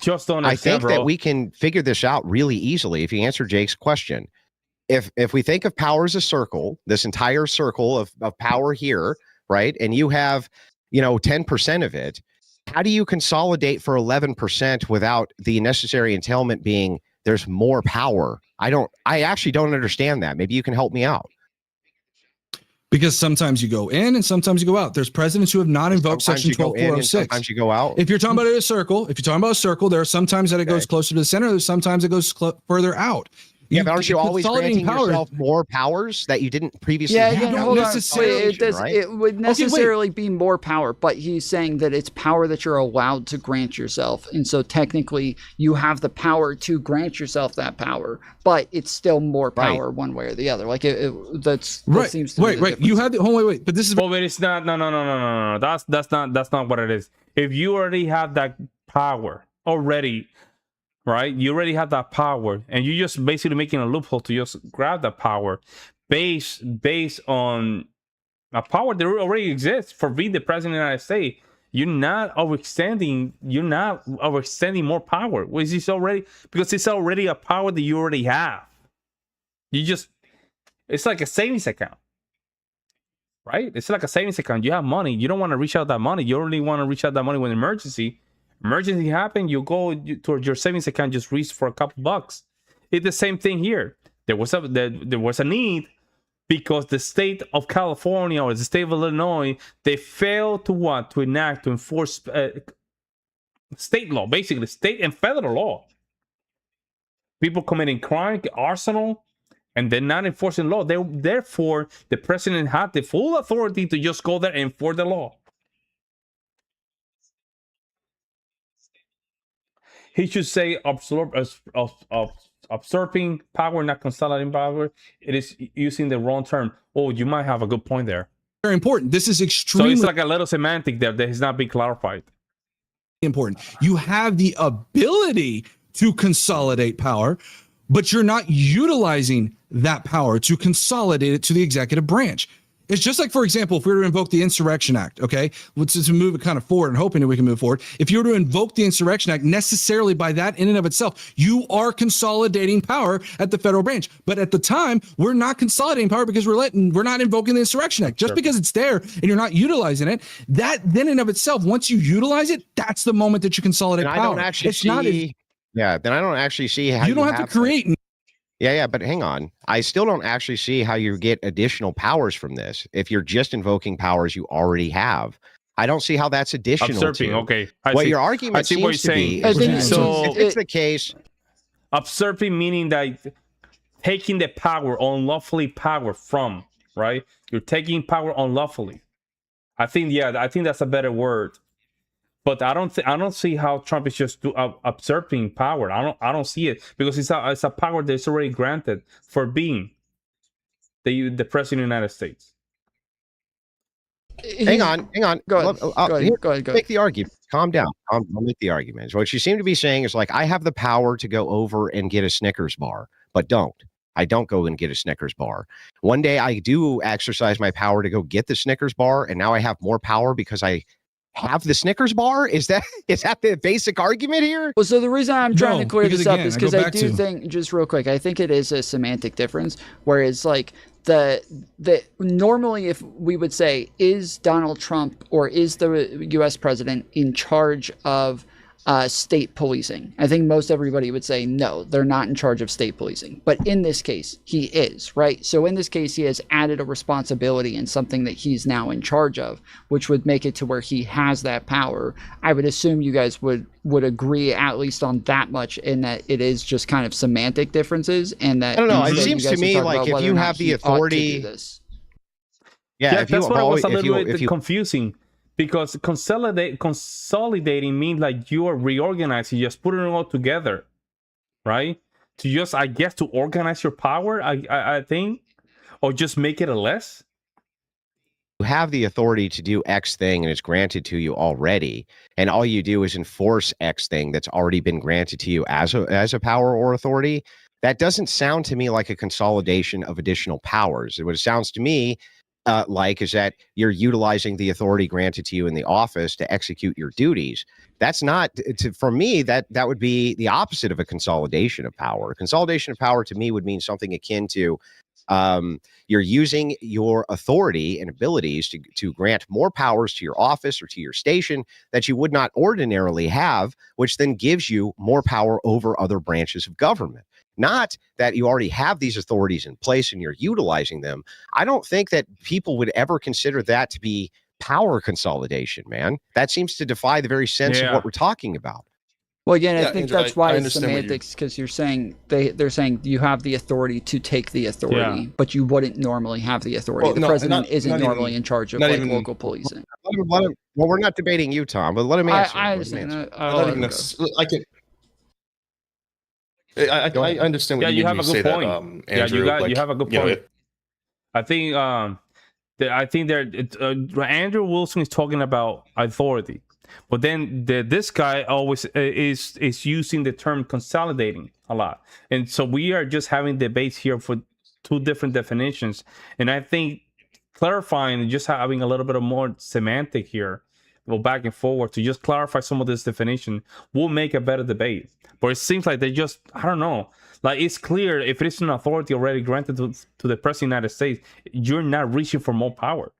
think that we can figure this out really easily if you answer Jake's question. If we think of power as a circle, this entire circle of power here, right? And you have, 10% of it, how do you consolidate for 11% without the necessary entailment being there's more power? I actually don't understand that. Maybe you can help me out. Because sometimes you go in and sometimes you go out. There's presidents who have not invoked Section 12406. Sometimes you go out. If you're talking about a circle, there are sometimes that it goes closer to the center. There's sometimes it goes further out. Yeah, but aren't you always granting yourself more powers that you didn't previously have? Yeah, hold on. It would necessarily be more power, but he's saying that it's power that you're allowed to grant yourself. And so technically you have the power to grant yourself that power, but it's still more power one way or the other. Like that seems to be the You have the wait, but this is but it's not no. That's not what it is. If you already have that power already, right? You already have that power, and you're just basically making a loophole to just grab that power based on a power that already exists for being the president of the United States. You're not overextending more power. Which is already, because it's already a power that you already have. It's like a savings account. Right? It's like a savings account. You have money. You don't want to reach out that money. You only want to reach out that money when emergency happen, you go towards your savings account, just reach for a couple bucks. It's the same thing here. There was a need because the state of California or the state of Illinois, they failed to enforce state law, basically state and federal law. People committing crime, arsenal, and they're not enforcing law. Therefore, the president had the full authority to just go there and enforce the law. He should say usurping power, not consolidating power. It is using the wrong term. Oh, you might have a good point there. Very important. This is extremely. So it's like a little semantic there that has not been clarified. Important. You have the ability to consolidate power, but you're not utilizing that power to consolidate it to the executive branch. It's just like, for example, if we were to invoke the Insurrection Act, okay, let's just move it kind of forward and hoping that we can move forward. If you were to invoke the Insurrection Act, necessarily by that in and of itself, you are consolidating power at the federal branch. But at the time, we're not consolidating power because we're not invoking the Insurrection Act. Just because it's there and you're not utilizing it, that then in and of itself, once you utilize it, that's the moment that you consolidate power. I don't actually then I don't actually see how you don't have to create. Yeah, but hang on. I still don't actually see how you get additional powers from this. If you're just invoking powers you already have, I don't see how that's additional. Usurping, okay. What your argument seems to be is so if it's the case. Usurping meaning that taking the power, unlawfully power from, right? You're taking power unlawfully. I think that's a better word. But I don't see how Trump is just usurping power. I don't see it because it's a power that's already granted for being the president of the United States. Hang on. Go ahead. Make the argument. Calm down. I'll make the argument. So what you seem to be saying is like, I have the power to go over and get a Snickers bar, but I don't go and get a Snickers bar. One day I do exercise my power to go get the Snickers bar, and now I have more power because I have the Snickers bar? Is that the basic argument here? Well, so the reason I'm trying to clear this up is because I do think, just real quick, I think it is a semantic difference. Whereas like the normally if we would say, is Donald Trump or is the US president in charge of state policing? I think most everybody would say no, they're not in charge of state policing. But in this case, he is, right? So in this case, he has added a responsibility and something that he's now in charge of, which would make it to where he has that power. I would assume you guys would agree at least on that much, in that it is just kind of semantic differences, and that I don't know. It seems to me like if you have the authority, that's what I was a little bit confusing. Because consolidating means like you are reorganizing, just putting it all together, right? To just, I guess, to organize your power, I think, or just make it a less. You have the authority to do X thing and it's granted to you already, and all you do is enforce X thing that's already been granted to you as a power or authority. That doesn't sound to me like a consolidation of additional powers. What it sounds to me like is that you're utilizing the authority granted to you in the office to execute your duties. That's not, for me, that would be the opposite of a consolidation of power. A consolidation of power to me would mean something akin to you're using your authority and abilities to grant more powers to your office or to your station that you would not ordinarily have, which then gives you more power over other branches of government. Not that you already have these authorities in place and you're utilizing them. I don't think that people would ever consider that to be power consolidation, man. That seems to defy the very sense of what we're talking about. Well, again, I think that's why it's semantics, because you're saying they're saying you have the authority to take the authority, but you wouldn't normally have the authority. Well, the president isn't normally in charge of local policing. Let him, well, we're not debating you, Tom, but let him answer. I understand. I understand what you have a good point. Andrew, you have a good point. I think Andrew Wilkson is talking about authority, but then this guy always is using the term consolidating a lot, and so we are just having debates here for two different definitions. And I think clarifying and just having a little bit of more semantic here, go back and forward to just clarify some of this definition will make a better debate. But it seems like they just, I don't know, like it's clear if it is an authority already granted to the president of the United States, you're not reaching for more power.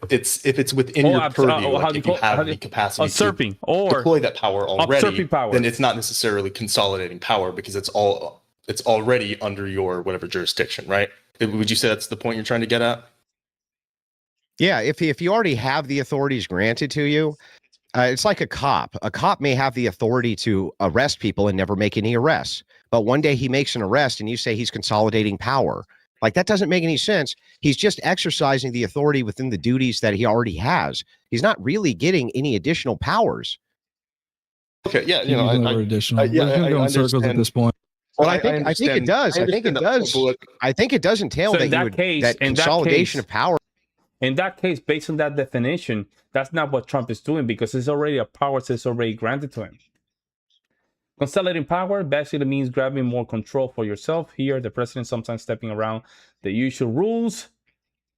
If it's within your purview, like if you have the capacity to deploy that power already, then it's not necessarily consolidating power because it's already under your whatever jurisdiction, right? Would you say that's the point you're trying to get at? Yeah, if you already have the authorities granted to you, it's like a cop. A cop may have the authority to arrest people and never make any arrests. But one day he makes an arrest and you say he's consolidating power. Like, that doesn't make any sense. He's just exercising the authority within the duties that he already has. He's not really getting any additional powers. Okay, yeah, We're gonna go in circles at this point. Well, I think it does. I think it does. I think it does entail So that consolidation of power. In that case, based on that definition, that's not what Trump is doing, because it's already a power that's already granted to him. Consolidating power basically means grabbing more control for yourself. Here, the president sometimes stepping around the usual rules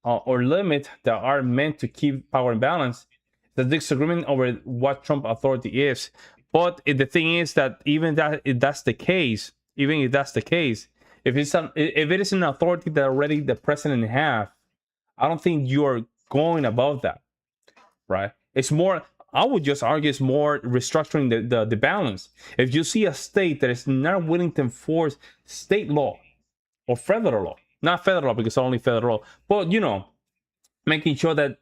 or limit that are meant to keep power in balance. The disagreement over what Trump authority is. But the thing is that if that's the case, if it is an authority that already the president have, I don't think you're going above that, right? It's more, I would just argue, it's more restructuring the balance. If you see a state that is not willing to enforce state law or federal law, not federal law because only federal law, but, you know, making sure that,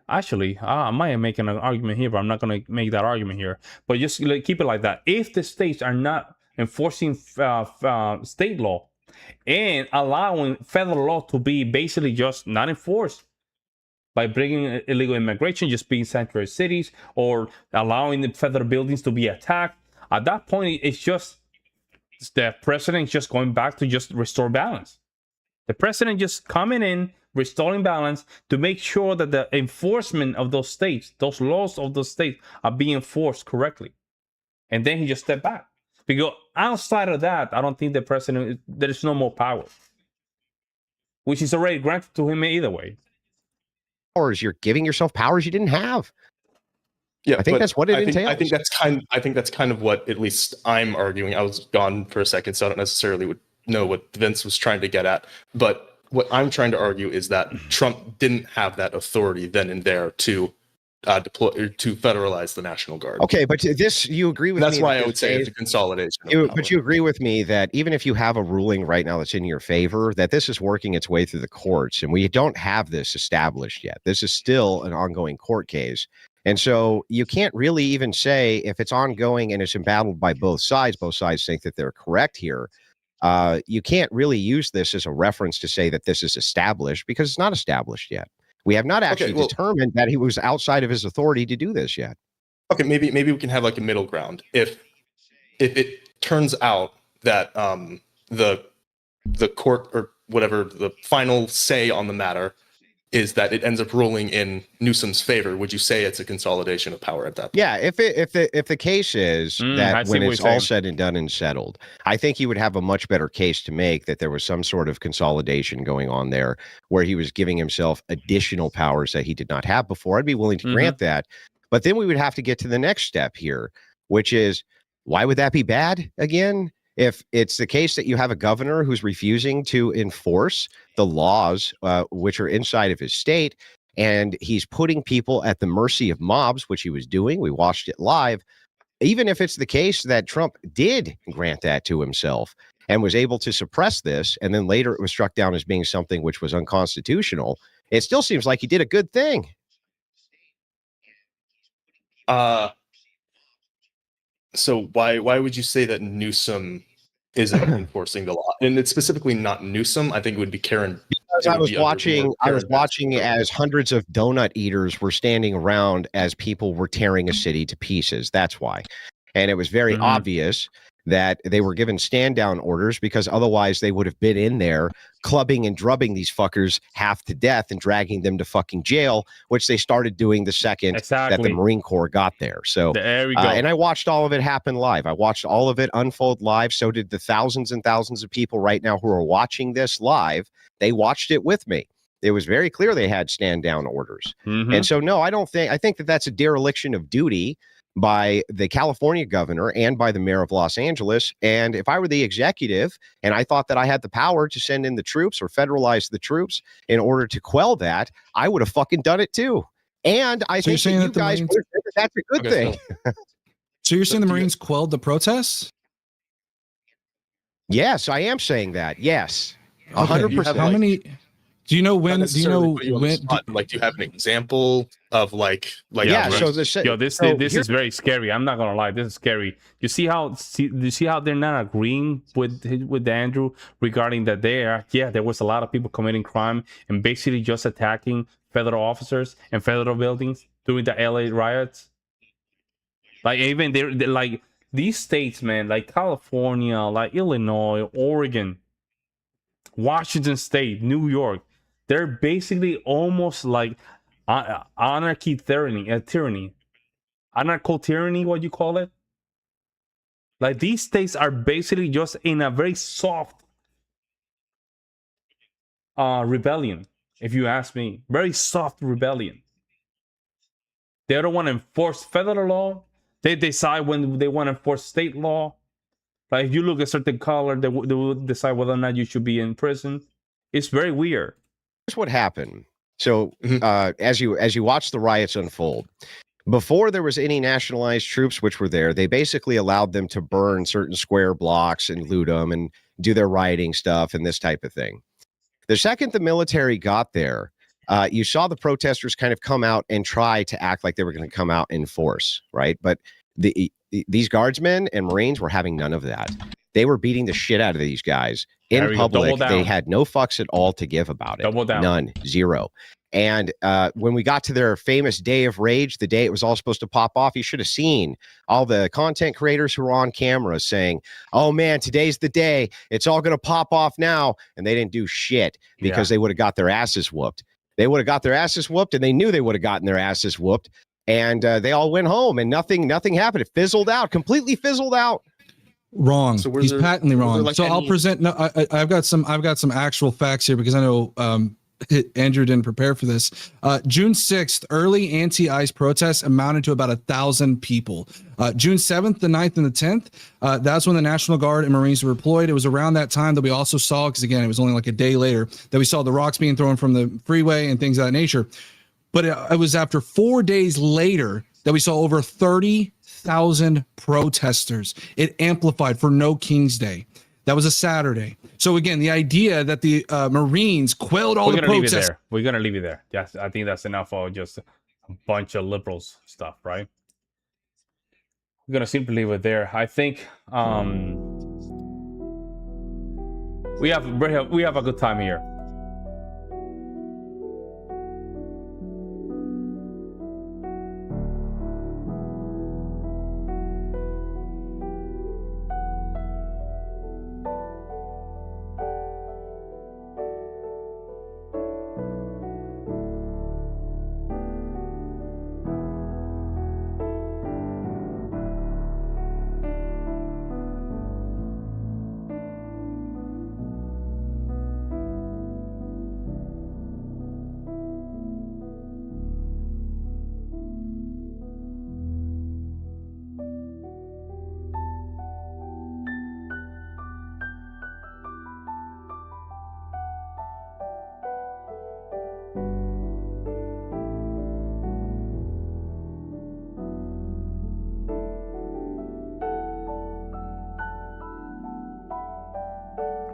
actually, I might make an argument here, but I'm not going to make that argument here. But just keep it like that. If the states are not enforcing state law and allowing federal law to be basically just not enforced by bringing illegal immigration, just being sanctuary cities, or allowing the federal buildings to be attacked, at that point, it's just the president just going back to just restore balance. The president just coming in, restoring balance to make sure that the enforcement of those states, those laws of those states, are being enforced correctly. And then he just stepped back. Because outside of that, I don't think the president, there is no more power, which is already granted to him either way. Powers, you're giving yourself powers you didn't have. Yeah, I think that's what it entails. I think that's kind of what at least I'm arguing. I was gone for a second, so I don't necessarily would know what Vince was trying to get at. But what I'm trying to argue is that Trump didn't have that authority then and there to deploy to federalize the National Guard. Okay, but this you agree with me. That's why I would say it's a consolidation. But you agree with me that even if you have a ruling right now that's in your favor, that this is working its way through the courts, and we don't have this established yet. This is still an ongoing court case. And so you can't really even say if it's ongoing and it's embattled by both sides think that they're correct here. You can't really use this as a reference to say that this is established, because it's not established yet. We have not actually determined that he was outside of his authority to do this yet. Okay, maybe we can have like a middle ground. If it turns out that the court or whatever the final say on the matter is that it ends up ruling in Newsom's favor, would you say it's a consolidation of power at that point? Yeah, if the case is that when it's all said and done and settled, I think he would have a much better case to make that there was some sort of consolidation going on there where he was giving himself additional powers that he did not have before. I'd be willing to grant that. But then we would have to get to the next step here, which is, why would that be bad again? If it's the case that you have a governor who's refusing to enforce the laws which are inside of his state, and he's putting people at the mercy of mobs, which he was doing, we watched it live, even if it's the case that Trump did grant that to himself and was able to suppress this, and then later it was struck down as being something which was unconstitutional, it still seems like he did a good thing. So why would you say that Newsom isn't enforcing the law? And it's specifically not Newsom. I think it would be Karen. Because I was watching as hundreds of donut eaters were standing around as people were tearing a city to pieces. That's why. And it was very obvious that they were given stand down orders, because otherwise they would have been in there clubbing and drubbing these fuckers half to death and dragging them to fucking jail, which they started doing the second that the Marine Corps got there. So there we go. And I watched all of it happen live. I watched all of it unfold live. So did the thousands and thousands of people right now who are watching this live. They watched it with me. It was very clear they had stand down orders. And so, no, I think that that's a dereliction of duty by the California governor and by the mayor of Los Angeles. And if I were the executive and I thought that I had the power to send in the troops or federalize the troops in order to quell that, I would have fucking done it too. And I think that you guys would think that that's a good thing. So you're saying the Marines quelled the protests? Yes, I am saying that. Yes. 100%. How many? Do you know when? Do you know when? Like, do you have an example of like? Yeah. So this is very scary. I'm not gonna lie. This is scary. You see how they're not agreeing with Andrew regarding that there was a lot of people committing crime and basically just attacking federal officers and federal buildings during the LA riots. Like even they're like these states, man, like California, like Illinois, Oregon, Washington State, New York. They're basically almost like anarchy tyranny, anarcho tyranny, what you call it? Like these states are basically just in a very soft rebellion, if you ask me. Very soft rebellion. They don't want to enforce federal law. They decide when they want to enforce state law. Like if you look at a certain color, they will decide whether or not you should be in prison. It's very weird. Here's what happened. So as you watch the riots unfold, before there was any nationalized troops which were there, they basically allowed them to burn certain square blocks and loot them and do their rioting stuff and this type of thing. The second the military got there, you saw the protesters kind of come out and try to act like they were going to come out in force, right? But these guardsmen and Marines were having none of that. They were beating the shit out of these guys in public. They had no fucks at all to give about it. None. Zero. And when we got to their famous day of rage, the day it was all supposed to pop off, you should have seen all the content creators who were on camera saying, oh man, today's the day. It's all going to pop off now. And they didn't do shit because they would have got their asses whooped. They would have got their asses whooped, and they knew they would have gotten their asses whooped. And they all went home, and nothing happened. It fizzled out, completely fizzled out. Wrong. So he's patently wrong. Like I'll present. No, I've got some actual facts here because I know Andrew didn't prepare for this. June 6th, early anti-ICE protests amounted to about 1,000 people. June 7th, the 9th, and the 10th, that's when the National Guard and Marines were deployed. It was around that time that we also saw, because again, it was only like a day later, that we saw the rocks being thrown from the freeway and things of that nature. But it was after 4 days later that we saw over 30,000 protesters. It amplified for No King's Day. That was a Saturday. So again, the idea that the Marines quelled all the protests. We're going to leave it there. Yes, I think that's enough of just a bunch of liberals stuff, right? We're going to simply leave it there. I think we have a good time here.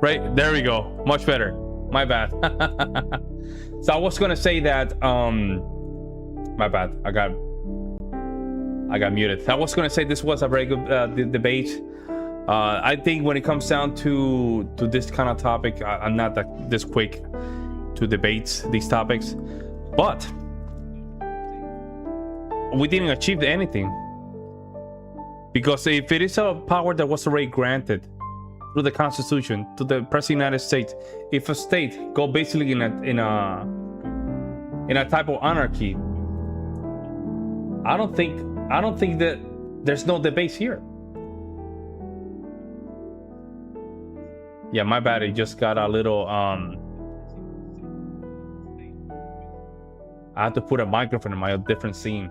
Right, there we go. Much better. My bad. So I was gonna say that my bad. I got muted. I was gonna say this was a very good debate. I think when it comes down to this kind of topic, I'm not this quick to debate these topics, but we didn't achieve anything, because if it is a power that was already granted through the Constitution to the President of the United States, if a state go basically in a type of anarchy, I don't think that there's no debate here. Yeah, my bad. It just got a little I had to put a microphone in my different scene.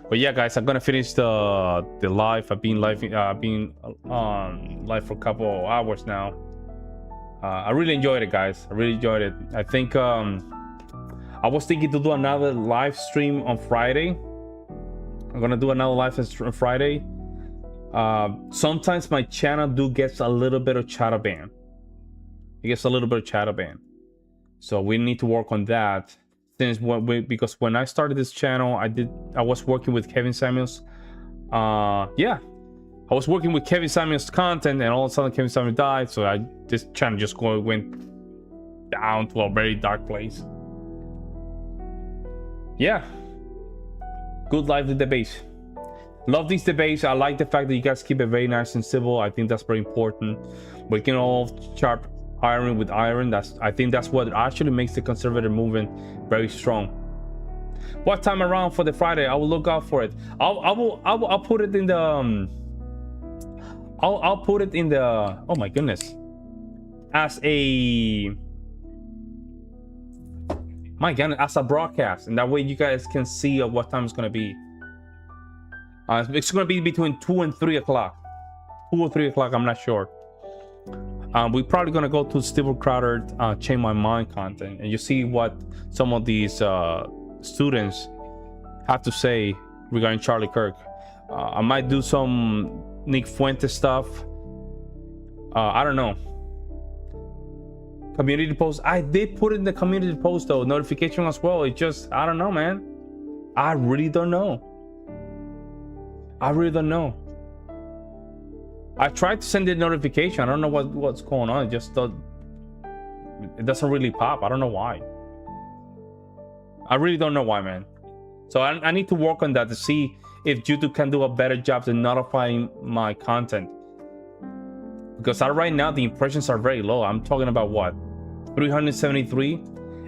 But yeah, guys, I'm gonna finish the live. I've been live for a couple of hours now. I really enjoyed it, guys. I really enjoyed it. I think I was thinking to do another live stream on Friday. I'm gonna do another live stream on Friday. Sometimes my channel gets a little bit of shadow ban. It gets a little bit of shadow ban, so we need to work on that. Because when I started this channel, I was working with Kevin Samuels. I was working with Kevin Samuels content, and all of a sudden Kevin Samuels died, so this channel just went down to a very dark place. Yeah, good lively debate. Love these debates. I like the fact that you guys keep it very nice and civil. I think that's very important. We can all sharp iron with iron. I think that's what actually makes the conservative movement very strong. What time around for the Friday? I will look out for it. I'll put it in the I'll put it in the, oh my goodness, as a, my goodness, as a broadcast, and that way you guys can see what time it's gonna be. It's gonna be between 2 and 3 o'clock. 2 or 3 o'clock, I'm not sure. We're probably gonna go to Stephen Crowder Change My Mind content, and you see what some of these students have to say regarding Charlie Kirk. I might do some Nick Fuentes stuff. I don't know. Community post. I did put in the community post though, notification as well. It just, I don't know, man. I really don't know. I really don't know. I tried to send the notification. I don't know what's going on. It just it doesn't really pop. I don't know why. I really don't know why, man. So I need to work on that to see if YouTube can do a better job in notifying my content. Because right now the impressions are very low. I'm talking about what, 373,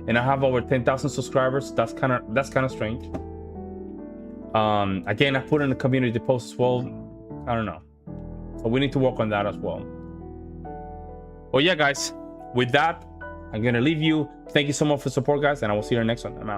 and I have over 10,000 subscribers. That's kind of strange. Again, I put in the community post as well. I don't know. So we need to work on that as well. Well, yeah, guys, with that, I'm gonna leave you. Thank you so much for support, guys, and I will see you in the next one. I'm out.